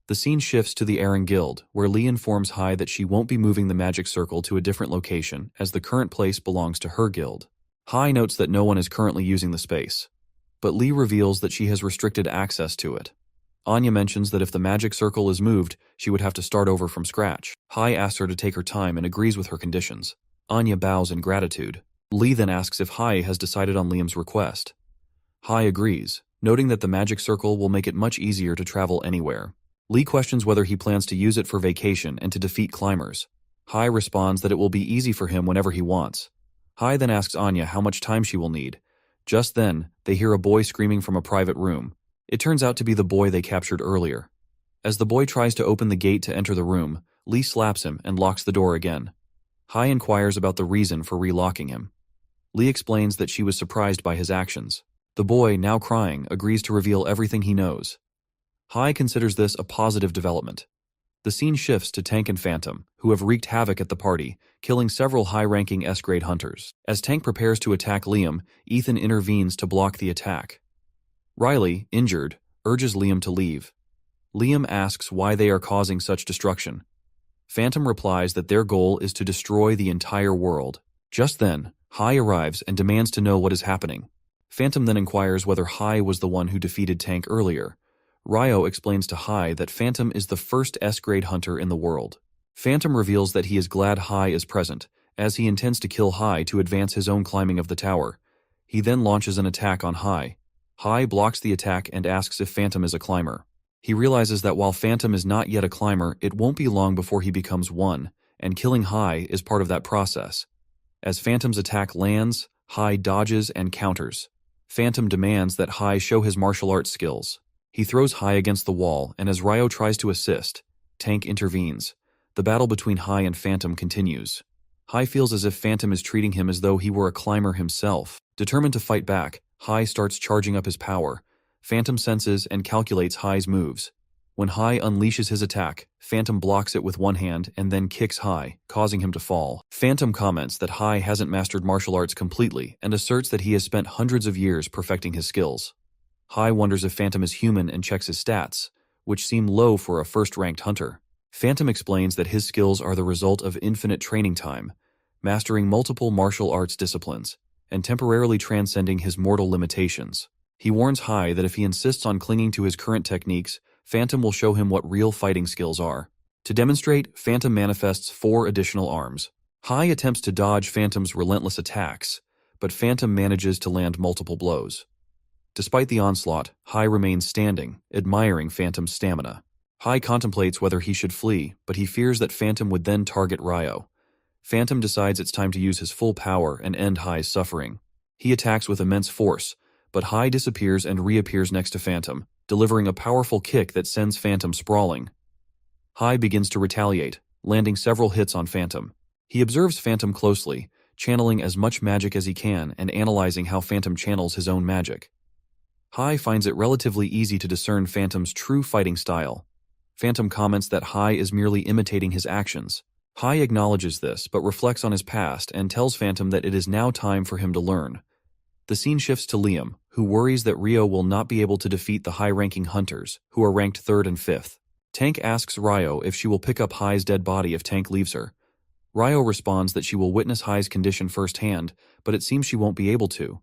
The scene shifts to the Aaron Guild, where Lee informs Hai that she won't be moving the magic circle to a different location, as the current place belongs to her guild. Hai notes that no one is currently using the space, but Lee reveals that she has restricted access to it. Anya mentions that if the magic circle is moved, she would have to start over from scratch. Hai asks her to take her time and agrees with her conditions. Anya bows in gratitude. Lee then asks if Hai has decided on Liam's request. Hai agrees, noting that the magic circle will make it much easier to travel anywhere. Lee questions whether he plans to use it for vacation and to defeat climbers. Hai responds that it will be easy for him whenever he wants. Hai then asks Anya how much time she will need. Just then, they hear a boy screaming from a private room. It turns out to be the boy they captured earlier. As the boy tries to open the gate to enter the room, Lee slaps him and locks the door again. Hai inquires about the reason for relocking him. Lee explains that she was surprised by his actions. The boy, now crying, agrees to reveal everything he knows. Hai considers this a positive development. The scene shifts to Tank and Phantom, who have wreaked havoc at the party, killing several high-ranking S-grade hunters. As Tank prepares to attack Liam, Ethan intervenes to block the attack. Riley, injured, urges Liam to leave. Liam asks why they are causing such destruction. Phantom replies that their goal is to destroy the entire world. Just then, Hai arrives and demands to know what is happening. Phantom then inquires whether Hai was the one who defeated Tank earlier. Ryo explains to Hai that Phantom is the first S-grade hunter in the world. Phantom reveals that he is glad Hai is present, as he intends to kill Hai to advance his own climbing of the tower. He then launches an attack on Hai. Hai blocks the attack and asks if Phantom is a climber. He realizes that while Phantom is not yet a climber, it won't be long before he becomes one, and killing Hai is part of that process. As Phantom's attack lands, Hai dodges and counters. Phantom demands that Hai show his martial arts skills. He throws Hai against the wall, and as Ryo tries to assist, Tank intervenes. The battle between Hai and Phantom continues. Hai feels as if Phantom is treating him as though he were a climber himself. Determined to fight back, Hai starts charging up his power. Phantom senses and calculates Hai's moves. When Hai unleashes his attack, Phantom blocks it with one hand and then kicks Hai, causing him to fall. Phantom comments that Hai hasn't mastered martial arts completely and asserts that he has spent hundreds of years perfecting his skills. Hai wonders if Phantom is human and checks his stats, which seem low for a first-ranked hunter. Phantom explains that his skills are the result of infinite training time, mastering multiple martial arts disciplines, and temporarily transcending his mortal limitations. He warns Hai that if he insists on clinging to his current techniques, Phantom will show him what real fighting skills are. To demonstrate, Phantom manifests 4 additional arms. Hai attempts to dodge Phantom's relentless attacks, but Phantom manages to land multiple blows. Despite the onslaught, Hai remains standing, admiring Phantom's stamina. Hai contemplates whether he should flee, but he fears that Phantom would then target Ryo. Phantom decides it's time to use his full power and end Hai's suffering. He attacks with immense force, but Hai disappears and reappears next to Phantom, delivering a powerful kick that sends Phantom sprawling. Hai begins to retaliate, landing several hits on Phantom. He observes Phantom closely, channeling as much magic as he can and analyzing how Phantom channels his own magic. Hai finds it relatively easy to discern Phantom's true fighting style. Phantom comments that Hai is merely imitating his actions. Hai acknowledges this, but reflects on his past and tells Phantom that it is now time for him to learn. The scene shifts to Liam, who worries that Ryo will not be able to defeat the high-ranking hunters, who are ranked 3rd and 5th. Tank asks Ryo if she will pick up Hai's dead body if Tank leaves her. Ryo responds that she will witness Hai's condition firsthand, but it seems she won't be able to.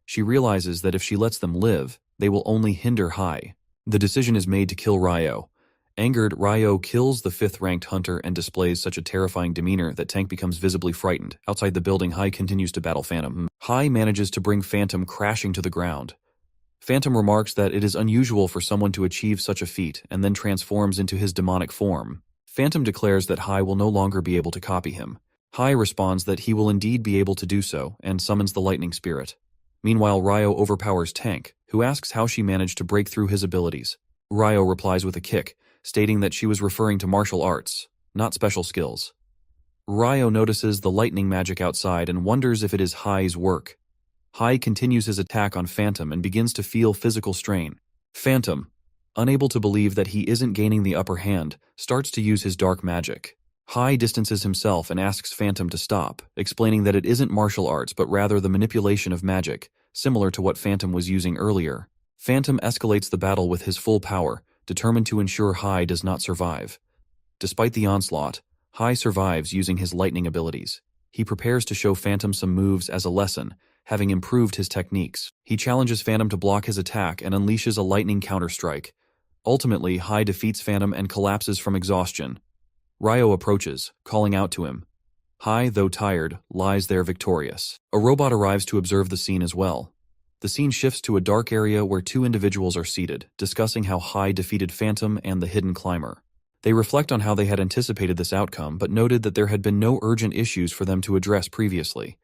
She realizes that if she lets them live, they will only hinder Hai. The decision is made to kill Ryo. Angered, Ryo kills the 5th-ranked hunter and displays such a terrifying demeanor that Tank becomes visibly frightened. Outside the building, Hai continues to battle Phantom. Hai manages to bring Phantom crashing to the ground. Phantom remarks that it is unusual for someone to achieve such a feat and then transforms into his demonic form. Phantom declares that Hai will no longer be able to copy him. Hai responds that he will indeed be able to do so and summons the lightning spirit. Meanwhile, Ryo overpowers Tank, who asks how she managed to break through his abilities. Ryo replies with a kick, stating that she was referring to martial arts, not special skills. Ryo notices the lightning magic outside and wonders if it is Hai's work. Hai continues his attack on Phantom and begins to feel physical strain. Phantom, unable to believe that he isn't gaining the upper hand, starts to use his dark magic. Hai distances himself and asks Phantom to stop, explaining that it isn't martial arts but rather the manipulation of magic, similar to what Phantom was using earlier. Phantom escalates the battle with his full power, determined to ensure Hai does not survive. Despite the onslaught, Hai survives using his lightning abilities. He prepares to show Phantom some moves as a lesson, having improved his techniques. He challenges Phantom to block his attack and unleashes a lightning counterstrike. Ultimately, Hai defeats Phantom and collapses from exhaustion. Ryo approaches, calling out to him. Hai, though tired, lies there victorious. A robot arrives to observe the scene as well. The scene shifts to a dark area where two individuals are seated, discussing how Hai defeated Phantom and the hidden climber. They reflect on how they had anticipated this outcome but noted that there had been no urgent issues for them to address previously.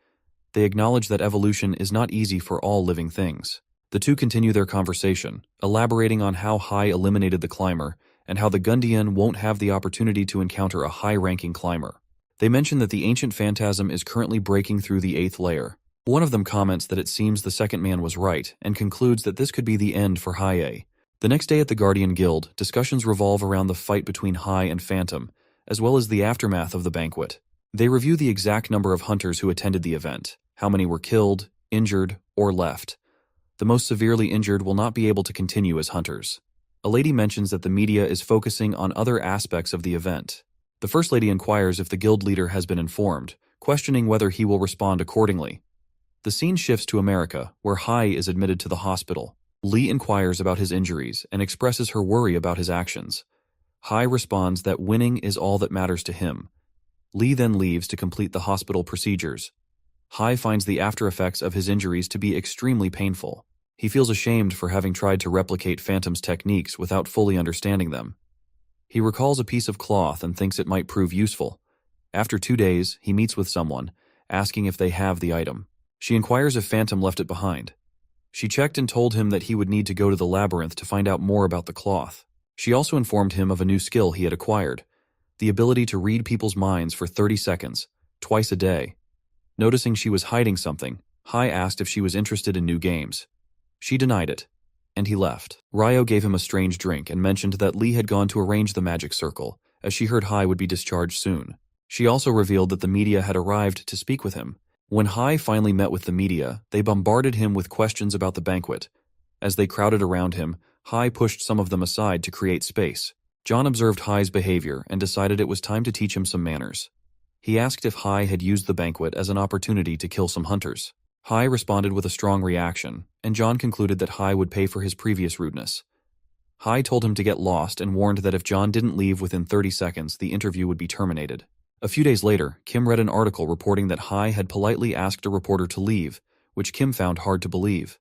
They acknowledge that evolution is not easy for all living things. The two continue their conversation, elaborating on how Hai eliminated the climber and how the Gundian won't have the opportunity to encounter a high-ranking climber. They mention that the ancient phantasm is currently breaking through the 8th layer. One of them comments that it seems the second man was right and concludes that this could be the end for Hai. The next day at the Guardian Guild, discussions revolve around the fight between Hai and Phantom, as well as the aftermath of the banquet. They review the exact number of hunters who attended the event, how many were killed, injured, or left. The most severely injured will not be able to continue as hunters. A lady mentions that the media is focusing on other aspects of the event. The First Lady inquires if the guild leader has been informed, questioning whether he will respond accordingly. The scene shifts to America, where Hai is admitted to the hospital. Lee inquires about his injuries and expresses her worry about his actions. Hai responds that winning is all that matters to him. Lee then leaves to complete the hospital procedures. Hai finds the after effects of his injuries to be extremely painful. He feels ashamed for having tried to replicate Phantom's techniques without fully understanding them. He recalls a piece of cloth and thinks it might prove useful. After 2 days, he meets with someone, asking if they have the item. She inquires if Phantom left it behind. She checked and told him that he would need to go to the labyrinth to find out more about the cloth. She also informed him of a new skill he had acquired, the ability to read people's minds for 30 seconds, twice a day. Noticing she was hiding something, Hai asked if she was interested in new games. She denied it, and he left. Ryo gave him a strange drink and mentioned that Lee had gone to arrange the magic circle, as she heard Hai would be discharged soon. She also revealed that the media had arrived to speak with him. When Hai finally met with the media, they bombarded him with questions about the banquet. As they crowded around him, Hai pushed some of them aside to create space. John observed Hai's behavior and decided it was time to teach him some manners. He asked if Hai had used the banquet as an opportunity to kill some hunters. Hai responded with a strong reaction, and John concluded that Hai would pay for his previous rudeness. Hai told him to get lost and warned that if John didn't leave within 30 seconds, the interview would be terminated. A few days later, Kim read an article reporting that Hai had politely asked a reporter to leave, which Kim found hard to believe.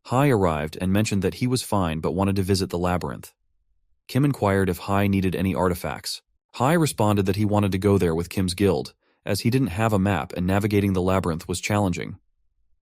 Hai arrived and mentioned that he was fine but wanted to visit the labyrinth. Kim inquired if Hai needed any artifacts. Hai responded that he wanted to go there with Kim's guild, as he didn't have a map and navigating the labyrinth was challenging.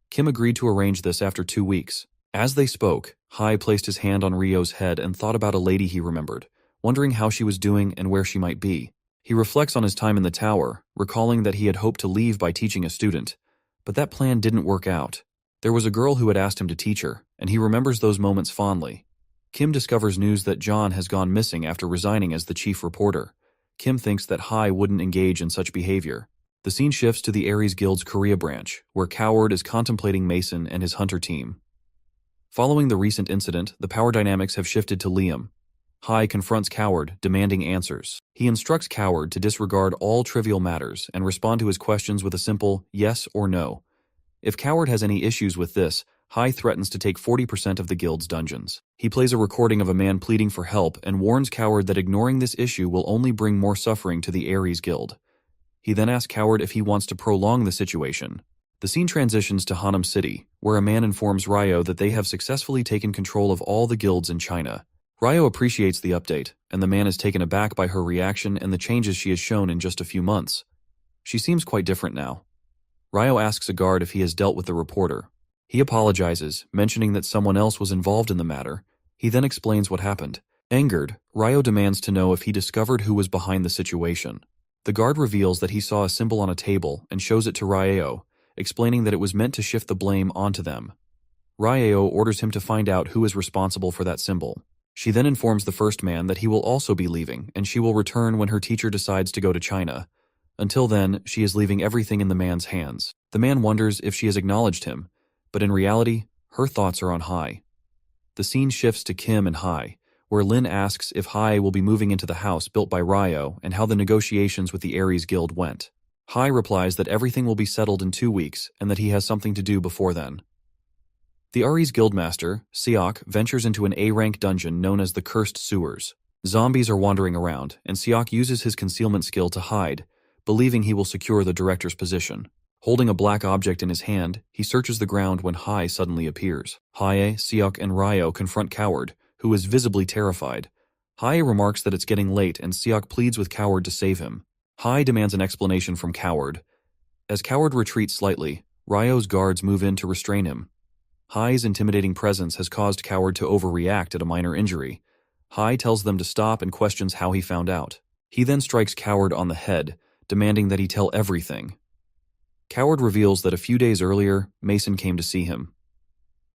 Kim agreed to arrange this after 2 weeks. As they spoke, Hai placed his hand on Ryo's head and thought about a lady he remembered, wondering how she was doing and where she might be. He reflects on his time in the tower, recalling that he had hoped to leave by teaching a student, but that plan didn't work out. There was a girl who had asked him to teach her, and he remembers those moments fondly. Kim discovers news that John has gone missing after resigning as the chief reporter. Kim thinks that Hai wouldn't engage in such behavior. The scene shifts to the Ares Guild's Korea branch, where Coward is contemplating Mason and his hunter team. Following the recent incident, the power dynamics have shifted to Liam. Hai confronts Coward, demanding answers. He instructs Coward to disregard all trivial matters and respond to his questions with a simple yes or no. If Coward has any issues with this, Hai threatens to take 40% of the guild's dungeons. He plays a recording of a man pleading for help and warns Coward that ignoring this issue will only bring more suffering to the Ares Guild. He then asks Coward if he wants to prolong the situation. The scene transitions to Hanam City, where a man informs Ryo that they have successfully taken control of all the guilds in China. Ryo appreciates the update, and the man is taken aback by her reaction and the changes she has shown in just a few months. She seems quite different now. Ryo asks a guard if he has dealt with the reporter. He apologizes, mentioning that someone else was involved in the matter. He then explains what happened. Angered, Ryo demands to know if he discovered who was behind the situation. The guard reveals that he saw a symbol on a table and shows it to Ryo, explaining that it was meant to shift the blame onto them. Ryo orders him to find out who is responsible for that symbol. She then informs the first man that he will also be leaving and she will return when her teacher decides to go to China. Until then, she is leaving everything in the man's hands. The man wonders if she has acknowledged him, but in reality, her thoughts are on Hai. The scene shifts to Kim and Hai, where Lin asks if Hai will be moving into the house built by Ryo and how the negotiations with the Aries Guild went. Hai replies that everything will be settled in 2 weeks and that he has something to do before then. The Aries Guildmaster, Seok, ventures into an A-rank dungeon known as the Cursed Sewers. Zombies are wandering around, and Seok uses his concealment skill to hide, believing he will secure the director's position. Holding a black object in his hand, he searches the ground when Hai suddenly appears. Hae, Seok, and Ryo confront Coward, who is visibly terrified. Hae remarks that it's getting late and Seok pleads with Coward to save him. Hai demands an explanation from Coward. As Coward retreats slightly, Ryo's guards move in to restrain him. Hai's intimidating presence has caused Coward to overreact at a minor injury. Hai tells them to stop and questions how he found out. He then strikes Coward on the head, demanding that he tell everything. Coward reveals that a few days earlier, Mason came to see him.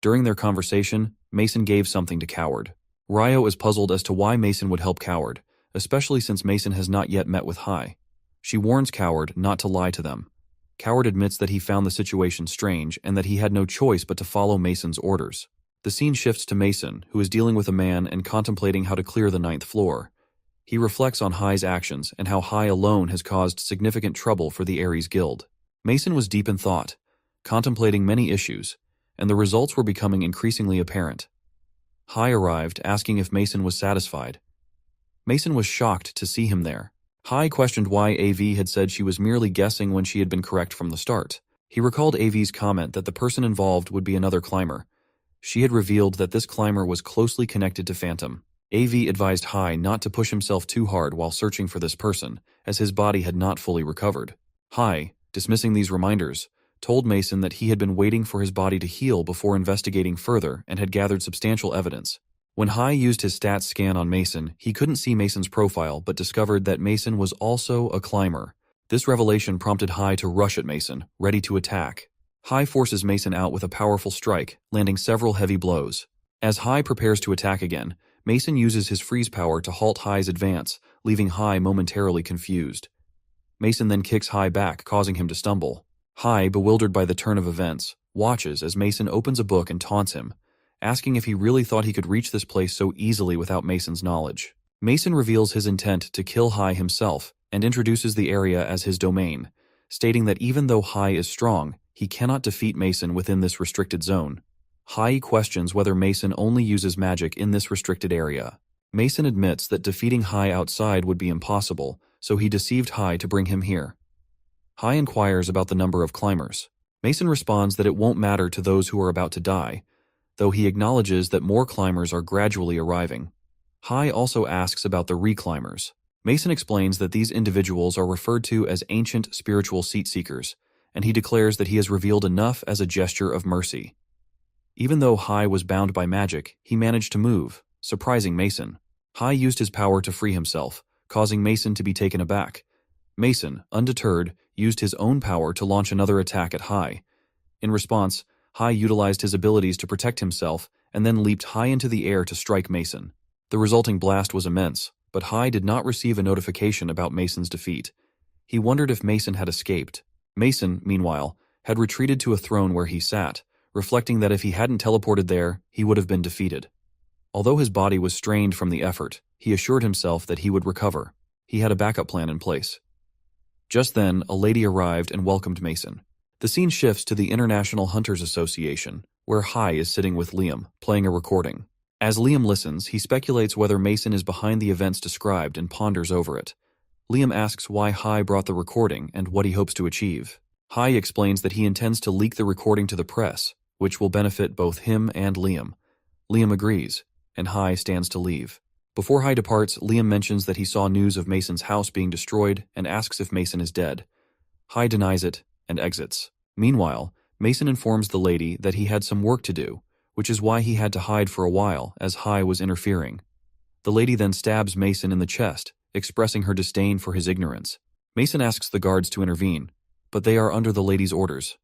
During their conversation, Mason gave something to Coward. Ryo is puzzled as to why Mason would help Coward, especially since Mason has not yet met with Hai. She warns Coward not to lie to them. Coward admits that he found the situation strange and that he had no choice but to follow Mason's orders. The scene shifts to Mason, who is dealing with a man and contemplating how to clear the 9th floor. He reflects on Hai's actions and how Hai alone has caused significant trouble for the Aries Guild. Mason was deep in thought, contemplating many issues, and the results were becoming increasingly apparent. Hai arrived, asking if Mason was satisfied. Mason was shocked to see him there. Hai questioned why AV had said she was merely guessing when she had been correct from the start. He recalled AV's comment that the person involved would be another climber. She had revealed that this climber was closely connected to Phantom. AV advised Hai not to push himself too hard while searching for this person, as his body had not fully recovered. Hai, dismissing these reminders, told Mason that he had been waiting for his body to heal before investigating further and had gathered substantial evidence. When Hai used his stats scan on Mason, he couldn't see Mason's profile but discovered that Mason was also a climber. This revelation prompted Hai to rush at Mason, ready to attack. Hai forces Mason out with a powerful strike, landing several heavy blows. As Hai prepares to attack again, Mason uses his freeze power to halt Hai's advance, leaving Hai momentarily confused. Mason then kicks Hai back, causing him to stumble. Hai, bewildered by the turn of events, watches as Mason opens a book and taunts him, asking if he really thought he could reach this place so easily without Mason's knowledge. Mason reveals his intent to kill Hai himself and introduces the area as his domain, stating that even though Hai is strong, he cannot defeat Mason within this restricted zone. Hai questions whether Mason only uses magic in this restricted area. Mason admits that defeating Hai outside would be impossible, so he deceived Hai to bring him here. Hai inquires about the number of climbers. Mason responds that it won't matter to those who are about to die, though he acknowledges that more climbers are gradually arriving. Hai also asks about the reclimbers. Mason explains that these individuals are referred to as ancient spiritual seat-seekers, and he declares that he has revealed enough as a gesture of mercy. Even though Hai was bound by magic, he managed to move, surprising Mason. Hai used his power to free himself, causing Mason to be taken aback. Mason, undeterred, used his own power to launch another attack at Hai. In response, Hai utilized his abilities to protect himself and then leaped high into the air to strike Mason. The resulting blast was immense, but Hai did not receive a notification about Mason's defeat. He wondered if Mason had escaped. Mason, meanwhile, had retreated to a throne where he sat, reflecting that if he hadn't teleported there, he would have been defeated. Although his body was strained from the effort, he assured himself that he would recover. He had a backup plan in place. Just then, a lady arrived and welcomed Mason. The scene shifts to the International Hunters Association, where Hai is sitting with Liam, playing a recording. As Liam listens, he speculates whether Mason is behind the events described and ponders over it. Liam asks why Hai brought the recording and what he hopes to achieve. Hai explains that he intends to leak the recording to the press, which will benefit both him and Liam. Liam agrees, and Hai stands to leave. Before Hai departs, Liam mentions that he saw news of Mason's house being destroyed and asks if Mason is dead. Hai denies it and exits. Meanwhile, Mason informs the lady that he had some work to do, which is why he had to hide for a while as Hai was interfering. The lady then stabs Mason in the chest, expressing her disdain for his ignorance. Mason asks the guards to intervene, but they are under the lady's orders.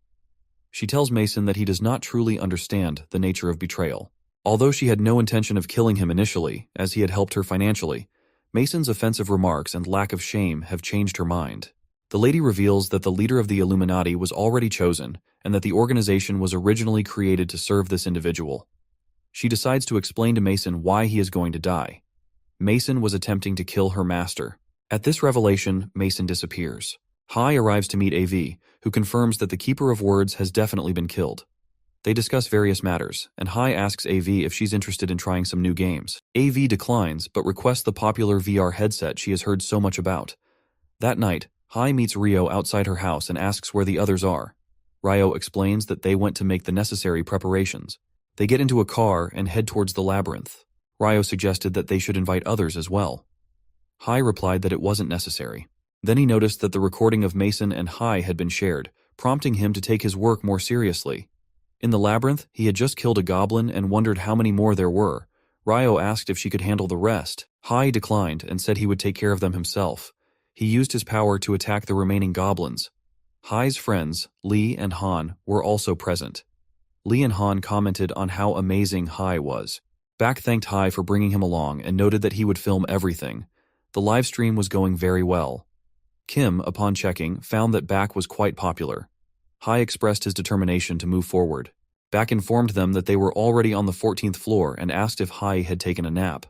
She tells Mason that he does not truly understand the nature of betrayal. Although she had no intention of killing him initially, as he had helped her financially, Mason's offensive remarks and lack of shame have changed her mind. The lady reveals that the leader of the Illuminati was already chosen and that the organization was originally created to serve this individual. She decides to explain to Mason why he is going to die. Mason was attempting to kill her master. At this revelation, Mason disappears. Hai arrives to meet AV, who confirms that the Keeper of Words has definitely been killed. They discuss various matters, and Hai asks AV if she's interested in trying some new games. AV declines, but requests the popular VR headset she has heard so much about. That night, Hai meets Ryo outside her house and asks where the others are. Ryo explains that they went to make the necessary preparations. They get into a car and head towards the labyrinth. Ryo suggested that they should invite others as well. Hai replied that it wasn't necessary. Then he noticed that the recording of Mason and Hai had been shared, prompting him to take his work more seriously. In the labyrinth, he had just killed a goblin and wondered how many more there were. Ryo asked if she could handle the rest. Hai declined and said he would take care of them himself. He used his power to attack the remaining goblins. Hai's friends, Lee and Han, were also present. Lee and Han commented on how amazing Hai was. Bak thanked Hai for bringing him along and noted that he would film everything. The live stream was going very well. Kim, upon checking, found that Bak was quite popular. Hai expressed his determination to move forward. Bak informed them that they were already on the 14th floor and asked if Hai had taken a nap.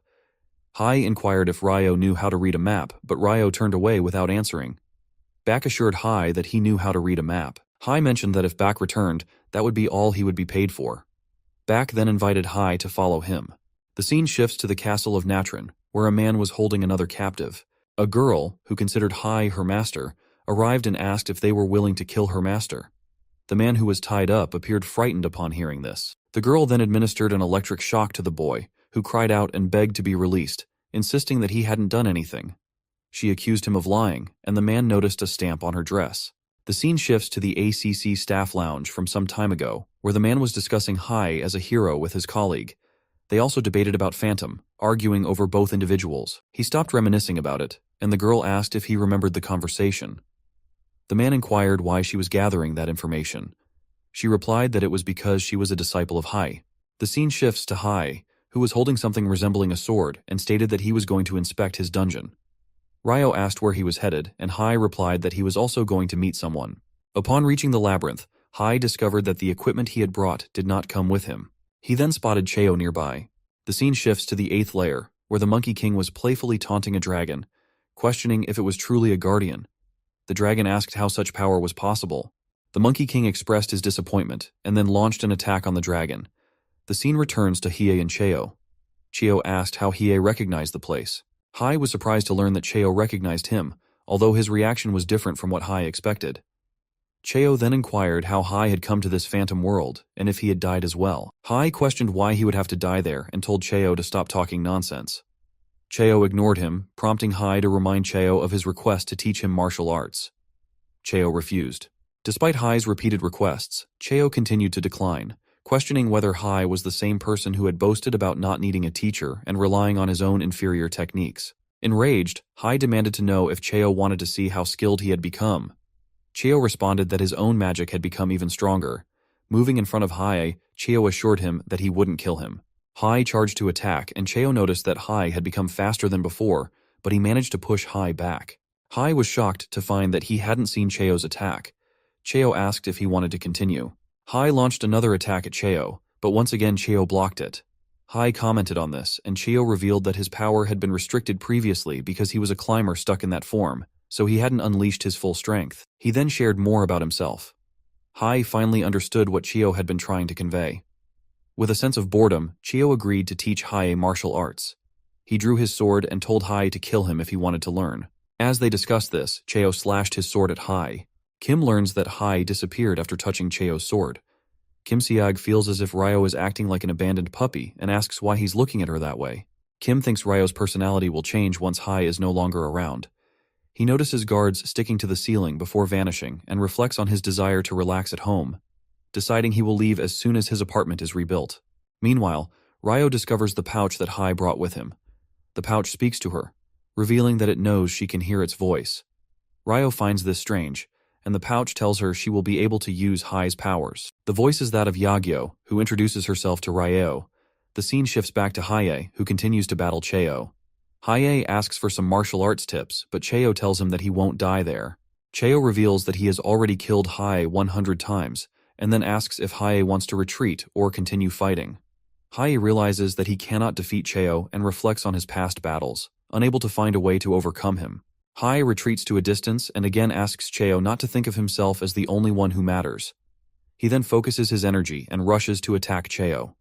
Hai inquired if Ryo knew how to read a map, but Ryo turned away without answering. Bak assured Hai that he knew how to read a map. Hai mentioned that if Bak returned, that would be all he would be paid for. Bak then invited Hai to follow him. The scene shifts to the castle of Natron, where a man was holding another captive. A girl, who considered Hai her master, arrived and asked if they were willing to kill her master. The man who was tied up appeared frightened upon hearing this. The girl then administered an electric shock to the boy, who cried out and begged to be released, insisting that he hadn't done anything. She accused him of lying, and the man noticed a stamp on her dress. The scene shifts to the ACC staff lounge from some time ago, where the man was discussing Hai as a hero with his colleague. They also debated about Phantom, arguing over both individuals. He stopped reminiscing about it, and the girl asked if he remembered the conversation. The man inquired why she was gathering that information. She replied that it was because she was a disciple of Hai. The scene shifts to Hai, who was holding something resembling a sword, and stated that he was going to inspect his dungeon. Ryo asked where he was headed, and Hai replied that he was also going to meet someone. Upon reaching the labyrinth, Hai discovered that the equipment he had brought did not come with him. He then spotted Cheo nearby. The scene shifts to the 8th layer, where the Monkey King was playfully taunting a dragon, questioning if it was truly a guardian. The dragon asked how such power was possible. The Monkey King expressed his disappointment, and then launched an attack on the dragon. The scene returns to Hiei and Cheo. Cheo asked how Hiei recognized the place. Hai was surprised to learn that Cheo recognized him, although his reaction was different from what Hai expected. Cheo then inquired how Hai had come to this phantom world, and if he had died as well. Hai questioned why he would have to die there and told Cheo to stop talking nonsense. Cheo ignored him, prompting Hai to remind Cheo of his request to teach him martial arts. Cheo refused. Despite Hai's repeated requests, Cheo continued to decline, questioning whether Hai was the same person who had boasted about not needing a teacher and relying on his own inferior techniques. Enraged, Hai demanded to know if Cheo wanted to see how skilled he had become. Cheo responded that his own magic had become even stronger. Moving in front of Hai, Cheo assured him that he wouldn't kill him. Hai charged to attack, and Cheo noticed that Hai had become faster than before, but he managed to push Hai back. Hai was shocked to find that he hadn't seen Cheo's attack. Cheo asked if he wanted to continue. Hai launched another attack at Cheo, but once again Cheo blocked it. Hai commented on this, and Cheo revealed that his power had been restricted previously because he was a climber stuck in that form, so he hadn't unleashed his full strength. He then shared more about himself. Hai finally understood what Cheo had been trying to convey. With a sense of boredom, Cheo agreed to teach Hai martial arts. He drew his sword and told Hai to kill him if he wanted to learn. As they discussed this, Cheo slashed his sword at Hai. Kim learns that Hai disappeared after touching Cheo's sword. Kim Siag feels as if Ryo is acting like an abandoned puppy and asks why he's looking at her that way. Kim thinks Ryo's personality will change once Hai is no longer around. He notices guards sticking to the ceiling before vanishing and reflects on his desire to relax at home, deciding he will leave as soon as his apartment is rebuilt. Meanwhile, Ryo discovers the pouch that Hai brought with him. The pouch speaks to her, revealing that it knows she can hear its voice. Ryo finds this strange, and the pouch tells her she will be able to use Hai's powers. The voice is that of Yagyo, who introduces herself to Ryo. The scene shifts back to Haie, who continues to battle Cheo. Haie asks for some martial arts tips, but Cheo tells him that he won't die there. Cheo reveals that he has already killed Haie 100 times, and then asks if Haie wants to retreat or continue fighting. Haie realizes that he cannot defeat Cheo and reflects on his past battles, unable to find a way to overcome him. Haie retreats to a distance and again asks Cheo not to think of himself as the only one who matters. He then focuses his energy and rushes to attack Cheo.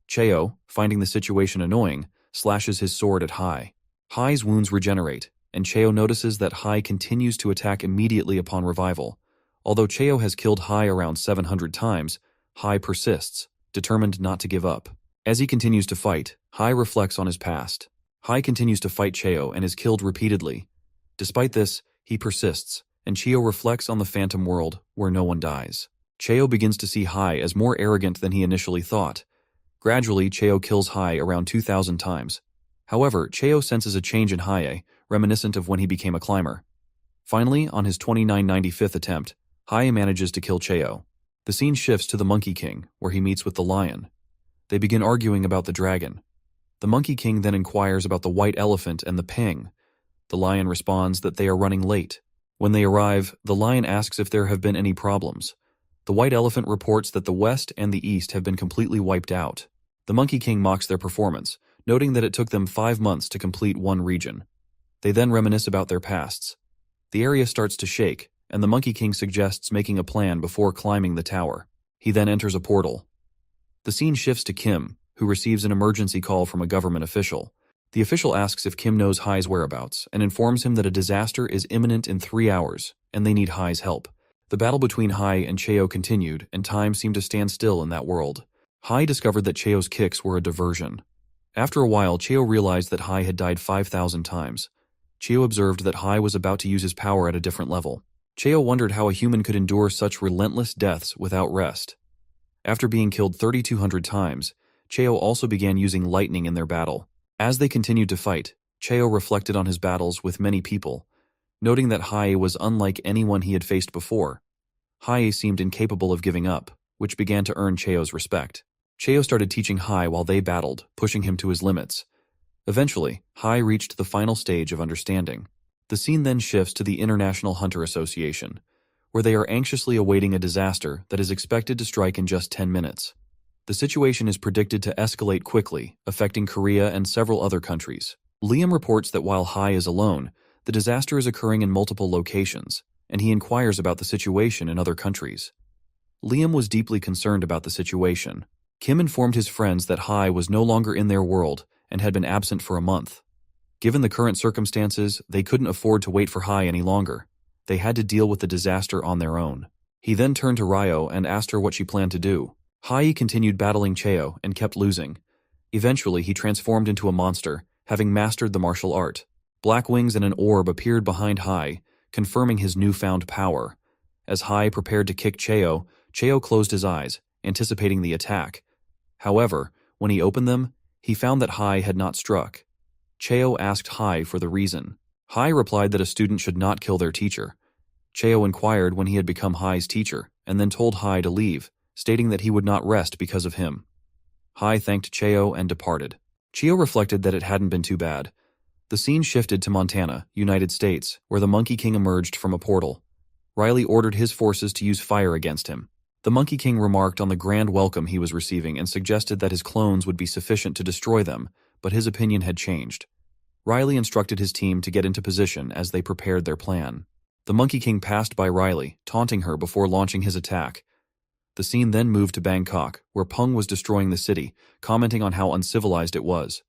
Cheo, finding the situation annoying, slashes his sword at Haie. Haie's wounds regenerate, and Cheo notices that Haie continues to attack immediately upon revival. Although Cheo has killed Haie around 700 times, Haie persists, determined not to give up. As he continues to fight, Haie reflects on his past. Haie continues to fight Cheo and is killed repeatedly. Despite this, he persists, and Cheo reflects on the phantom world where no one dies. Cheo begins to see Haie as more arrogant than he initially thought. Gradually, Cheo kills Haie around 2,000 times. However, Cheo senses a change in Haie, reminiscent of when he became a climber. Finally, on his 2995th attempt, Haie manages to kill Cheo. The scene shifts to the Monkey King, where he meets with the lion. They begin arguing about the dragon. The Monkey King then inquires about the white elephant and the ping. The lion responds that they are running late. When they arrive, the lion asks if there have been any problems. The white elephant reports that the west and the east have been completely wiped out. The Monkey King mocks their performance, noting that it took them 5 months to complete one region. They then reminisce about their pasts. The area starts to shake, and the Monkey King suggests making a plan before climbing the tower. He then enters a portal. The scene shifts to Kim, who receives an emergency call from a government official. The official asks if Kim knows Hai's whereabouts and informs him that a disaster is imminent in 3 hours, and they need Hai's help. The battle between Haie and Cheo continued, and time seemed to stand still in that world. Haie discovered that Cheo's kicks were a diversion. After a while, Cheo realized that Haie had died 5,000 times. Cheo observed that Haie was about to use his power at a different level. Cheo wondered how a human could endure such relentless deaths without rest. After being killed 3,200 times, Cheo also began using lightning in their battle. As they continued to fight, Cheo reflected on his battles with many people, noting that Haie was unlike anyone he had faced before. Haie seemed incapable of giving up, which began to earn Cheo's respect. Cheo started teaching Haie while they battled, pushing him to his limits. Eventually, Haie reached the final stage of understanding. The scene then shifts to the International Hunter Association, where they are anxiously awaiting a disaster that is expected to strike in just 10 minutes. The situation is predicted to escalate quickly, affecting Korea and several other countries. Liam reports that while Haie is alone, the disaster is occurring in multiple locations, and he inquires about the situation in other countries. Liam was deeply concerned about the situation. Kim informed his friends that Haie was no longer in their world and had been absent for a month. Given the current circumstances, they couldn't afford to wait for Haie any longer. They had to deal with the disaster on their own. He then turned to Ryo and asked her what she planned to do. Haie continued battling Cheo and kept losing. Eventually, he transformed into a monster, having mastered the martial art. Black wings and an orb appeared behind Haie, confirming his newfound power. As Haie prepared to kick Cheo, Cheo closed his eyes, anticipating the attack. However, when he opened them, he found that Haie had not struck. Cheo asked Haie for the reason. Haie replied that a student should not kill their teacher. Cheo inquired when he had become Haie's teacher, and then told Haie to leave, stating that he would not rest because of him. Haie thanked Cheo and departed. Cheo reflected that it hadn't been too bad. The scene shifted to Montana, United States, where the Monkey King emerged from a portal. Riley ordered his forces to use fire against him. The Monkey King remarked on the grand welcome he was receiving and suggested that his clones would be sufficient to destroy them, but his opinion had changed. Riley instructed his team to get into position as they prepared their plan. The Monkey King passed by Riley, taunting her before launching his attack. The scene then moved to Bangkok, where Peng was destroying the city, commenting on how uncivilized it was.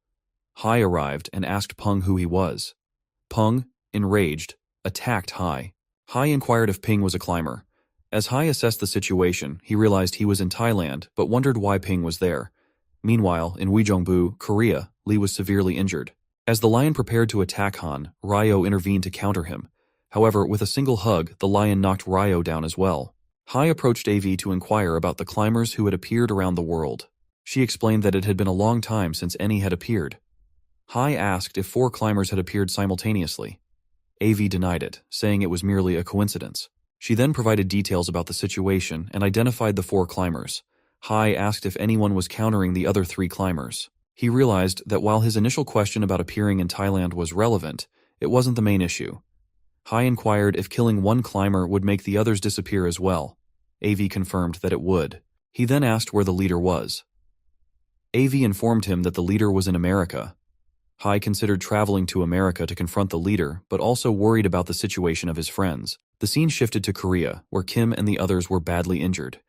Haie arrived and asked Peng who he was. Peng, enraged, attacked Haie. Haie inquired if Ping was a climber. As Haie assessed the situation, he realized he was in Thailand, but wondered why Ping was there. Meanwhile, in Uijeongbu, Korea, Lee was severely injured. As the lion prepared to attack Han, Ryo intervened to counter him. However, with a single hug, the lion knocked Ryo down as well. Haie approached AV to inquire about the climbers who had appeared around the world. She explained that it had been a long time since any had appeared. Haie asked if 4 climbers had appeared simultaneously. AV denied it, saying it was merely a coincidence. She then provided details about the situation and identified the 4 climbers. Hai asked if anyone was countering the other 3 climbers. He realized that while his initial question about appearing in Thailand was relevant, it wasn't the main issue. Hai inquired if killing one climber would make the others disappear as well. AV confirmed that it would. He then asked where the leader was. AV informed him that the leader was in America. Hai considered traveling to America to confront the leader, but also worried about the situation of his friends. The scene shifted to Korea, where Kim and the others were badly injured.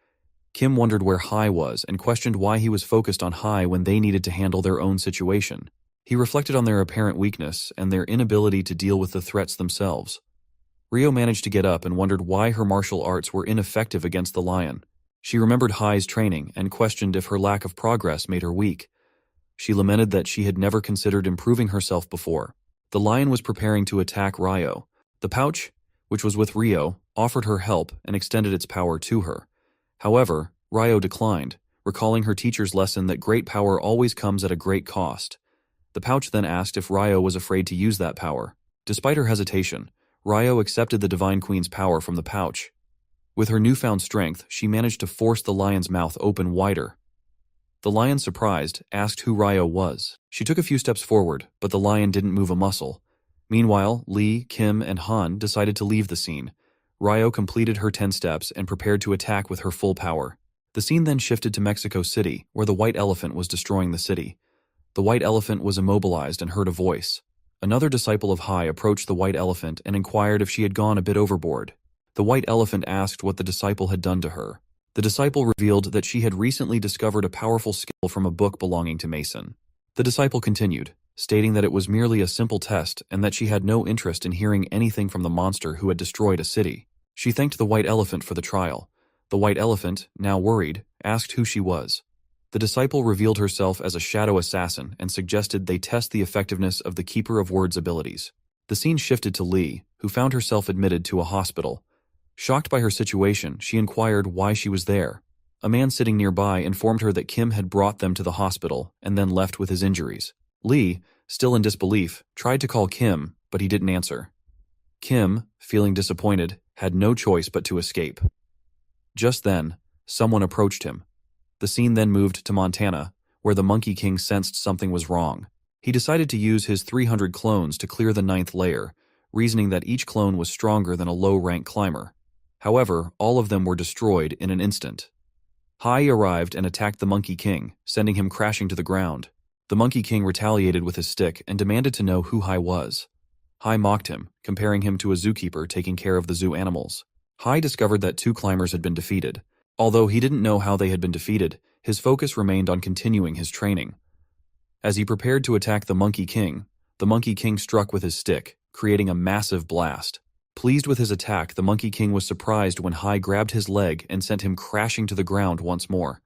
Kim wondered where Hai was and questioned why he was focused on Hai when they needed to handle their own situation. He reflected on their apparent weakness and their inability to deal with the threats themselves. Rio managed to get up and wondered why her martial arts were ineffective against the lion. She remembered Hai's training and questioned if her lack of progress made her weak. She lamented that she had never considered improving herself before. The lion was preparing to attack Rio. The pouch, which was with Rio, offered her help and extended its power to her. However, Rio declined, recalling her teacher's lesson that great power always comes at a great cost. The pouch then asked if Rio was afraid to use that power. Despite her hesitation, Rio accepted the Divine Queen's power from the pouch. With her newfound strength, she managed to force the lion's mouth open wider. The lion, surprised, asked who Rio was. She took a few steps forward, but the lion didn't move a muscle. Meanwhile, Lee, Kim, and Han decided to leave the scene. Rio completed her 10 steps and prepared to attack with her full power. The scene then shifted to Mexico City, where the white elephant was destroying the city. The white elephant was immobilized and heard a voice. Another disciple of Hai approached the white elephant and inquired if she had gone a bit overboard. The white elephant asked what the disciple had done to her. The disciple revealed that she had recently discovered a powerful skill from a book belonging to Mason. The disciple continued, stating that it was merely a simple test and that she had no interest in hearing anything from the monster who had destroyed a city. She thanked the white elephant for the trial. The white elephant, now worried, asked who she was. The disciple revealed herself as a shadow assassin and suggested they test the effectiveness of the Keeper of Words abilities. The scene shifted to Lee, who found herself admitted to a hospital. Shocked by her situation, she inquired why she was there. A man sitting nearby informed her that Kim had brought them to the hospital and then left with his injuries. Lee, still in disbelief, tried to call Kim, but he didn't answer. Kim, feeling disappointed, had no choice but to escape. Just then, someone approached him. The scene then moved to Montana, where the Monkey King sensed something was wrong. He decided to use his 300 clones to clear the 9th layer, reasoning that each clone was stronger than a low-rank climber. However, all of them were destroyed in an instant. Hai arrived and attacked the Monkey King, sending him crashing to the ground. The Monkey King retaliated with his stick and demanded to know who Hai was. Hai mocked him, comparing him to a zookeeper taking care of the zoo animals. Hai discovered that 2 climbers had been defeated. Although he didn't know how they had been defeated, his focus remained on continuing his training. As he prepared to attack the Monkey King struck with his stick, creating a massive blast. Pleased with his attack, the Monkey King was surprised when Hai grabbed his leg and sent him crashing to the ground once more.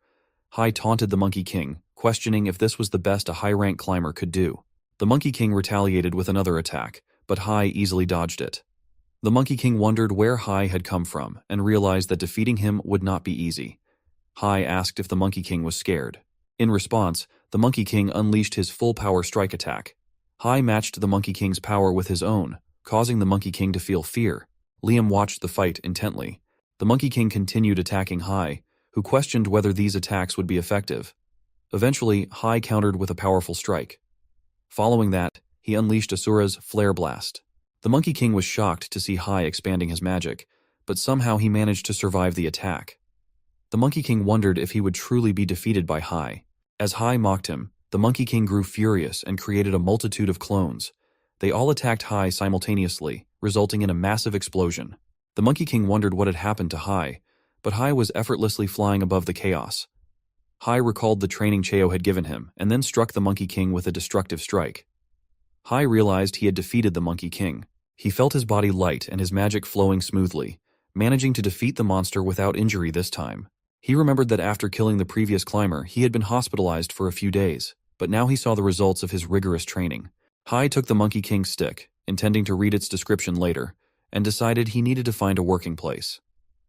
Hai taunted the Monkey King, questioning if this was the best a high-rank climber could do. The Monkey King retaliated with another attack, but Hai easily dodged it. The Monkey King wondered where Hai had come from and realized that defeating him would not be easy. Hai asked if the Monkey King was scared. In response, the Monkey King unleashed his full-power strike attack. Hai matched the Monkey King's power with his own, causing the Monkey King to feel fear. Liam watched the fight intently. The Monkey King continued attacking Hai, who questioned whether these attacks would be effective. Eventually, Hai countered with a powerful strike. Following that, he unleashed Asura's Flare Blast. The Monkey King was shocked to see Hai expanding his magic, but somehow he managed to survive the attack. The Monkey King wondered if he would truly be defeated by Hai. As Hai mocked him, the Monkey King grew furious and created a multitude of clones. They all attacked Hai simultaneously, resulting in a massive explosion. The Monkey King wondered what had happened to Hai, but Hai was effortlessly flying above the chaos. Hai recalled the training Cheo had given him, and then struck the Monkey King with a destructive strike. Hai realized he had defeated the Monkey King. He felt his body light and his magic flowing smoothly, managing to defeat the monster without injury this time. He remembered that after killing the previous climber, he had been hospitalized for a few days, but now he saw the results of his rigorous training. Hai took the Monkey King's stick, intending to read its description later, and decided he needed to find a working place.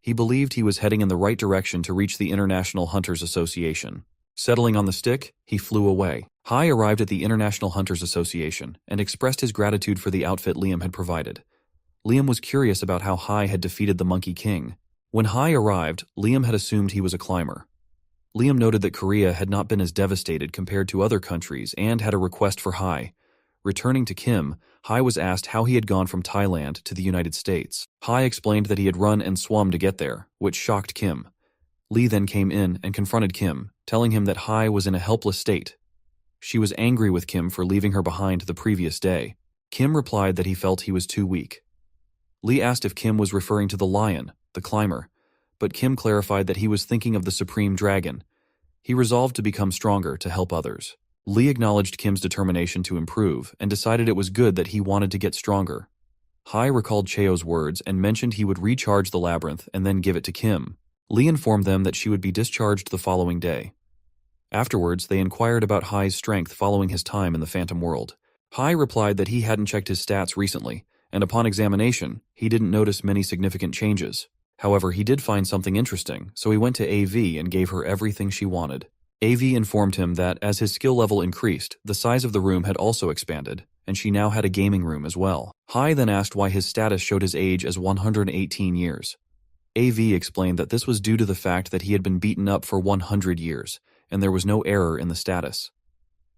He believed he was heading in the right direction to reach the International Hunters Association. Settling on the stick, he flew away. Hai arrived at the International Hunters Association and expressed his gratitude for the outfit Liam had provided. Liam was curious about how Hai had defeated the Monkey King. When Hai arrived, Liam had assumed he was a climber. Liam noted that Korea had not been as devastated compared to other countries and had a request for Hai. Returning to Kim, Hai was asked how he had gone from Thailand to the United States. Hai explained that he had run and swum to get there, which shocked Kim. Lee then came in and confronted Kim, telling him that Hai was in a helpless state. She was angry with Kim for leaving her behind the previous day. Kim replied that he felt he was too weak. Lee asked if Kim was referring to the lion, the climber, but Kim clarified that he was thinking of the supreme dragon. He resolved to become stronger to help others. Lee acknowledged Kim's determination to improve and decided it was good that he wanted to get stronger. Hai recalled Cheo's words and mentioned he would recharge the labyrinth and then give it to Kim. Lee informed them that she would be discharged the following day. Afterwards, they inquired about Hai's strength following his time in the Phantom World. Hai replied that he hadn't checked his stats recently, and upon examination, he didn't notice many significant changes. However, he did find something interesting, so he went to AV and gave her everything she wanted. AV informed him that as his skill level increased, the size of the room had also expanded, and she now had a gaming room as well. Hai then asked why his status showed his age as 118 years. AV explained that this was due to the fact that he had been beaten up for 100 years, and there was no error in the status.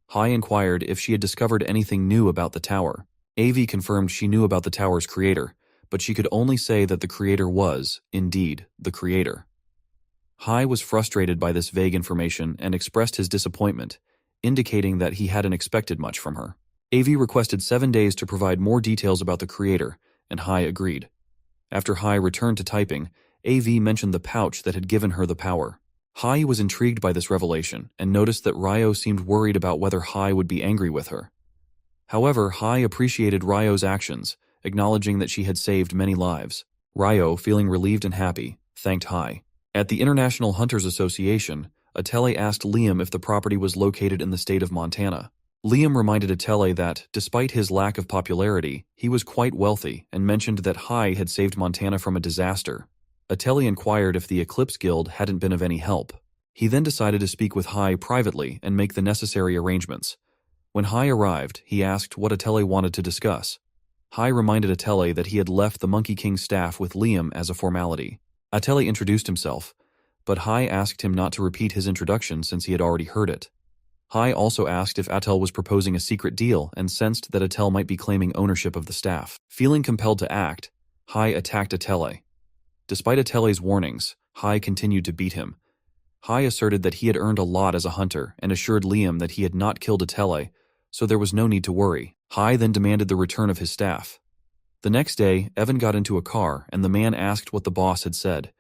Hai inquired if she had discovered anything new about the tower. AV confirmed she knew about the tower's creator, but she could only say that the creator was, indeed, the creator. Hai was frustrated by this vague information and expressed his disappointment, indicating that he hadn't expected much from her. AV requested 7 days to provide more details about the creator, and Hai agreed. After Hai returned to typing, AV mentioned the pouch that had given her the power. Hai was intrigued by this revelation and noticed that Ryo seemed worried about whether Hai would be angry with her. However, Hai appreciated Ryo's actions, acknowledging that she had saved many lives. Ryo, feeling relieved and happy, thanked Hai. At the International Hunters Association, Atele asked Liam if the property was located in the state of Montana. Liam reminded Atele that, despite his lack of popularity, he was quite wealthy and mentioned that Hai had saved Montana from a disaster. Atele inquired if the Eclipse Guild hadn't been of any help. He then decided to speak with Hai privately and make the necessary arrangements. When Hai arrived, he asked what Atele wanted to discuss. Hai reminded Atele that he had left the Monkey King's staff with Liam as a formality. Atele introduced himself, but Hai asked him not to repeat his introduction since he had already heard it. Hai also asked if Atele was proposing a secret deal and sensed that Atele might be claiming ownership of the staff. Feeling compelled to act, Hai attacked Atele. Despite Atele's warnings, Hai continued to beat him. Hai asserted that he had earned a lot as a hunter and assured Liam that he had not killed Atele, so there was no need to worry. Hai then demanded the return of his staff. The next day, Evan got into a car and the man asked what the boss had said.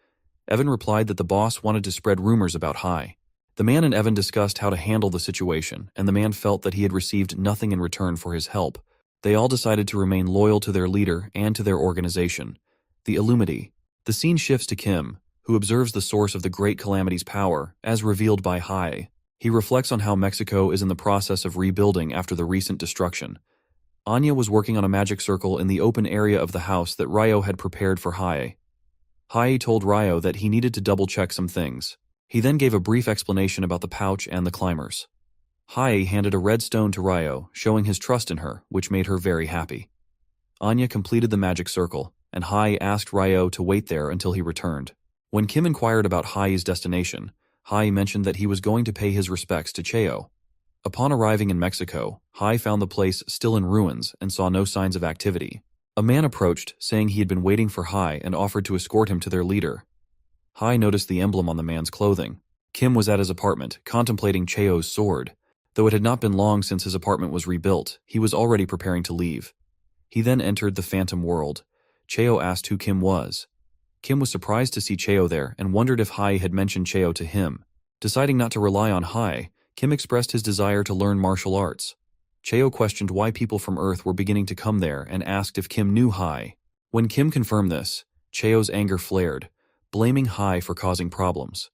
Evan replied that the boss wanted to spread rumors about Hai. The man and Evan discussed how to handle the situation, and the man felt that he had received nothing in return for his help. They all decided to remain loyal to their leader and to their organization, the Illumity. The scene shifts to Kim, who observes the source of the Great Calamity's power, as revealed by Hai. He reflects on how Mexico is in the process of rebuilding after the recent destruction. Anya was working on a magic circle in the open area of the house that Ryo had prepared for Hai. Hai told Ryo that he needed to double-check some things. He then gave a brief explanation about the pouch and the climbers. Hai handed a red stone to Ryo, showing his trust in her, which made her very happy. Anya completed the magic circle, and Hai asked Ryo to wait there until he returned. When Kim inquired about Hai's destination, Hai mentioned that he was going to pay his respects to Cheo. Upon arriving in Mexico, Hai found the place still in ruins and saw no signs of activity. A man approached, saying he had been waiting for Hai and offered to escort him to their leader. Hai noticed the emblem on the man's clothing. Kim was at his apartment, contemplating Cheo's sword. Though it had not been long since his apartment was rebuilt, he was already preparing to leave. He then entered the Phantom World. Cheo asked who Kim was. Kim was surprised to see Cheo there and wondered if Hai had mentioned Cheo to him. Deciding not to rely on Hai, Kim expressed his desire to learn martial arts. Cheo questioned why people from Earth were beginning to come there and asked if Kim knew Hai. When Kim confirmed this, Cheo's anger flared, blaming Hai for causing problems.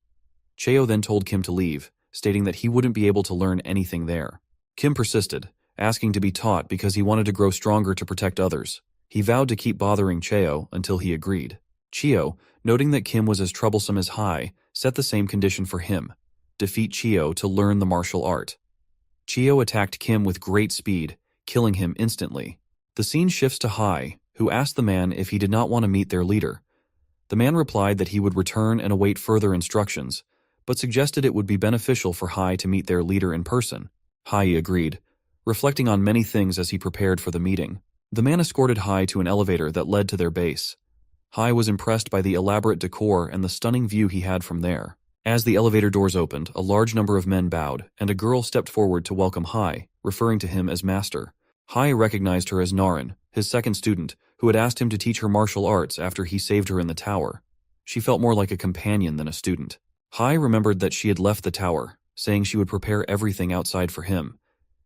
Cheo then told Kim to leave, stating that he wouldn't be able to learn anything there. Kim persisted, asking to be taught because he wanted to grow stronger to protect others. He vowed to keep bothering Cheo until he agreed. Cheo, noting that Kim was as troublesome as Hai, set the same condition for him: defeat Cheo to learn the martial art. Cheo attacked Kim with great speed, killing him instantly. The scene shifts to Hai, who asked the man if he did not want to meet their leader. The man replied that he would return and await further instructions, but suggested it would be beneficial for Hai to meet their leader in person. Hai agreed, reflecting on many things as he prepared for the meeting. The man escorted Hai to an elevator that led to their base. Hai was impressed by the elaborate decor and the stunning view he had from there. As the elevator doors opened, a large number of men bowed, and a girl stepped forward to welcome Hai, referring to him as master. Hai recognized her as Narin, his second student, who had asked him to teach her martial arts after he saved her in the tower. She felt more like a companion than a student. Hai remembered that she had left the tower, saying she would prepare everything outside for him.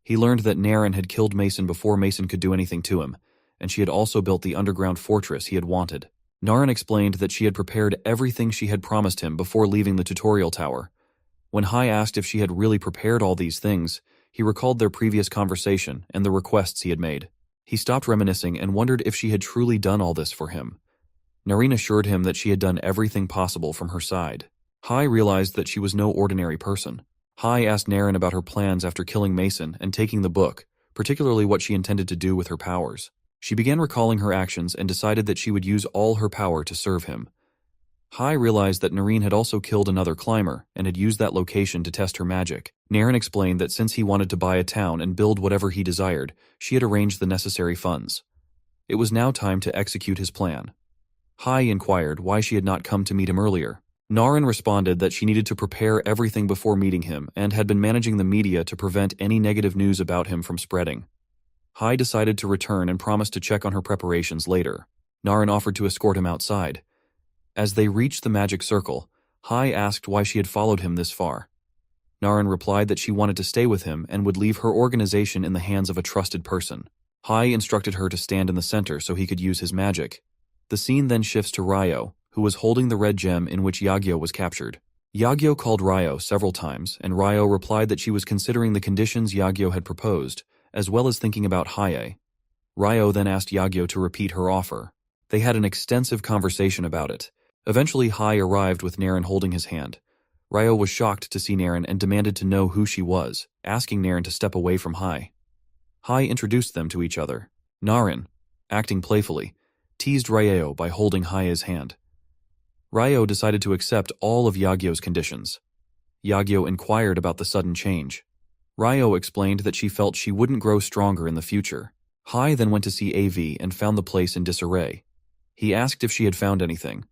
He learned that Narin had killed Mason before Mason could do anything to him, and she had also built the underground fortress he had wanted. Narin explained that she had prepared everything she had promised him before leaving the tutorial tower. When Hai asked if she had really prepared all these things, he recalled their previous conversation and the requests he had made. He stopped reminiscing and wondered if she had truly done all this for him. Narin assured him that she had done everything possible from her side. Hai realized that she was no ordinary person. Hai asked Narin about her plans after killing Mason and taking the book, particularly what she intended to do with her powers. She began recalling her actions and decided that she would use all her power to serve him. Hai realized that Narin had also killed another climber and had used that location to test her magic. Narin explained that since he wanted to buy a town and build whatever he desired, she had arranged the necessary funds. It was now time to execute his plan. Hai inquired why she had not come to meet him earlier. Narin responded that she needed to prepare everything before meeting him and had been managing the media to prevent any negative news about him from spreading. Hai decided to return and promised to check on her preparations later. Narin offered to escort him outside. As they reached the magic circle, Hai asked why she had followed him this far. Narin replied that she wanted to stay with him and would leave her organization in the hands of a trusted person. Hai instructed her to stand in the center so he could use his magic. The scene then shifts to Ryo, who was holding the red gem in which Yagyo was captured. Yagyo called Ryo several times, and Ryo replied that she was considering the conditions Yagyo had proposed, as well as thinking about Haie. Ryo then asked Yagyo to repeat her offer. They had an extensive conversation about it. Eventually, Hai arrived with Narin holding his hand. Ryo was shocked to see Narin and demanded to know who she was, asking Narin to step away from Hai. Hai introduced them to each other. Narin, acting playfully, teased Ryo by holding Hai's hand. Ryo decided to accept all of Yagyo's conditions. Yagyo inquired about the sudden change. Ryo explained that she felt she wouldn't grow stronger in the future. Hai then went to see AV and found the place in disarray. He asked if she had found anything.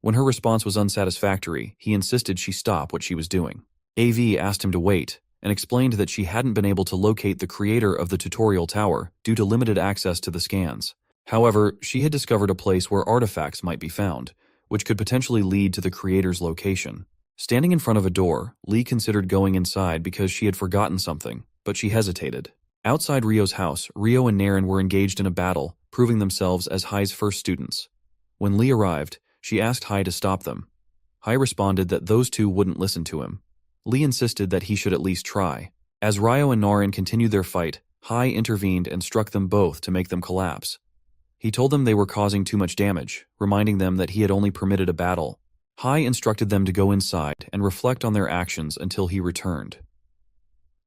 When her response was unsatisfactory, he insisted she stop what she was doing. AV asked him to wait, and explained that she hadn't been able to locate the creator of the tutorial tower due to limited access to the scans. However, she had discovered a place where artifacts might be found, which could potentially lead to the creator's location. Standing in front of a door, Lee considered going inside because she had forgotten something, but she hesitated. Outside Ryo's house, Ryo and Narin were engaged in a battle, proving themselves as Hai's first students. When Lee arrived, she asked Hai to stop them. Hai responded that those two wouldn't listen to him. Lee insisted that he should at least try. As Ryo and Narin continued their fight, Hai intervened and struck them both to make them collapse. He told them they were causing too much damage, reminding them that he had only permitted a battle. Hai instructed them to go inside and reflect on their actions until he returned.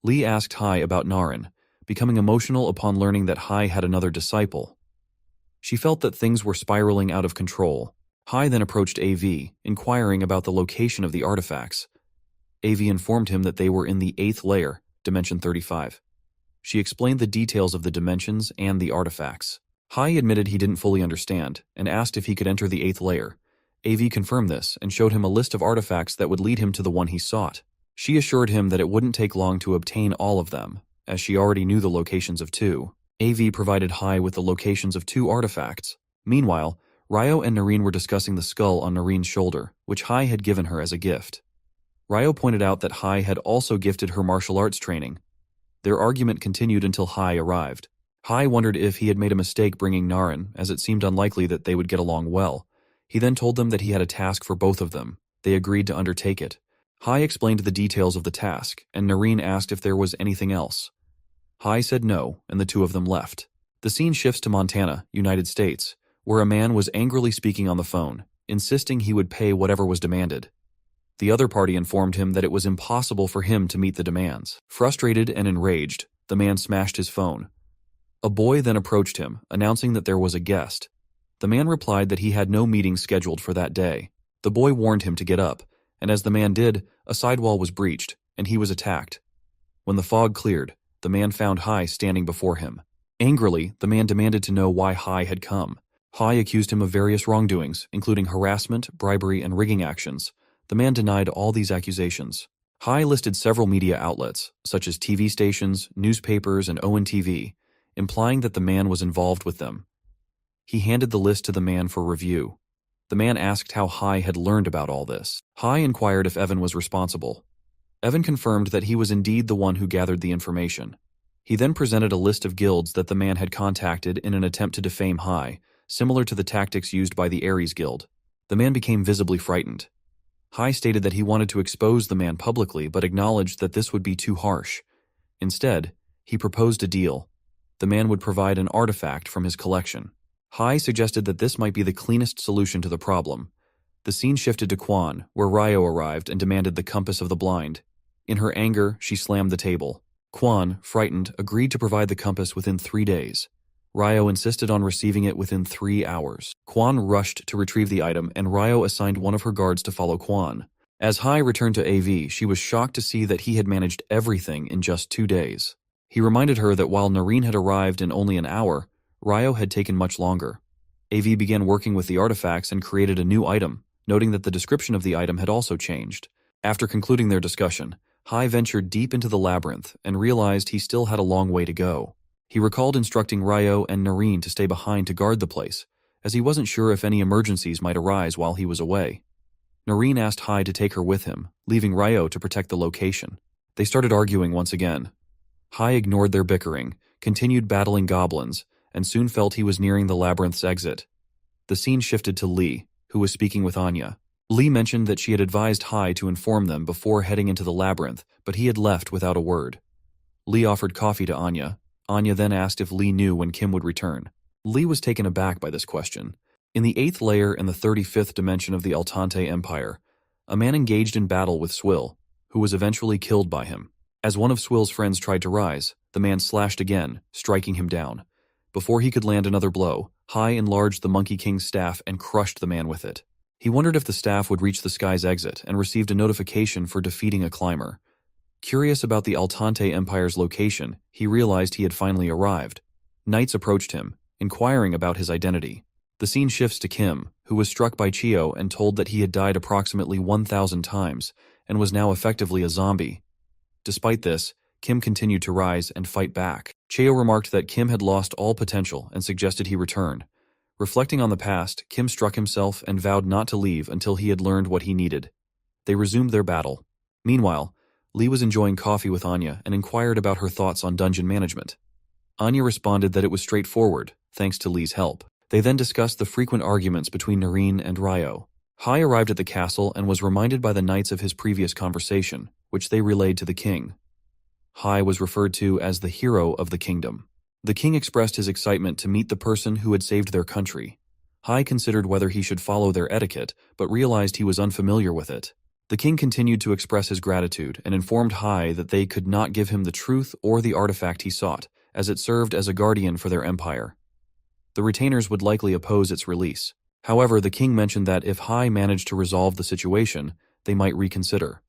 Lee asked Hai about Narin, becoming emotional upon learning that Hai had another disciple. She felt that things were spiraling out of control. Hai then approached AV, inquiring about the location of the artifacts. AV informed him that they were in the 8th layer, Dimension 35. She explained the details of the dimensions and the artifacts. Hai admitted he didn't fully understand, and asked if he could enter the 8th layer. AV confirmed this and showed him a list of artifacts that would lead him to the one he sought. She assured him that it wouldn't take long to obtain all of them, as she already knew the locations of 2. AV provided Hai with the locations of 2 artifacts. Meanwhile, Ryo and Narin were discussing the skull on Narin's shoulder, which Hai had given her as a gift. Ryo pointed out that Hai had also gifted her martial arts training. Their argument continued until Hai arrived. Hai wondered if he had made a mistake bringing Narin, as it seemed unlikely that they would get along well. He then told them that he had a task for both of them. They agreed to undertake it. Hai explained the details of the task, and Narin asked if there was anything else. Hai said no, and the two of them left. The scene shifts to Montana, United States, where a man was angrily speaking on the phone, insisting he would pay whatever was demanded. The other party informed him that it was impossible for him to meet the demands. Frustrated and enraged, the man smashed his phone. A boy then approached him, announcing that there was a guest. The man replied that he had no meeting scheduled for that day. The boy warned him to get up, and as the man did, a sidewall was breached, and he was attacked. When the fog cleared, the man found Hai standing before him. Angrily, the man demanded to know why Hai had come. Hai accused him of various wrongdoings, including harassment, bribery, and rigging actions. The man denied all these accusations. Hai listed several media outlets, such as TV stations, newspapers, and ONTV, implying that the man was involved with them. He handed the list to the man for review. The man asked how Hai had learned about all this. Hai inquired if Evan was responsible. Evan confirmed that he was indeed the one who gathered the information. He then presented a list of guilds that the man had contacted in an attempt to defame Hai, similar to the tactics used by the Ares Guild. The man became visibly frightened. Hai stated that he wanted to expose the man publicly but acknowledged that this would be too harsh. Instead, he proposed a deal. The man would provide an artifact from his collection. Hai suggested that this might be the cleanest solution to the problem. The scene shifted to Quan, where Ryo arrived and demanded the compass of the blind. In her anger, she slammed the table. Quan, frightened, agreed to provide the compass within 3 days. Ryo insisted on receiving it within 3 hours. Quan rushed to retrieve the item, and Ryo assigned one of her guards to follow Quan. As Hai returned to AV, she was shocked to see that he had managed everything in just 2 days. He reminded her that while Noreen had arrived in only an hour, Ryo had taken much longer. AV began working with the artifacts and created a new item, noting that the description of the item had also changed. After concluding their discussion, Hai ventured deep into the labyrinth and realized he still had a long way to go. He recalled instructing Ryo and Noreen to stay behind to guard the place, as he wasn't sure if any emergencies might arise while he was away. Noreen asked Hai to take her with him, leaving Ryo to protect the location. They started arguing once again. Hai ignored their bickering, continued battling goblins, and soon felt he was nearing the labyrinth's exit. The scene shifted to Lee, who was speaking with Anya. Lee mentioned that she had advised Hai to inform them before heading into the labyrinth, but he had left without a word. Lee offered coffee to Anya. Anya then asked if Lee knew when Kim would return. Lee was taken aback by this question. In the 8th layer and the 35th dimension of the Altante Empire, a man engaged in battle with Swill, who was eventually killed by him. As one of Swill's friends tried to rise, the man slashed again, striking him down. Before he could land another blow, Hai enlarged the Monkey King's staff and crushed the man with it. He wondered if the staff would reach the sky's exit and received a notification for defeating a climber. Curious about the Altante Empire's location, he realized he had finally arrived. Knights approached him, inquiring about his identity. The scene shifts to Kim, who was struck by Chio and told that he had died approximately 1,000 times and was now effectively a zombie. Despite this, Kim continued to rise and fight back. Chio remarked that Kim had lost all potential and suggested he return. Reflecting on the past, Kim struck himself and vowed not to leave until he had learned what he needed. They resumed their battle. Meanwhile, Lee was enjoying coffee with Anya and inquired about her thoughts on dungeon management. Anya responded that it was straightforward, thanks to Lee's help. They then discussed the frequent arguments between Noreen and Ryo. Hai arrived at the castle and was reminded by the knights of his previous conversation, which they relayed to the king. Hai was referred to as the hero of the kingdom. The king expressed his excitement to meet the person who had saved their country. Hai considered whether he should follow their etiquette, but realized he was unfamiliar with it. The king continued to express his gratitude and informed Hai that they could not give him the truth or the artifact he sought, as it served as a guardian for their empire. The retainers would likely oppose its release. However, the king mentioned that if Hai managed to resolve the situation, they might reconsider.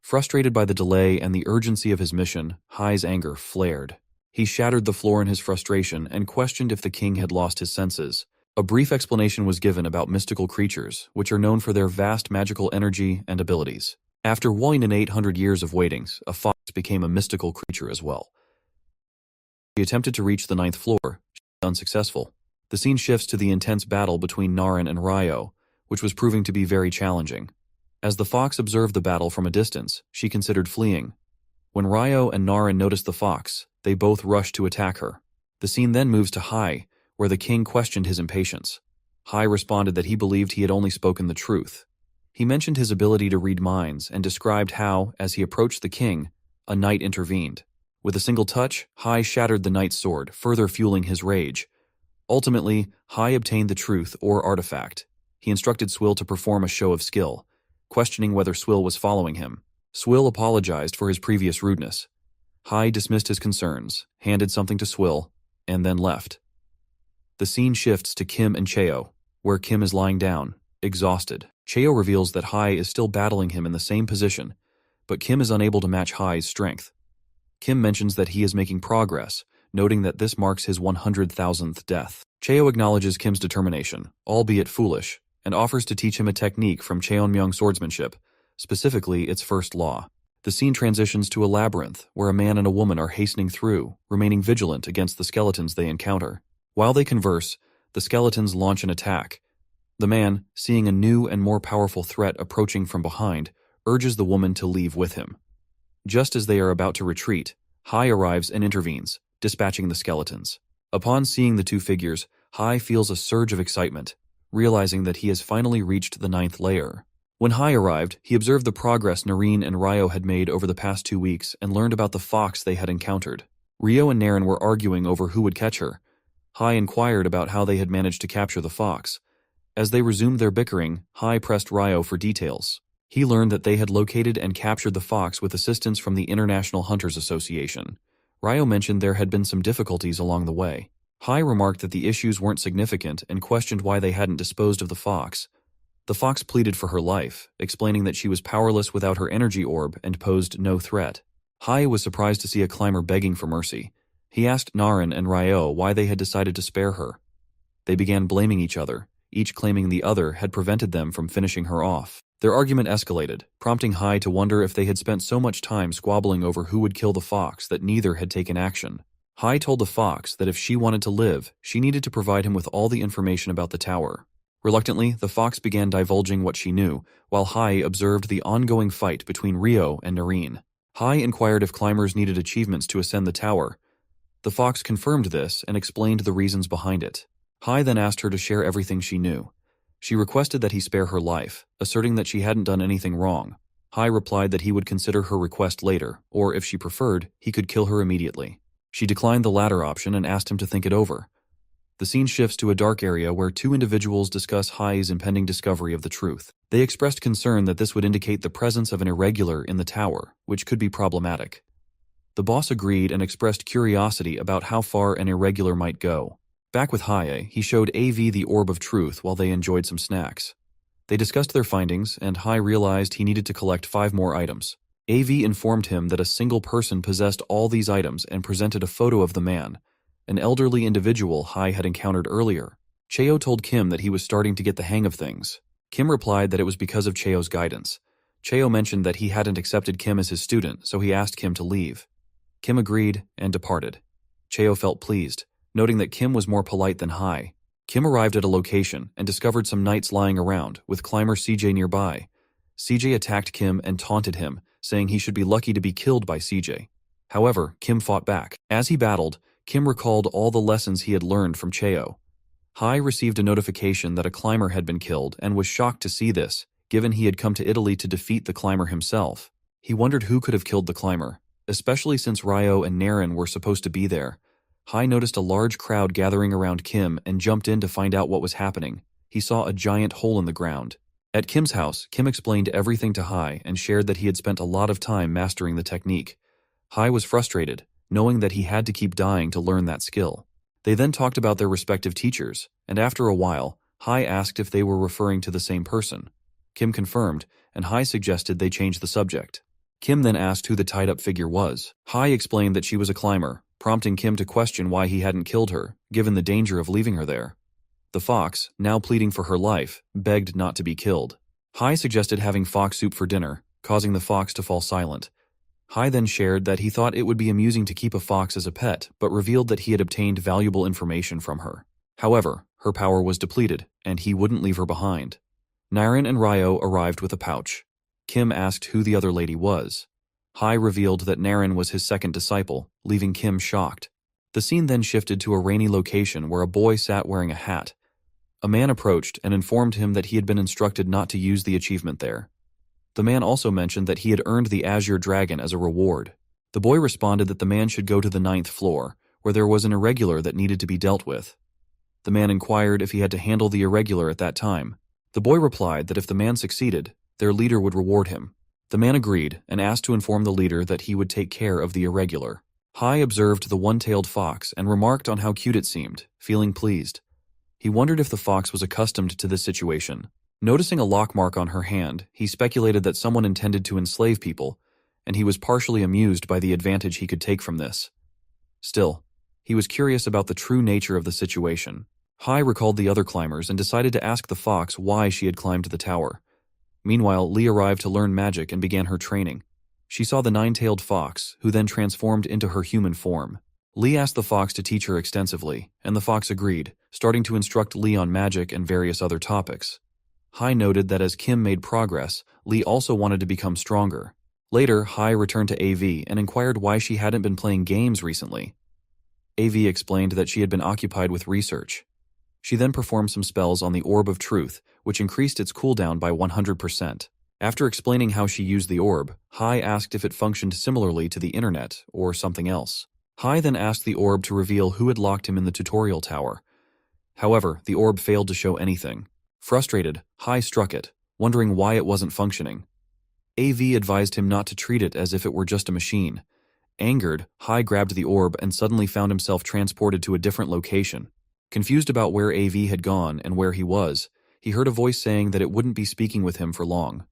Frustrated by the delay and the urgency of his mission, Hai's anger flared. He shattered the floor in his frustration and questioned if the king had lost his senses. A brief explanation was given about mystical creatures, which are known for their vast magical energy and abilities. After 1,800 years of waitings, a fox became a mystical creature as well. He attempted to reach the 9th floor, unsuccessful. The scene shifts to the intense battle between Naren and Ryo, which was proving to be very challenging. As the fox observed the battle from a distance, she considered fleeing. When Ryo and Naren noticed the fox, they both rushed to attack her. The scene then moves to Hai, where the king questioned his impatience. Hai responded that he believed he had only spoken the truth. He mentioned his ability to read minds and described how, as he approached the king, a knight intervened. With a single touch, Hai shattered the knight's sword, further fueling his rage. Ultimately, Hai obtained the truth or artifact. He instructed Swill to perform a show of skill, questioning whether Swill was following him. Swill apologized for his previous rudeness. Hai dismissed his concerns, handed something to Swill, and then left. The scene shifts to Kim and Cheo, where Kim is lying down, exhausted. Cheo reveals that Hai is still battling him in the same position, but Kim is unable to match Hai's strength. Kim mentions that he is making progress, noting that this marks his 100,000th death. Cheo acknowledges Kim's determination, albeit foolish, and offers to teach him a technique from Cheonmyeong swordsmanship, specifically its first law. The scene transitions to a labyrinth where a man and a woman are hastening through, remaining vigilant against the skeletons they encounter. While they converse, the skeletons launch an attack. The man, seeing a new and more powerful threat approaching from behind, urges the woman to leave with him. Just as they are about to retreat, Hai arrives and intervenes, dispatching the skeletons. Upon seeing the two figures, Hai feels a surge of excitement, realizing that he has finally reached the 9th layer. When Hai arrived, he observed the progress Nareen and Ryo had made over the past 2 weeks and learned about the fox they had encountered. Ryo and Naren were arguing over who would catch her. Hai inquired about how they had managed to capture the fox. As they resumed their bickering, Hai pressed Ryo for details. He learned that they had located and captured the fox with assistance from the International Hunters Association. Ryo mentioned there had been some difficulties along the way. Hai remarked that the issues weren't significant and questioned why they hadn't disposed of the fox. The fox pleaded for her life, explaining that she was powerless without her energy orb and posed no threat. Hai was surprised to see a climber begging for mercy. He asked Naren and Ryo why they had decided to spare her. They began blaming each other, each claiming the other had prevented them from finishing her off. Their argument escalated, prompting Hai to wonder if they had spent so much time squabbling over who would kill the fox that neither had taken action. Hai told the fox that if she wanted to live, she needed to provide him with all the information about the tower. Reluctantly, the fox began divulging what she knew, while Hai observed the ongoing fight between Ryo and Nareen. Hai inquired if climbers needed achievements to ascend the tower. The fox confirmed this and explained the reasons behind it. Hai then asked her to share everything she knew. She requested that he spare her life, asserting that she hadn't done anything wrong. Hai replied that he would consider her request later, or if she preferred, he could kill her immediately. She declined the latter option and asked him to think it over. The scene shifts to a dark area where two individuals discuss Hai's impending discovery of the truth. They expressed concern that this would indicate the presence of an irregular in the tower, which could be problematic. The boss agreed and expressed curiosity about how far an irregular might go. Back with Hai, he showed AV the orb of truth while they enjoyed some snacks. They discussed their findings, and Hai realized he needed to collect 5 more items. AV informed him that a single person possessed all these items and presented a photo of the man, an elderly individual Hai had encountered earlier. Cheo told Kim that he was starting to get the hang of things. Kim replied that it was because of Cheo's guidance. Cheo mentioned that he hadn't accepted Kim as his student, so he asked Kim to leave. Kim agreed and departed. Cheo felt pleased, noting that Kim was more polite than Hai. Kim arrived at a location and discovered some knights lying around, with climber CJ nearby. CJ attacked Kim and taunted him, saying he should be lucky to be killed by CJ. However, Kim fought back. As he battled, Kim recalled all the lessons he had learned from Cheo. Hai received a notification that a climber had been killed and was shocked to see this, given he had come to Italy to defeat the climber himself. He wondered who could have killed the climber, especially since Ryo and Naren were supposed to be there. Hai noticed a large crowd gathering around Kim and jumped in to find out what was happening. He saw a giant hole in the ground. At Kim's house, Kim explained everything to Hai and shared that he had spent a lot of time mastering the technique. Hai was frustrated, knowing that he had to keep dying to learn that skill. They then talked about their respective teachers, and after a while, Hai asked if they were referring to the same person. Kim confirmed, and Hai suggested they change the subject. Kim then asked who the tied-up figure was. Hai explained that she was a climber, prompting Kim to question why he hadn't killed her, given the danger of leaving her there. The fox, now pleading for her life, begged not to be killed. Hai suggested having fox soup for dinner, causing the fox to fall silent. Hai then shared that he thought it would be amusing to keep a fox as a pet, but revealed that he had obtained valuable information from her. However, her power was depleted, and he wouldn't leave her behind. Naren and Ryo arrived with a pouch. Kim asked who the other lady was. Hai revealed that Naren was his second disciple, leaving Kim shocked. The scene then shifted to a rainy location where a boy sat wearing a hat. A man approached and informed him that he had been instructed not to use the achievement there. The man also mentioned that he had earned the Azure Dragon as a reward. The boy responded that the man should go to the 9th floor, where there was an irregular that needed to be dealt with. The man inquired if he had to handle the irregular at that time. The boy replied that if the man succeeded, their leader would reward him. The man agreed and asked to inform the leader that he would take care of the irregular. Hai observed the one-tailed fox and remarked on how cute it seemed, feeling pleased. He wondered if the fox was accustomed to this situation. Noticing a lock mark on her hand, he speculated that someone intended to enslave people, and he was partially amused by the advantage he could take from this. Still, he was curious about the true nature of the situation. Hai recalled the other climbers and decided to ask the fox why she had climbed the tower. Meanwhile, Lee arrived to learn magic and began her training. She saw the nine-tailed fox, who then transformed into her human form. Lee asked the fox to teach her extensively, and the fox agreed, starting to instruct Lee on magic and various other topics. Hai noted that as Kim made progress, Lee also wanted to become stronger. Later, Hai returned to AV and inquired why she hadn't been playing games recently. AV explained that she had been occupied with research. She then performed some spells on the Orb of Truth, which increased its cooldown by 100%. After explaining how she used the orb, Hai asked if it functioned similarly to the internet or something else. Hai then asked the orb to reveal who had locked him in the tutorial tower. However, the orb failed to show anything. Frustrated, Hai struck it, wondering why it wasn't functioning. AV advised him not to treat it as if it were just a machine. Angered, Hai grabbed the orb and suddenly found himself transported to a different location. Confused about where AV had gone and where he was, he heard a voice saying that it wouldn't be speaking with him for long.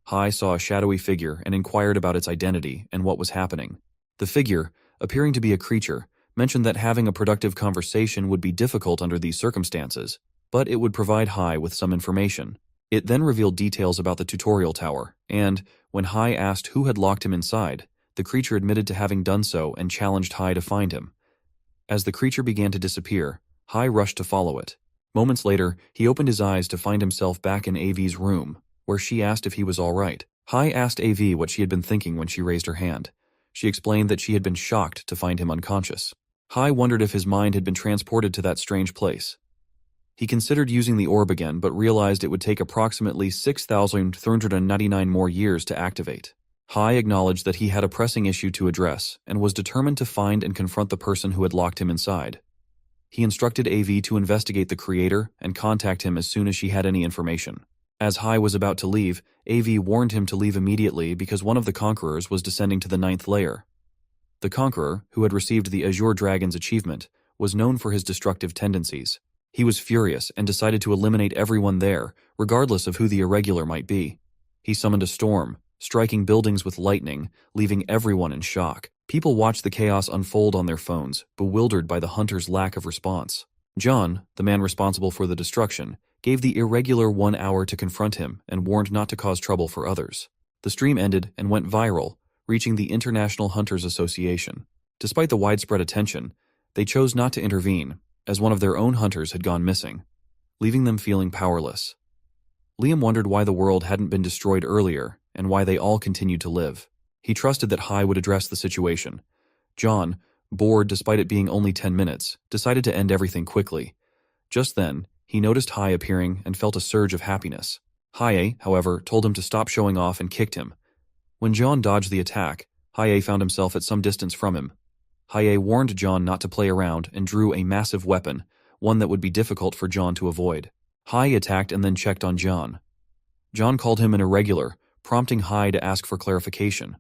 Hai saw a shadowy figure and inquired about its identity and what was happening. The figure, appearing to be a creature, mentioned that having a productive conversation would be difficult under these circumstances, but it would provide Hai with some information. It then revealed details about the tutorial tower, and, when Hai asked who had locked him inside, the creature admitted to having done so and challenged Hai to find him. As the creature began to disappear, Hai rushed to follow it. Moments later, he opened his eyes to find himself back in AV's room, where she asked if he was all right. Hai asked AV what she had been thinking when she raised her hand. She explained that she had been shocked to find him unconscious. Hai wondered if his mind had been transported to that strange place. He considered using the orb again, but realized it would take approximately 6,399 more years to activate. Hai acknowledged that he had a pressing issue to address and was determined to find and confront the person who had locked him inside. He instructed AV to investigate the creator and contact him as soon as she had any information. As Hai was about to leave, AV warned him to leave immediately because one of the conquerors was descending to the 9th layer. The conqueror, who had received the Azure Dragon's achievement, was known for his destructive tendencies. He was furious and decided to eliminate everyone there, regardless of who the irregular might be. He summoned a storm, striking buildings with lightning, leaving everyone in shock. People watched the chaos unfold on their phones, bewildered by the hunter's lack of response. John, the man responsible for the destruction, gave the irregular 1 hour to confront him and warned not to cause trouble for others. The stream ended and went viral, reaching the International Hunters Association. Despite the widespread attention, they chose not to intervene, as one of their own hunters had gone missing, leaving them feeling powerless. Liam wondered why the world hadn't been destroyed earlier and why they all continued to live. He trusted that Hai would address the situation. John, bored despite it being only 10 minutes, decided to end everything quickly. Just then, he noticed Hai appearing and felt a surge of happiness. Hai, however, told him to stop showing off and kicked him. When John dodged the attack, Hai found himself at some distance from him. Hai warned John not to play around and drew a massive weapon, one that would be difficult for John to avoid. Hai attacked and then checked on John. John called him an irregular, prompting Hai to ask for clarification.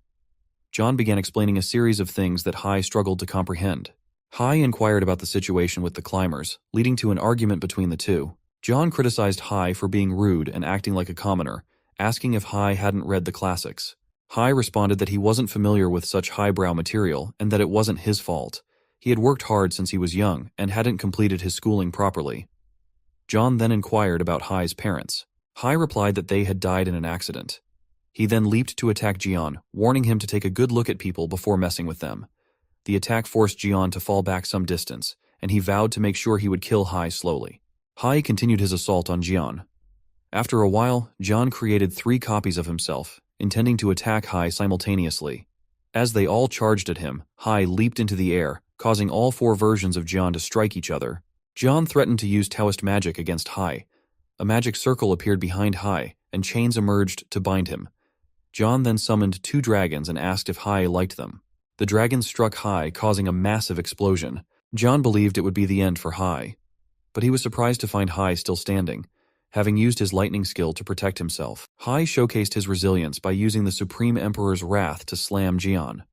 John began explaining a series of things that Hai struggled to comprehend. Hai inquired about the situation with the climbers, leading to an argument between the two. John criticized Hai for being rude and acting like a commoner, asking if Hai hadn't read the classics. Hai responded that he wasn't familiar with such highbrow material and that it wasn't his fault. He had worked hard since he was young and hadn't completed his schooling properly. John then inquired about Hai's parents. Hai replied that they had died in an accident. He then leaped to attack Jian, warning him to take a good look at people before messing with them. The attack forced Jian to fall back some distance, and he vowed to make sure he would kill Hai slowly. Hai continued his assault on Jian. After a while, Jian created 3 copies of himself, intending to attack Hai simultaneously. As they all charged at him, Hai leaped into the air, causing all 4 versions of Jian to strike each other. Jian threatened to use Taoist magic against Hai. A magic circle appeared behind Hai, and chains emerged to bind him. Jian then summoned 2 dragons and asked if Hai liked them. The dragons struck Hai, causing a massive explosion. Jian believed it would be the end for Hai, but he was surprised to find Hai still standing, having used his lightning skill to protect himself. Hai showcased his resilience by using the Supreme Emperor's wrath to slam Jian.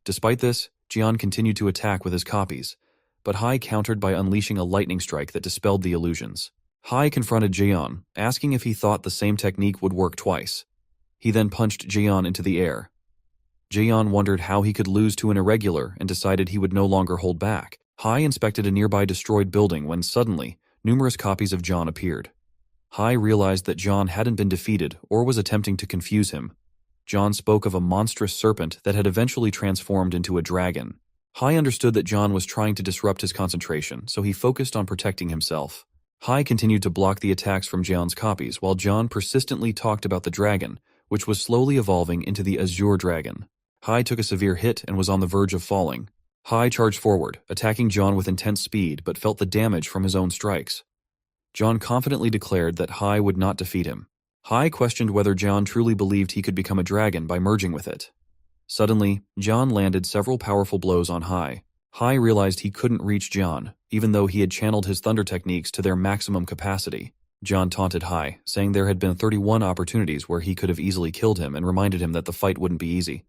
Despite this, Jian continued to attack with his copies, but Hai countered by unleashing a lightning strike that dispelled the illusions. Hai confronted Jaeon, asking if he thought the same technique would work twice. He then punched Jaeon into the air. Jaeon wondered how he could lose to an irregular and decided he would no longer hold back. Hai inspected a nearby destroyed building when suddenly, numerous copies of John appeared. Hai realized that John hadn't been defeated or was attempting to confuse him. John spoke of a monstrous serpent that had eventually transformed into a dragon. Hai understood that John was trying to disrupt his concentration, so he focused on protecting himself. Hai continued to block the attacks from Jaeon's copies while John persistently talked about the dragon, which was slowly evolving into the azure dragon. Hai took a severe hit and was on the verge of falling. Hai charged forward, attacking John with intense speed but felt the damage from his own strikes. John confidently declared that Hai would not defeat him. Hai questioned whether John truly believed he could become a dragon by merging with it. Suddenly, John landed several powerful blows on Hai. Hai realized he couldn't reach John, even though he had channeled his thunder techniques to their maximum capacity. John taunted Hai, saying there had been 31 opportunities where he could have easily killed him and reminded him that the fight wouldn't be easy.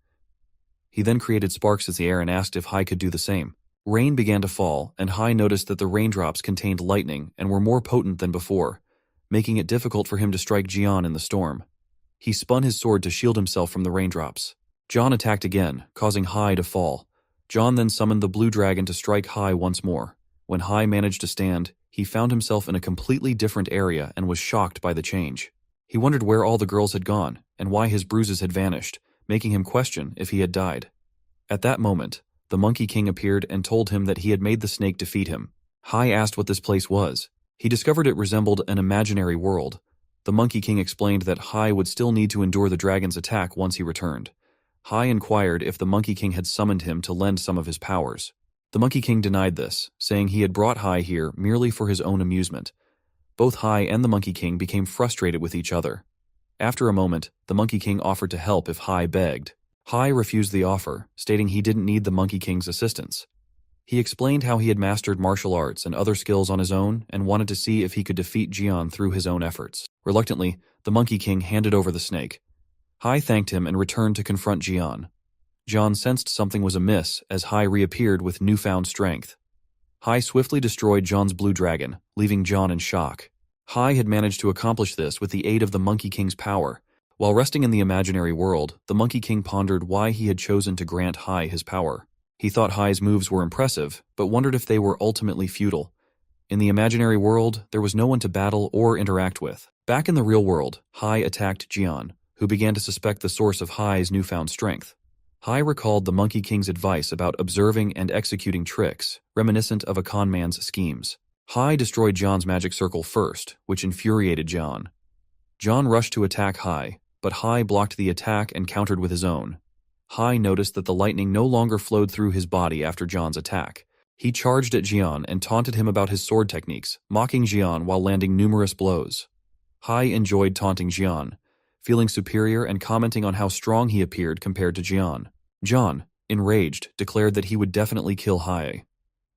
He then created sparks in the air and asked if Hai could do the same. Rain began to fall, and Hai noticed that the raindrops contained lightning and were more potent than before, making it difficult for him to strike Jaeon in the storm. He spun his sword to shield himself from the raindrops. John attacked again, causing Hai to fall. John then summoned the blue dragon to strike Hai once more. When Hai managed to stand, he found himself in a completely different area and was shocked by the change. He wondered where all the girls had gone and why his bruises had vanished, making him question if he had died. At that moment, the Monkey King appeared and told him that he had made the snake defeat him. Hai asked what this place was. He discovered it resembled an imaginary world. The Monkey King explained that Hai would still need to endure the dragon's attack once he returned. Hai inquired if the Monkey King had summoned him to lend some of his powers. The Monkey King denied this, saying he had brought Hai here merely for his own amusement. Both Hai and the Monkey King became frustrated with each other. After a moment, the Monkey King offered to help if Hai begged. Hai refused the offer, stating he didn't need the Monkey King's assistance. He explained how he had mastered martial arts and other skills on his own and wanted to see if he could defeat Jaeon through his own efforts. Reluctantly, the Monkey King handed over the snake. Hai thanked him and returned to confront Jaeon. John sensed something was amiss as Hai reappeared with newfound strength. Hai swiftly destroyed John's blue dragon, leaving John in shock. Hai had managed to accomplish this with the aid of the Monkey King's power. While resting in the imaginary world, the Monkey King pondered why he had chosen to grant Hai his power. He thought Hai's moves were impressive, but wondered if they were ultimately futile. In the imaginary world, there was no one to battle or interact with. Back in the real world, Hai attacked Jaeon, who began to suspect the source of Hai's newfound strength. Hai recalled the Monkey King's advice about observing and executing tricks, reminiscent of a con man's schemes. Hai destroyed John's magic circle first, which infuriated John. John rushed to attack Hai, but Hai blocked the attack and countered with his own. Hai noticed that the lightning no longer flowed through his body after John's attack. He charged at Jaeon and taunted him about his sword techniques, mocking Jaeon while landing numerous blows. Hai enjoyed taunting Jaeon, feeling superior and commenting on how strong he appeared compared to Jaeon. John, enraged, declared that he would definitely kill Hai.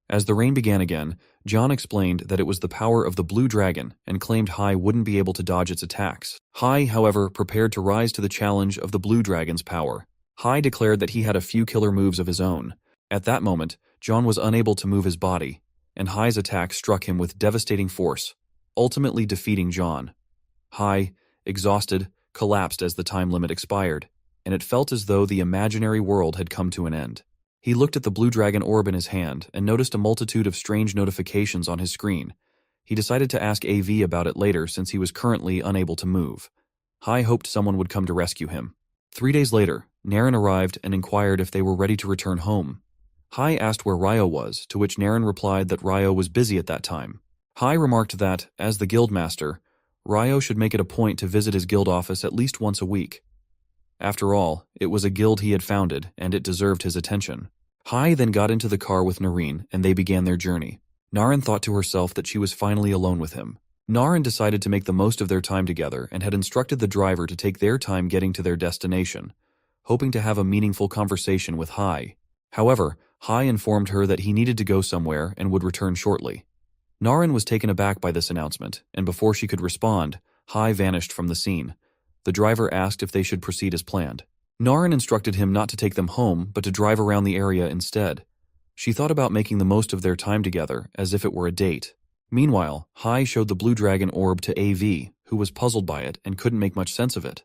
As the rain began again, John explained that it was the power of the blue dragon and claimed Hai wouldn't be able to dodge its attacks. Hai, however, prepared to rise to the challenge of the blue dragon's power. Hai declared that he had a few killer moves of his own. At that moment, John was unable to move his body, and Hai's attack struck him with devastating force, ultimately defeating John. Hai, exhausted, collapsed as the time limit expired, and it felt as though the imaginary world had come to an end. He looked at the blue dragon orb in his hand and noticed a multitude of strange notifications on his screen. He decided to ask AV about it later since he was currently unable to move. Hai hoped someone would come to rescue him. 3 days later, Naren arrived and inquired if they were ready to return home. Hai asked where Ryo was, to which Naren replied that Ryo was busy at that time. Hai remarked that, as the guildmaster, Ryo should make it a point to visit his guild office at least once a week. After all, it was a guild he had founded, and it deserved his attention. Hai then got into the car with Naren, and they began their journey. Naren thought to herself that she was finally alone with him. Naren decided to make the most of their time together and had instructed the driver to take their time getting to their destination, hoping to have a meaningful conversation with Hai. However, Hai informed her that he needed to go somewhere and would return shortly. Naren was taken aback by this announcement, and before she could respond, Hai vanished from the scene. The driver asked if they should proceed as planned. Naren instructed him not to take them home, but to drive around the area instead. She thought about making the most of their time together as if it were a date. Meanwhile, Hai showed the blue dragon orb to AV, who was puzzled by it and couldn't make much sense of it.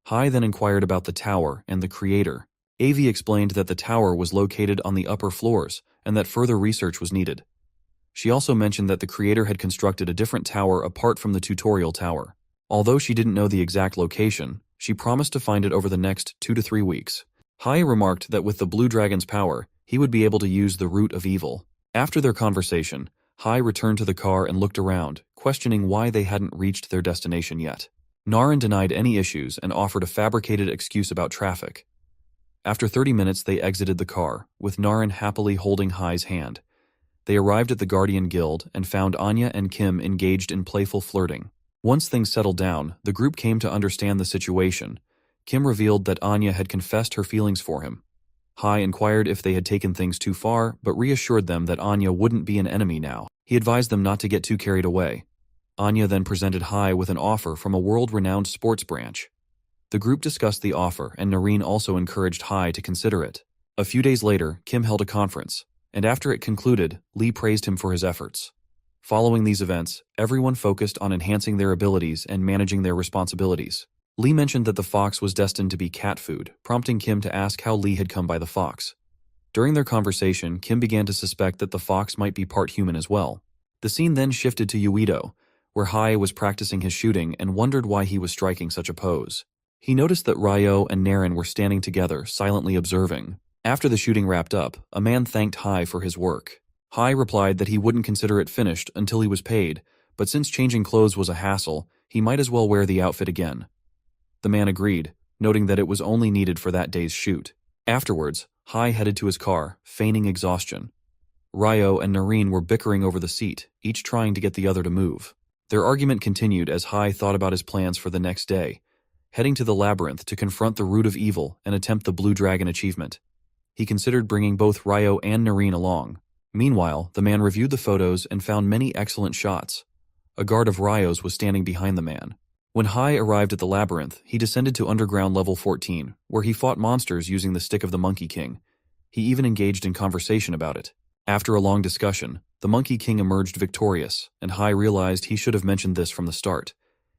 Hai then inquired about the tower and the creator. AV explained that the tower was located on the upper floors and that further research was needed. She also mentioned that the creator had constructed a different tower apart from the tutorial tower. Although she didn't know the exact location, she promised to find it over the next 2 to 3 weeks. Hai remarked that with the blue dragon's power, he would be able to use the root of evil. After their conversation, Hai returned to the car and looked around, questioning why they hadn't reached their destination yet. Naren denied any issues and offered a fabricated excuse about traffic. After 30 minutes, they exited the car, with Naren happily holding Hai's hand. They arrived at the Guardian Guild and found Anya and Kim engaged in playful flirting. Once things settled down, the group came to understand the situation. Kim revealed that Anya had confessed her feelings for him. Hai inquired if they had taken things too far, but reassured them that Anya wouldn't be an enemy now. He advised them not to get too carried away. Anya then presented Hai with an offer from a world-renowned sports branch. The group discussed the offer, and Nareen also encouraged Hai to consider it. A few days later, Kim held a conference, and after it concluded, Lee praised him for his efforts. Following these events, everyone focused on enhancing their abilities and managing their responsibilities. Lee mentioned that the fox was destined to be cat food, prompting Kim to ask how Lee had come by the fox. During their conversation, Kim began to suspect that the fox might be part human as well. The scene then shifted to Uedo, where Hai was practicing his shooting and wondered why he was striking such a pose. He noticed that Ryo and Naren were standing together, silently observing. After the shooting wrapped up, a man thanked Hai for his work. Hai replied that he wouldn't consider it finished until he was paid, but since changing clothes was a hassle, he might as well wear the outfit again. The man agreed, noting that it was only needed for that day's shoot. Afterwards, Hai headed to his car, feigning exhaustion. Ryo and Nareen were bickering over the seat, each trying to get the other to move. Their argument continued as Hai thought about his plans for the next day, heading to the labyrinth to confront the root of evil and attempt the Blue Dragon achievement. He considered bringing both Ryo and Nareen along. Meanwhile, the man reviewed the photos and found many excellent shots. A guard of Ryo's was standing behind the man. When Hai arrived at the labyrinth, he descended to underground level 14, where he fought monsters using the stick of the Monkey King. He even engaged in conversation about it. After a long discussion, the Monkey King emerged victorious, and Hai realized he should have mentioned this from the start.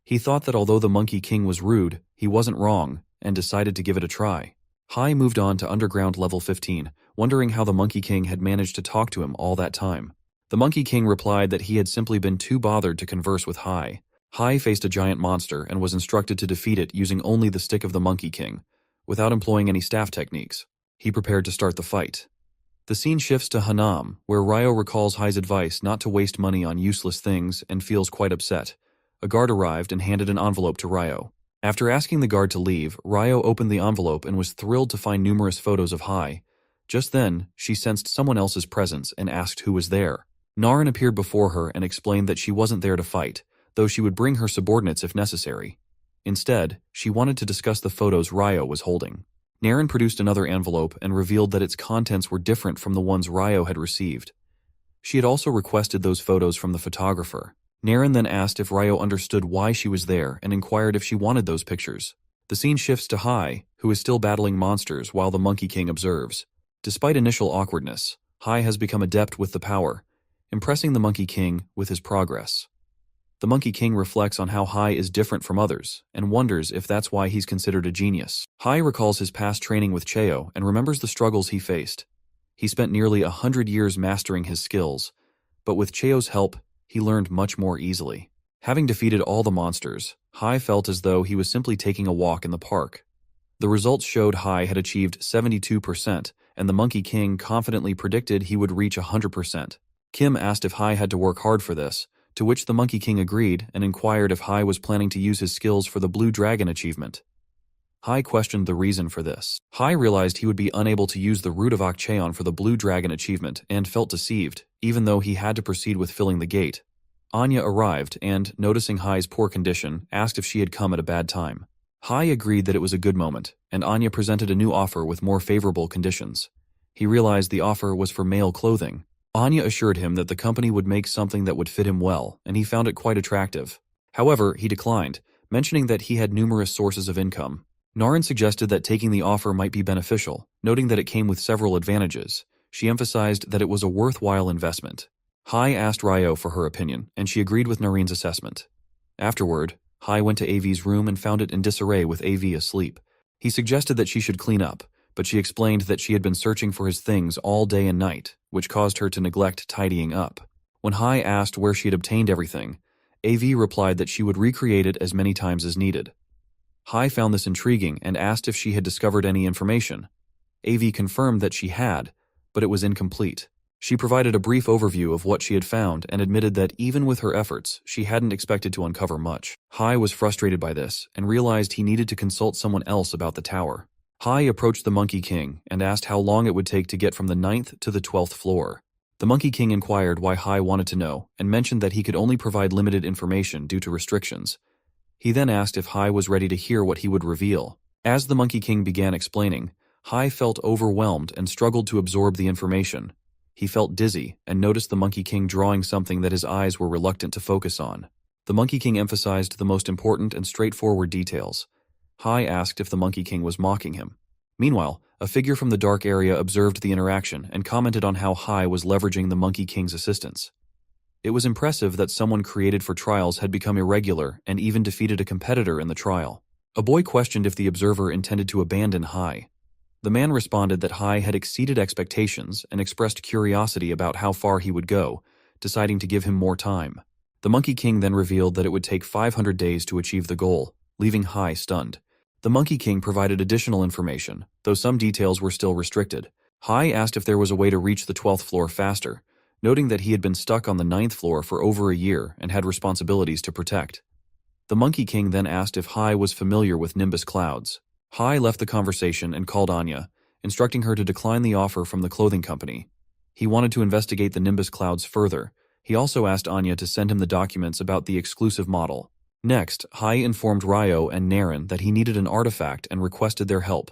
He thought that although the Monkey King was rude, he wasn't wrong, and decided to give it a try. Hai moved on to underground level 15, wondering how the Monkey King had managed to talk to him all that time. The Monkey King replied that he had simply been too bothered to converse with Hai. Hai faced a giant monster and was instructed to defeat it using only the stick of the Monkey King, without employing any staff techniques. He prepared to start the fight. The scene shifts to Hanam, where Ryo recalls Hai's advice not to waste money on useless things and feels quite upset. A guard arrived and handed an envelope to Ryo. After asking the guard to leave, Ryo opened the envelope and was thrilled to find numerous photos of Hai. Just then, she sensed someone else's presence and asked who was there. Naren appeared before her and explained that she wasn't there to fight, though she would bring her subordinates if necessary. Instead, she wanted to discuss the photos Ryo was holding. Naren produced another envelope and revealed that its contents were different from the ones Ryo had received. She had also requested those photos from the photographer. Naren then asked if Ryo understood why she was there and inquired if she wanted those pictures. The scene shifts to Hai, who is still battling monsters while the Monkey King observes. Despite initial awkwardness, Hai has become adept with the power, impressing the Monkey King with his progress. The Monkey King reflects on how Hai is different from others, and wonders if that's why he's considered a genius. Hai recalls his past training with Cheo and remembers the struggles he faced. He spent nearly 100 years mastering his skills, but with Cheo's help, he learned much more easily. Having defeated all the monsters, Hai felt as though he was simply taking a walk in the park. The results showed Hai had achieved 72%, and the Monkey King confidently predicted he would reach 100%. Kim asked if Hai had to work hard for this, to which the Monkey King agreed and inquired if Hai was planning to use his skills for the Blue Dragon achievement. Hai questioned the reason for this. Hai realized he would be unable to use the Root of Akcheon for the Blue Dragon achievement and felt deceived, even though he had to proceed with filling the gate. Anya arrived and, noticing Hai's poor condition, asked if she had come at a bad time. Hai agreed that it was a good moment, and Anya presented a new offer with more favorable conditions. He realized the offer was for male clothing. Anya assured him that the company would make something that would fit him well, and he found it quite attractive. However, he declined, mentioning that he had numerous sources of income. Naren suggested that taking the offer might be beneficial, noting that it came with several advantages. She emphasized that it was a worthwhile investment. Hai asked Ryo for her opinion, and she agreed with Narene's assessment. Afterward, Hai went to AV's room and found it in disarray with AV asleep. He suggested that she should clean up, but she explained that she had been searching for his things all day and night, which caused her to neglect tidying up. When Hai asked where she had obtained everything, AV replied that she would recreate it as many times as needed. Hai found this intriguing and asked if she had discovered any information. AV confirmed that she had, but it was incomplete. She provided a brief overview of what she had found and admitted that even with her efforts, she hadn't expected to uncover much. Hai was frustrated by this and realized he needed to consult someone else about the tower. Hai approached the Monkey King and asked how long it would take to get from the 9th to the 12th floor. The Monkey King inquired why Hai wanted to know and mentioned that he could only provide limited information due to restrictions. He then asked if Hai was ready to hear what he would reveal. As the Monkey King began explaining, Hai felt overwhelmed and struggled to absorb the information. He felt dizzy and noticed the Monkey King drawing something that his eyes were reluctant to focus on. The Monkey King emphasized the most important and straightforward details. Hai asked if the Monkey King was mocking him. Meanwhile, a figure from the dark area observed the interaction and commented on how Hai was leveraging the Monkey King's assistance. It was impressive that someone created for trials had become irregular and even defeated a competitor in the trial. A boy questioned if the observer intended to abandon Hai. The man responded that Hai had exceeded expectations and expressed curiosity about how far he would go, deciding to give him more time. The Monkey King then revealed that it would take 500 days to achieve the goal, leaving Hai stunned. The Monkey King provided additional information, though some details were still restricted. Hai asked if there was a way to reach the 12th floor faster, noting that he had been stuck on the 9th floor for over a year and had responsibilities to protect. The Monkey King then asked if Hai was familiar with nimbus clouds. Hai left the conversation and called Anya, instructing her to decline the offer from the clothing company. He wanted to investigate the nimbus clouds further. He also asked Anya to send him the documents about the exclusive model. Next, Hai informed Ryo and Naryn that he needed an artifact and requested their help.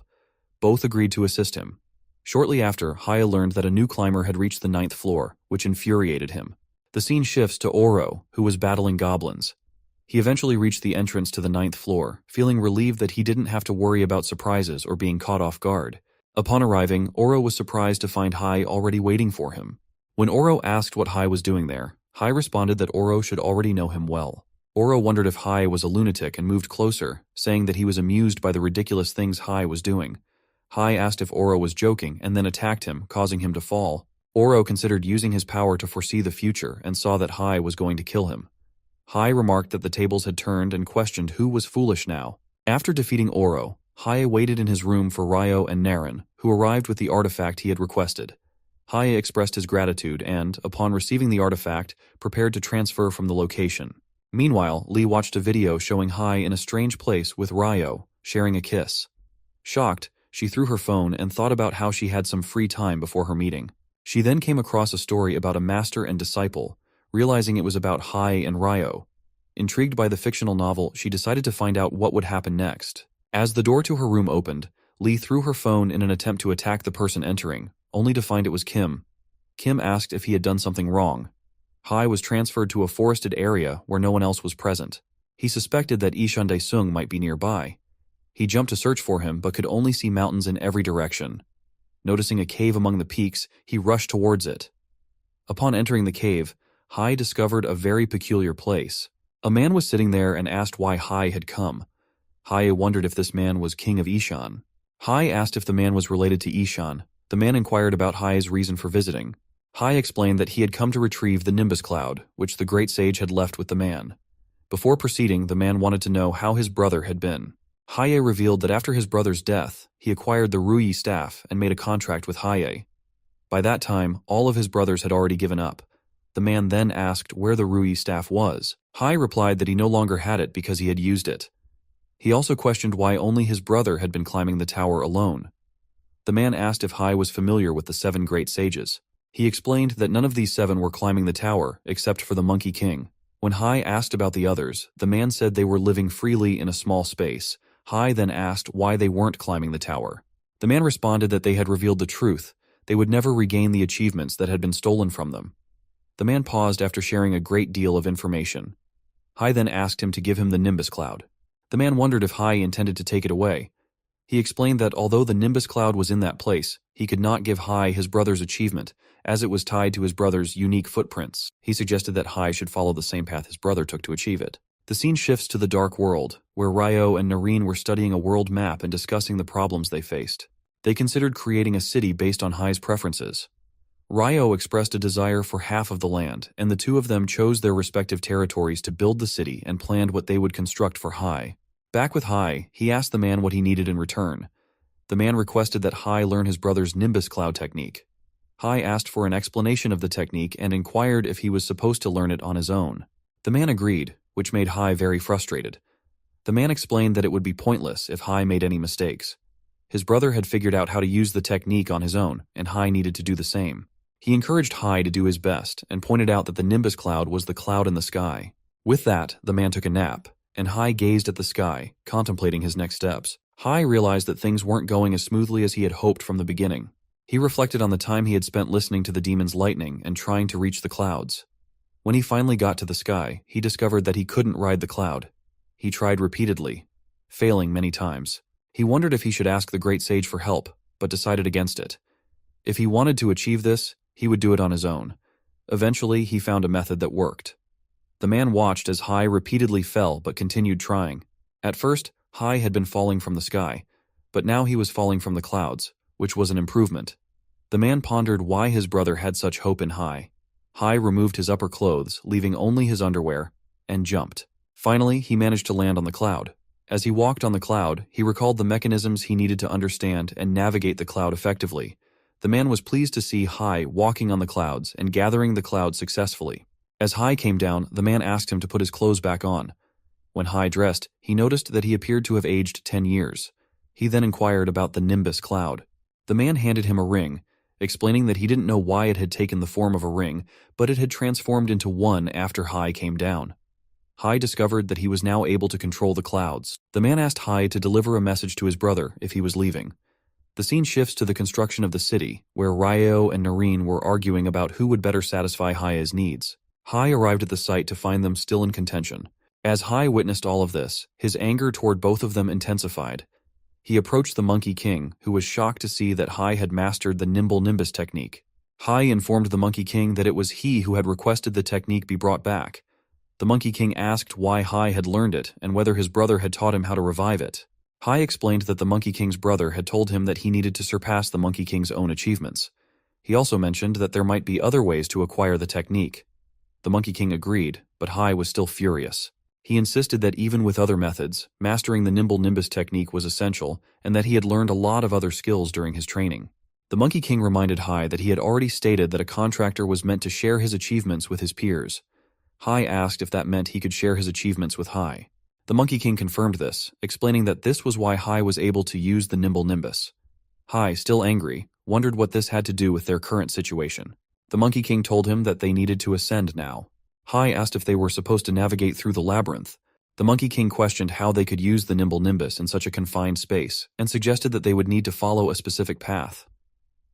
Both agreed to assist him. Shortly after, Hai learned that a new climber had reached the 9th floor, which infuriated him. The scene shifts to Oro, who was battling goblins. He eventually reached the entrance to the 9th floor, feeling relieved that he didn't have to worry about surprises or being caught off guard. Upon arriving, Oro was surprised to find Hai already waiting for him. When Oro asked what Hai was doing there, Hai responded that Oro should already know him well. Oro wondered if Hai was a lunatic and moved closer, saying that he was amused by the ridiculous things Hai was doing. Hai asked if Oro was joking and then attacked him, causing him to fall. Oro considered using his power to foresee the future and saw that Hai was going to kill him. Hai remarked that the tables had turned and questioned who was foolish now. After defeating Oro, Hai waited in his room for Ryo and Naryn, who arrived with the artifact he had requested. Hai expressed his gratitude and, upon receiving the artifact, prepared to transfer from the location. Meanwhile, Lee watched a video showing Hai in a strange place with Ryo, sharing a kiss. Shocked, she threw her phone and thought about how she had some free time before her meeting. She then came across a story about a master and disciple, realizing it was about Hai and Ryo. Intrigued by the fictional novel, she decided to find out what would happen next. As the door to her room opened, Lee threw her phone in an attempt to attack the person entering, only to find it was Kim. Kim asked if he had done something wrong. Hai was transferred to a forested area where no one else was present. He suspected that Ishan Dae-sung might be nearby. He jumped to search for him but could only see mountains in every direction. Noticing a cave among the peaks, he rushed towards it. Upon entering the cave, Hai discovered a very peculiar place. A man was sitting there and asked why Hai had come. Hai wondered if this man was king of Ishan. Hai asked if the man was related to Ishan. The man inquired about Hai's reason for visiting. Hai explained that he had come to retrieve the Nimbus Cloud, which the great sage had left with the man. Before proceeding, the man wanted to know how his brother had been. Haye revealed that after his brother's death, he acquired the Ruyi staff and made a contract with Haye. By that time, all of his brothers had already given up. The man then asked where the Ruyi staff was. Haye replied that he no longer had it because he had used it. He also questioned why only his brother had been climbing the tower alone. The man asked if Haye was familiar with the 7 great sages. He explained that none of these 7 were climbing the tower, except for the Monkey King. When Haye asked about the others, the man said they were living freely in a small space. Haye then asked why they weren't climbing the tower. The man responded that they had revealed the truth. They would never regain the achievements that had been stolen from them. The man paused after sharing a great deal of information. Haye then asked him to give him the Nimbus Cloud. The man wondered if Haye intended to take it away. He explained that although the Nimbus cloud was in that place, he could not give Hai his brother's achievement, as it was tied to his brother's unique footprints. He suggested that Hai should follow the same path his brother took to achieve it. The scene shifts to the Dark World, where Ryo and Noreen were studying a world map and discussing the problems they faced. They considered creating a city based on Hai's preferences. Ryo expressed a desire for half of the land, and the two of them chose their respective territories to build the city and planned what they would construct for Hai. Back with Hai, he asked the man what he needed in return. The man requested that Hai learn his brother's Nimbus cloud technique. Hai asked for an explanation of the technique and inquired if he was supposed to learn it on his own. The man agreed, which made Hai very frustrated. The man explained that it would be pointless if Hai made any mistakes. His brother had figured out how to use the technique on his own, and Hai needed to do the same. He encouraged Hai to do his best and pointed out that the Nimbus cloud was the cloud in the sky. With that, the man took a nap, and Hai gazed at the sky, contemplating his next steps. Hai realized that things weren't going as smoothly as he had hoped from the beginning. He reflected on the time he had spent listening to the demon's lightning and trying to reach the clouds. When he finally got to the sky, he discovered that he couldn't ride the cloud. He tried repeatedly, failing many times. He wondered if he should ask the great sage for help, but decided against it. If he wanted to achieve this, he would do it on his own. Eventually, he found a method that worked. The man watched as Hai repeatedly fell but continued trying. At first, Hai had been falling from the sky, but now he was falling from the clouds, which was an improvement. The man pondered why his brother had such hope in Hai. Hai removed his upper clothes, leaving only his underwear, and jumped. Finally, he managed to land on the cloud. As he walked on the cloud, he recalled the mechanisms he needed to understand and navigate the cloud effectively. The man was pleased to see Hai walking on the clouds and gathering the clouds successfully. As Hai came down, the man asked him to put his clothes back on. When Hai dressed, he noticed that he appeared to have aged 10 years. He then inquired about the Nimbus cloud. The man handed him a ring, explaining that he didn't know why it had taken the form of a ring, but it had transformed into one after Hai came down. Hai discovered that he was now able to control the clouds. The man asked Hai to deliver a message to his brother if he was leaving. The scene shifts to the construction of the city, where Ryo and Noreen were arguing about who would better satisfy Hai's needs. Hai arrived at the site to find them still in contention. As Hai witnessed all of this, his anger toward both of them intensified. He approached the Monkey King, who was shocked to see that Hai had mastered the Nimble Nimbus technique. Hai informed the Monkey King that it was he who had requested the technique be brought back. The Monkey King asked why Hai had learned it and whether his brother had taught him how to revive it. Hai explained that the Monkey King's brother had told him that he needed to surpass the Monkey King's own achievements. He also mentioned that there might be other ways to acquire the technique. The Monkey King agreed, but Hai was still furious. He insisted that even with other methods, mastering the Nimble Nimbus technique was essential and that he had learned a lot of other skills during his training. The Monkey King reminded Hai that he had already stated that a contractor was meant to share his achievements with his peers. Hai asked if that meant he could share his achievements with Hai. The Monkey King confirmed this, explaining that this was why Hai was able to use the Nimble Nimbus. Hai, still angry, wondered what this had to do with their current situation. The Monkey King told him that they needed to ascend now. Hai asked if they were supposed to navigate through the labyrinth. The Monkey King questioned how they could use the Nimble Nimbus in such a confined space, and suggested that they would need to follow a specific path.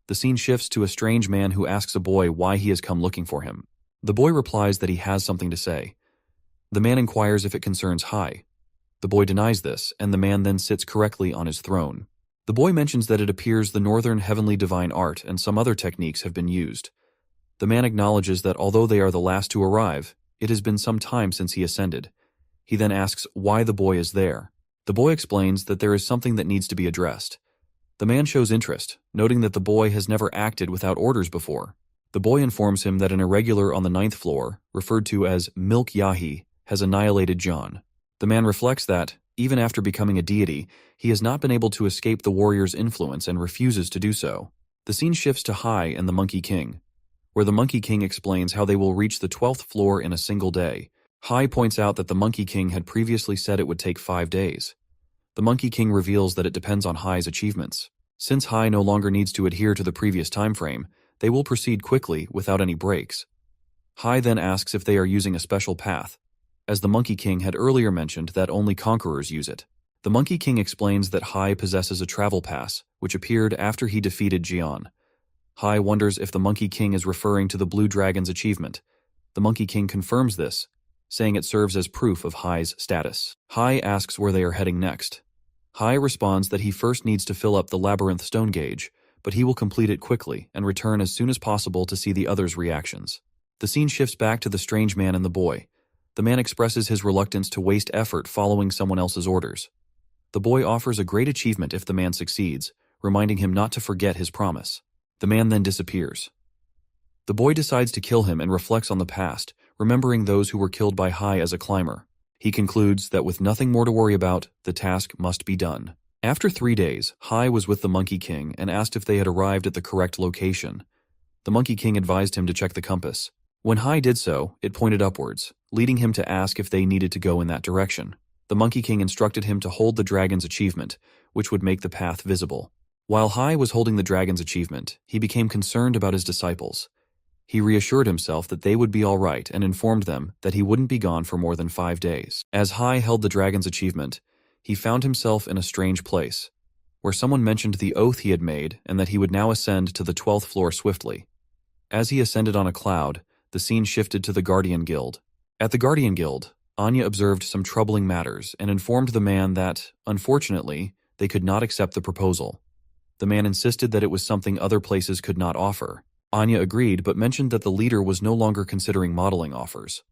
The scene shifts to a strange man who asks a boy why he has come looking for him. The boy replies that he has something to say. The man inquires if it concerns Hai. The boy denies this, and the man then sits correctly on his throne. The boy mentions that it appears the Northern Heavenly Divine Art and some other techniques have been used. The man acknowledges that although they are the last to arrive, it has been some time since he ascended. He then asks why the boy is there. The boy explains that there is something that needs to be addressed. The man shows interest, noting that the boy has never acted without orders before. The boy informs him that an irregular on the 9th floor, referred to as Milk Yahi, has annihilated John. The man reflects that, even after becoming a deity, he has not been able to escape the warrior's influence and refuses to do so. The scene shifts to Hai and the Monkey King, where the Monkey King explains how they will reach the 12th floor in a single day. Hai points out that the Monkey King had previously said it would take 5 days. The Monkey King reveals that it depends on Hai's achievements. Since Hai no longer needs to adhere to the previous time frame, they will proceed quickly without any breaks. Hai then asks if they are using a special path, as the Monkey King had earlier mentioned that only conquerors use it. The Monkey King explains that Hai possesses a travel pass, which appeared after he defeated Jian. Hai wonders if the Monkey King is referring to the Blue Dragon's achievement. The Monkey King confirms this, saying it serves as proof of Hai's status. Hai asks where they are heading next. Hai responds that he first needs to fill up the labyrinth stone gauge, but he will complete it quickly and return as soon as possible to see the others' reactions. The scene shifts back to the strange man and the boy. The man expresses his reluctance to waste effort following someone else's orders. The boy offers a great achievement if the man succeeds, reminding him not to forget his promise. The man then disappears. The boy decides to kill him and reflects on the past, remembering those who were killed by Hai as a climber. He concludes that with nothing more to worry about, the task must be done. After 3 days, Hai was with the Monkey King and asked if they had arrived at the correct location. The Monkey King advised him to check the compass. When Hai did so, it pointed upwards, leading him to ask if they needed to go in that direction. The Monkey King instructed him to hold the dragon's achievement, which would make the path visible. While Hai was holding the dragon's achievement, he became concerned about his disciples. He reassured himself that they would be all right and informed them that he wouldn't be gone for more than 5 days. As Hai held the dragon's achievement, he found himself in a strange place, where someone mentioned the oath he had made and that he would now ascend to the 12th floor swiftly. As he ascended on a cloud, the scene shifted to the Guardian Guild. At the Guardian Guild, Anya observed some troubling matters and informed the man that, unfortunately, they could not accept the proposal. The man insisted that it was something other places could not offer. Anya agreed but mentioned that the leader was no longer considering modeling offers.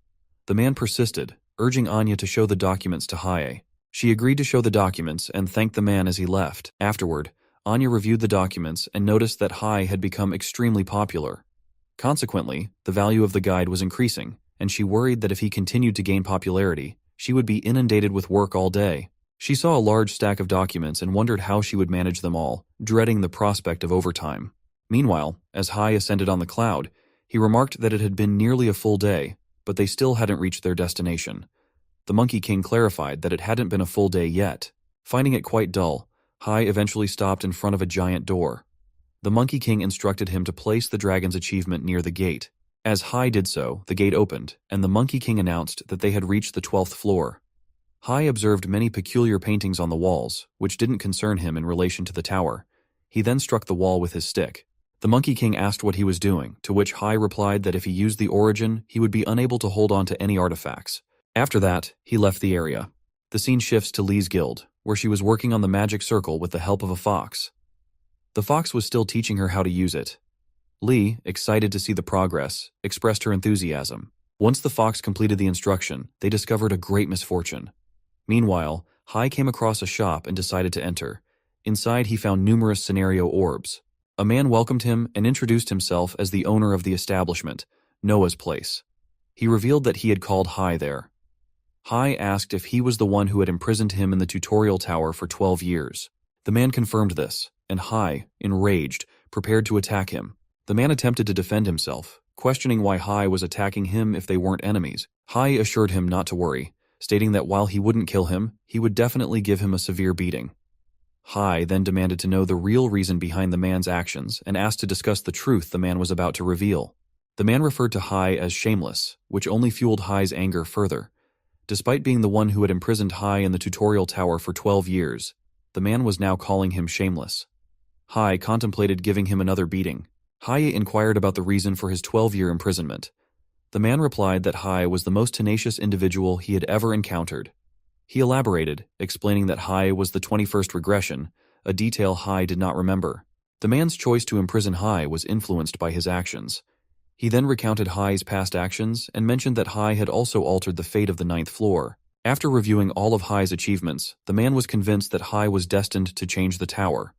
The man persisted, urging Anya to show the documents to Hai. She agreed to show the documents and thanked the man as he left. Afterward, Anya reviewed the documents and noticed that Hai had become extremely popular. Consequently, the value of the guide was increasing, and she worried that if he continued to gain popularity, she would be inundated with work all day. She saw a large stack of documents and wondered how she would manage them all, dreading the prospect of overtime. Meanwhile, as Hai ascended on the cloud, he remarked that it had been nearly a full day, but they still hadn't reached their destination. The Monkey King clarified that it hadn't been a full day yet. Finding it quite dull, Hai eventually stopped in front of a giant door. The Monkey King instructed him to place the dragon's achievement near the gate. As Hai did so, the gate opened, and the Monkey King announced that they had reached the 12th floor. Hai observed many peculiar paintings on the walls, which didn't concern him in relation to the tower. He then struck the wall with his stick. The Monkey King asked what he was doing, to which Hai replied that if he used the origin, he would be unable to hold on to any artifacts. After that, he left the area. The scene shifts to Lee's guild, where she was working on the magic circle with the help of a fox. The fox was still teaching her how to use it. Lee, excited to see the progress, expressed her enthusiasm. Once the fox completed the instruction, they discovered a great misfortune. Meanwhile, Hai came across a shop and decided to enter. Inside, he found numerous scenario orbs. A man welcomed him and introduced himself as the owner of the establishment, Noah's Place. He revealed that he had called Hai there. Hai asked if he was the one who had imprisoned him in the tutorial tower for 12 years. The man confirmed this, and Hai, enraged, prepared to attack him. The man attempted to defend himself, questioning why Hai was attacking him if they weren't enemies. Hai assured him not to worry, stating that while he wouldn't kill him, he would definitely give him a severe beating. Hai then demanded to know the real reason behind the man's actions and asked to discuss the truth the man was about to reveal. The man referred to Hai as shameless, which only fueled Hai's anger further. Despite being the one who had imprisoned Hai in the tutorial tower for 12 years, the man was now calling him shameless. Hai contemplated giving him another beating. Hai inquired about the reason for his 12-year imprisonment. The man replied that Hai was the most tenacious individual he had ever encountered. He elaborated, explaining that Hai was the 21st regression, a detail Hai did not remember. The man's choice to imprison Hai was influenced by his actions. He then recounted Hai's past actions and mentioned that Hai had also altered the fate of the 9th floor. After reviewing all of Hai's achievements, the man was convinced that Hai was destined to change the tower.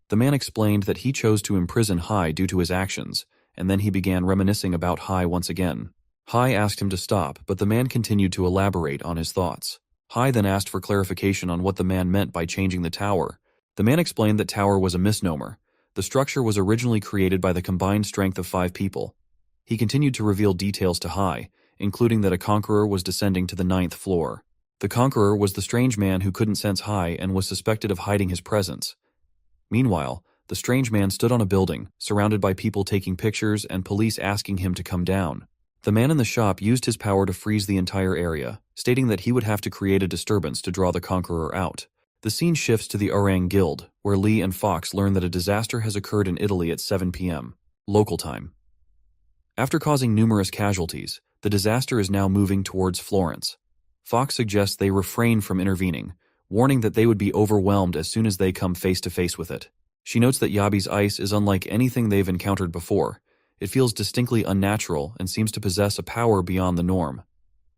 The man explained that he chose to imprison Hai due to his actions, and then he began reminiscing about Hai once again. Hai asked him to stop, but the man continued to elaborate on his thoughts. Hai then asked for clarification on what the man meant by changing the tower. The man explained that tower was a misnomer. The structure was originally created by the combined strength of 5 people. He continued to reveal details to Hai, including that a conqueror was descending to the 9th floor. The conqueror was the strange man who couldn't sense Hai and was suspected of hiding his presence. Meanwhile, the strange man stood on a building, surrounded by people taking pictures and police asking him to come down. The man in the shop used his power to freeze the entire area, stating that he would have to create a disturbance to draw the conqueror out. The scene shifts to the Orang Guild, where Lee and Fox learn that a disaster has occurred in Italy at 7 p.m. local time. After causing numerous casualties, the disaster is now moving towards Florence. Fox suggests they refrain from intervening, warning that they would be overwhelmed as soon as they come face to face with it. She notes that Yabi's ice is unlike anything they've encountered before. It feels distinctly unnatural and seems to possess a power beyond the norm.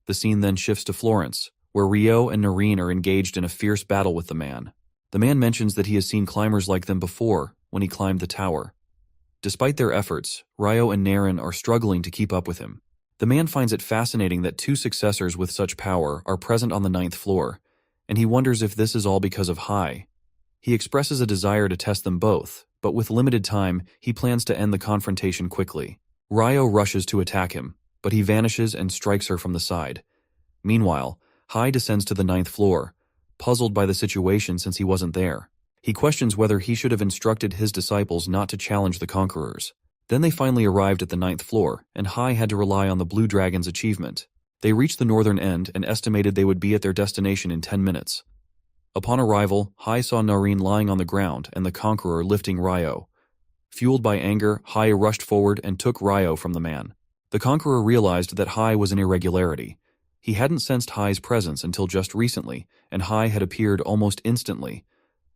The scene then shifts to Florence, where Rio and Noreen are engaged in a fierce battle with the man. The man mentions that he has seen climbers like them before when he climbed the tower. Despite their efforts, Rio and Naren are struggling to keep up with him. The man finds it fascinating that two successors with such power are present on the 9th floor, and he wonders if this is all because of Hai. He expresses a desire to test them both, but with limited time, he plans to end the confrontation quickly. Rio rushes to attack him, but he vanishes and strikes her from the side. Meanwhile, Hai descends to the 9th floor, puzzled by the situation since he wasn't there. He questions whether he should have instructed his disciples not to challenge the conquerors. Then they finally arrived at the 9th floor, and Hai had to rely on the Blue Dragon's achievement. They reached the northern end and estimated they would be at their destination in 10 minutes. Upon arrival, Hai saw Noreen lying on the ground and the conqueror lifting Rio. Fueled by anger, Hai rushed forward and took Rio from the man. The conqueror realized that Hai was an irregularity. He hadn't sensed Hai's presence until just recently, and Hai had appeared almost instantly.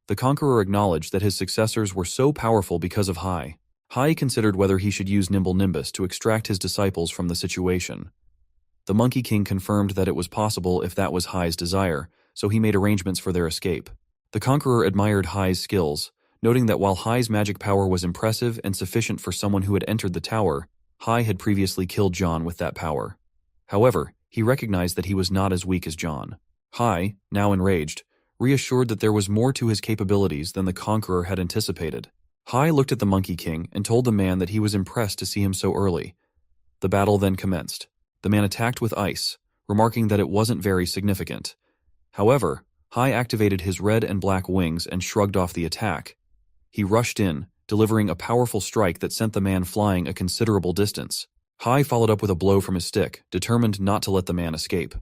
The conqueror acknowledged that his successors were so powerful because of Hai. Hai considered whether he should use Nimble Nimbus to extract his disciples from the situation. The Monkey King confirmed that it was possible if that was Hai's desire, so he made arrangements for their escape. The conqueror admired Hai's skills, noting that while Hai's magic power was impressive and sufficient for someone who had entered the tower, Hai had previously killed John with that power. However, he recognized that he was not as weak as John. Hai, now enraged, reassured that there was more to his capabilities than the conqueror had anticipated. Hai looked at the Monkey King and told the man that he was impressed to see him so early. The battle then commenced. The man attacked with ice, remarking that it wasn't very significant. However, Hai activated his red and black wings and shrugged off the attack. He rushed in, delivering a powerful strike that sent the man flying a considerable distance. Hai followed up with a blow from his stick, determined not to let the man escape.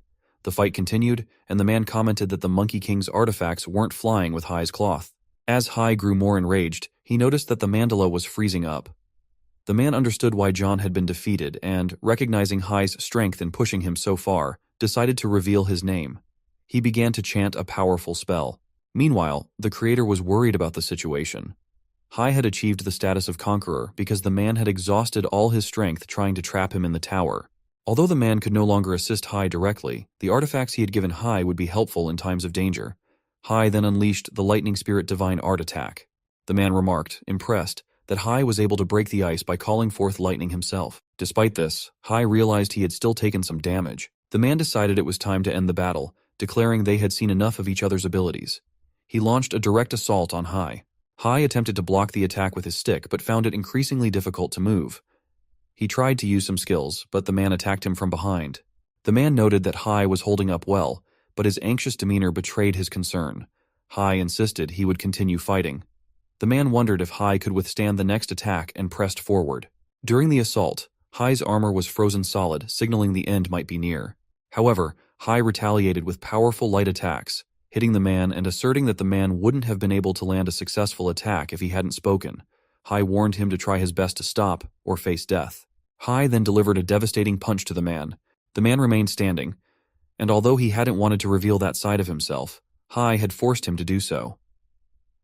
The fight continued, and the man commented that the Monkey King's artifacts weren't flying with Hai's cloth. As Hai grew more enraged, he noticed that the mandala was freezing up. The man understood why John had been defeated and, recognizing Hai's strength in pushing him so far, decided to reveal his name. He began to chant a powerful spell. Meanwhile, the creator was worried about the situation. Hai had achieved the status of conqueror because the man had exhausted all his strength trying to trap him in the tower. Although the man could no longer assist Hai directly, the artifacts he had given Hai would be helpful in times of danger. Hai then unleashed the Lightning Spirit Divine Art attack. The man remarked, impressed, that Hai was able to break the ice by calling forth lightning himself. Despite this, Hai realized he had still taken some damage. The man decided it was time to end the battle, declaring they had seen enough of each other's abilities. He launched a direct assault on Hai. Hai attempted to block the attack with his stick, but found it increasingly difficult to move. He tried to use some skills, but the man attacked him from behind. The man noted that Hai was holding up well, but his anxious demeanor betrayed his concern. Hai insisted he would continue fighting. The man wondered if Hai could withstand the next attack and pressed forward. During the assault, Hai's armor was frozen solid, signaling the end might be near. However, Hai retaliated with powerful light attacks, hitting the man and asserting that the man wouldn't have been able to land a successful attack if he hadn't spoken. Hai warned him to try his best to stop or face death. Hai then delivered a devastating punch to the man. The man remained standing, and although he hadn't wanted to reveal that side of himself, Hai had forced him to do so.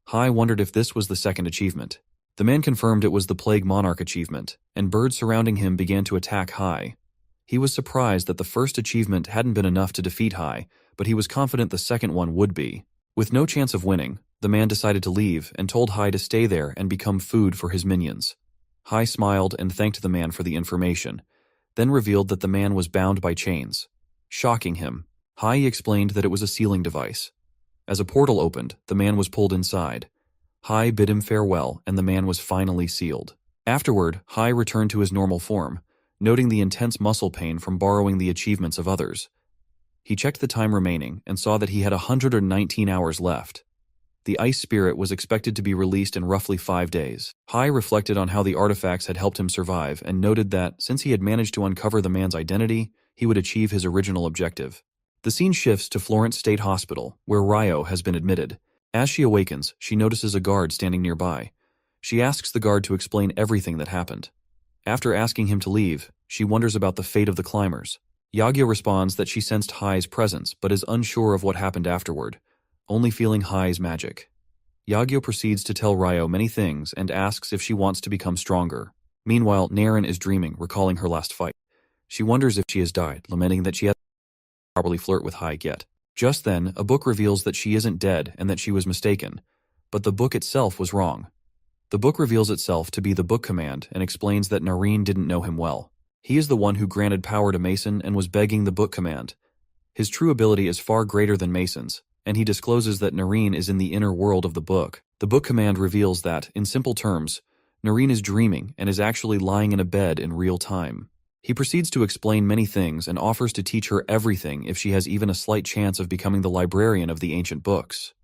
Hai wondered if this was the second achievement. The man confirmed it was the Plague Monarch achievement, and birds surrounding him began to attack Hai. He was surprised that the first achievement hadn't been enough to defeat Hai, but he was confident the second one would be. With no chance of winning, the man decided to leave and told Hai to stay there and become food for his minions. Hai smiled and thanked the man for the information, then revealed that the man was bound by chains. Shocking him, Hai explained that it was a sealing device. As a portal opened, the man was pulled inside. Hai bid him farewell, and the man was finally sealed. Afterward, Hai returned to his normal form, noting the intense muscle pain from borrowing the achievements of others. He checked the time remaining and saw that he had 119 hours left. The ice spirit was expected to be released in roughly 5 days. Hai reflected on how the artifacts had helped him survive and noted that, since he had managed to uncover the man's identity, he would achieve his original objective. The scene shifts to Florence State Hospital, where Rio has been admitted. As she awakens, she notices a guard standing nearby. She asks the guard to explain everything that happened. After asking him to leave, she wonders about the fate of the climbers. Yagya responds that she sensed Hai's presence but is unsure of what happened afterward. only feeling Hai's magic. Yagyo proceeds to tell Ryo many things and asks if she wants to become stronger. Meanwhile, Naren is dreaming, recalling her last fight. She wonders if she has died, lamenting that she hasn't properly flirt with Hai yet. Just then, a book reveals that she isn't dead and that she was mistaken, but the book itself was wrong. The book reveals itself to be the book command and explains that Nareen didn't know him well. He is the one who granted power to Mason and was begging the book command. His true ability is far greater than Mason's, and he discloses that Nareen is in the inner world of the book. The book command reveals that, in simple terms, Nareen is dreaming and is actually lying in a bed in real time. He proceeds to explain many things and offers to teach her everything if she has even a slight chance of becoming the librarian of the ancient books.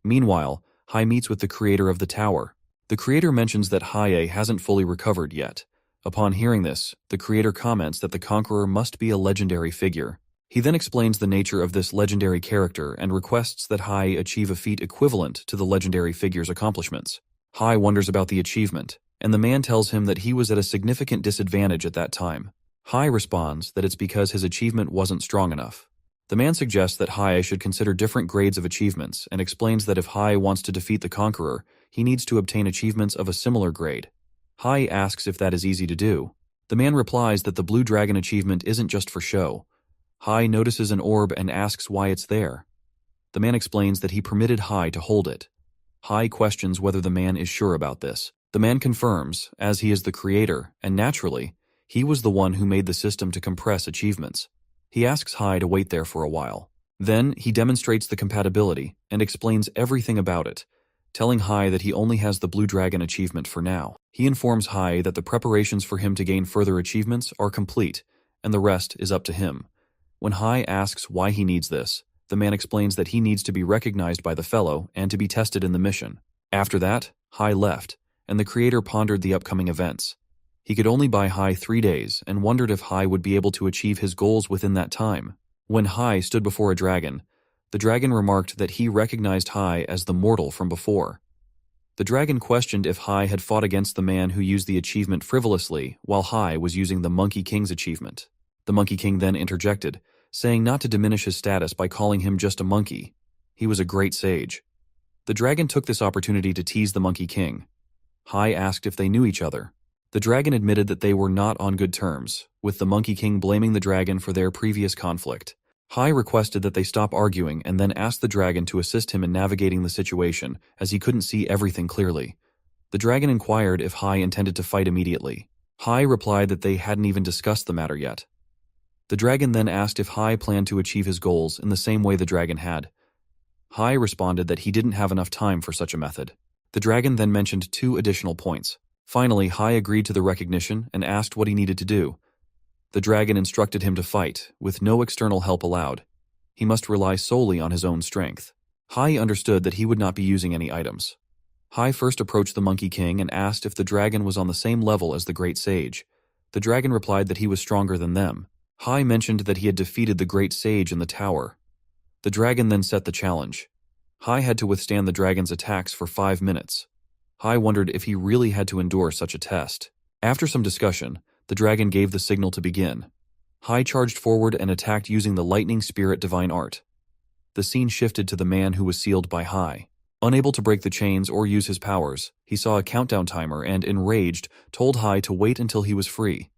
Meanwhile, Hai meets with the creator of the tower. The creator mentions that Haie hasn't fully recovered yet. Upon hearing this, the creator comments that the conqueror must be a legendary figure. He then explains the nature of this legendary character and requests that Hai achieve a feat equivalent to the legendary figure's accomplishments. Hai wonders about the achievement, and the man tells him that he was at a significant disadvantage at that time. Hai responds that it's because his achievement wasn't strong enough. The man suggests that Hai should consider different grades of achievements and explains that if Hai wants to defeat the conqueror, he needs to obtain achievements of a similar grade. Hai asks if that is easy to do. The man replies that the Blue Dragon achievement isn't just for show. Hai notices an orb and asks why it's there. The man explains that he permitted Hai to hold it. Hai questions whether the man is sure about this. The man confirms, as he is the creator, and naturally, he was the one who made the system to compress achievements. He asks Hai to wait there for a while. Then, he demonstrates the compatibility and explains everything about it, telling Hai that he only has the Blue Dragon achievement for now. He informs Hai that the preparations for him to gain further achievements are complete, and the rest is up to him. When Hai asks why he needs this, the man explains that he needs to be recognized by the fellow and to be tested in the mission. After that, Hai left, and the creator pondered the upcoming events. He could only buy Hai 3 days and wondered if Hai would be able to achieve his goals within that time. When Hai stood before a dragon, the dragon remarked that he recognized Hai as the mortal from before. The dragon questioned if Hai had fought against the man who used the achievement frivolously while Hai was using the Monkey King's achievement. The Monkey King then interjected, saying not to diminish his status by calling him just a monkey. He was a great sage. The dragon took this opportunity to tease the Monkey King. Hai asked if they knew each other. The dragon admitted that they were not on good terms, with the Monkey King blaming the dragon for their previous conflict. Hai requested that they stop arguing and then asked the dragon to assist him in navigating the situation, as he couldn't see everything clearly. The dragon inquired if Hai intended to fight immediately. Hai replied that they hadn't even discussed the matter yet. The dragon then asked if Hai planned to achieve his goals in the same way the dragon had. Hai responded that he didn't have enough time for such a method. The dragon then mentioned 2 additional points. Finally, Hai agreed to the recognition and asked what he needed to do. The dragon instructed him to fight, with no external help allowed. He must rely solely on his own strength. Hai understood that he would not be using any items. Hai first approached the Monkey King and asked if the dragon was on the same level as the Great Sage. The dragon replied that he was stronger than them. Hai mentioned that he had defeated the Great Sage in the tower. The dragon then set the challenge. Hai had to withstand the dragon's attacks for 5 minutes. Hai wondered if he really had to endure such a test. After some discussion, the dragon gave the signal to begin. Hai charged forward and attacked using the Lightning Spirit Divine Art. The scene shifted to the man who was sealed by Hai. Unable to break the chains or use his powers, he saw a countdown timer and, enraged, told Hai to wait until he was free.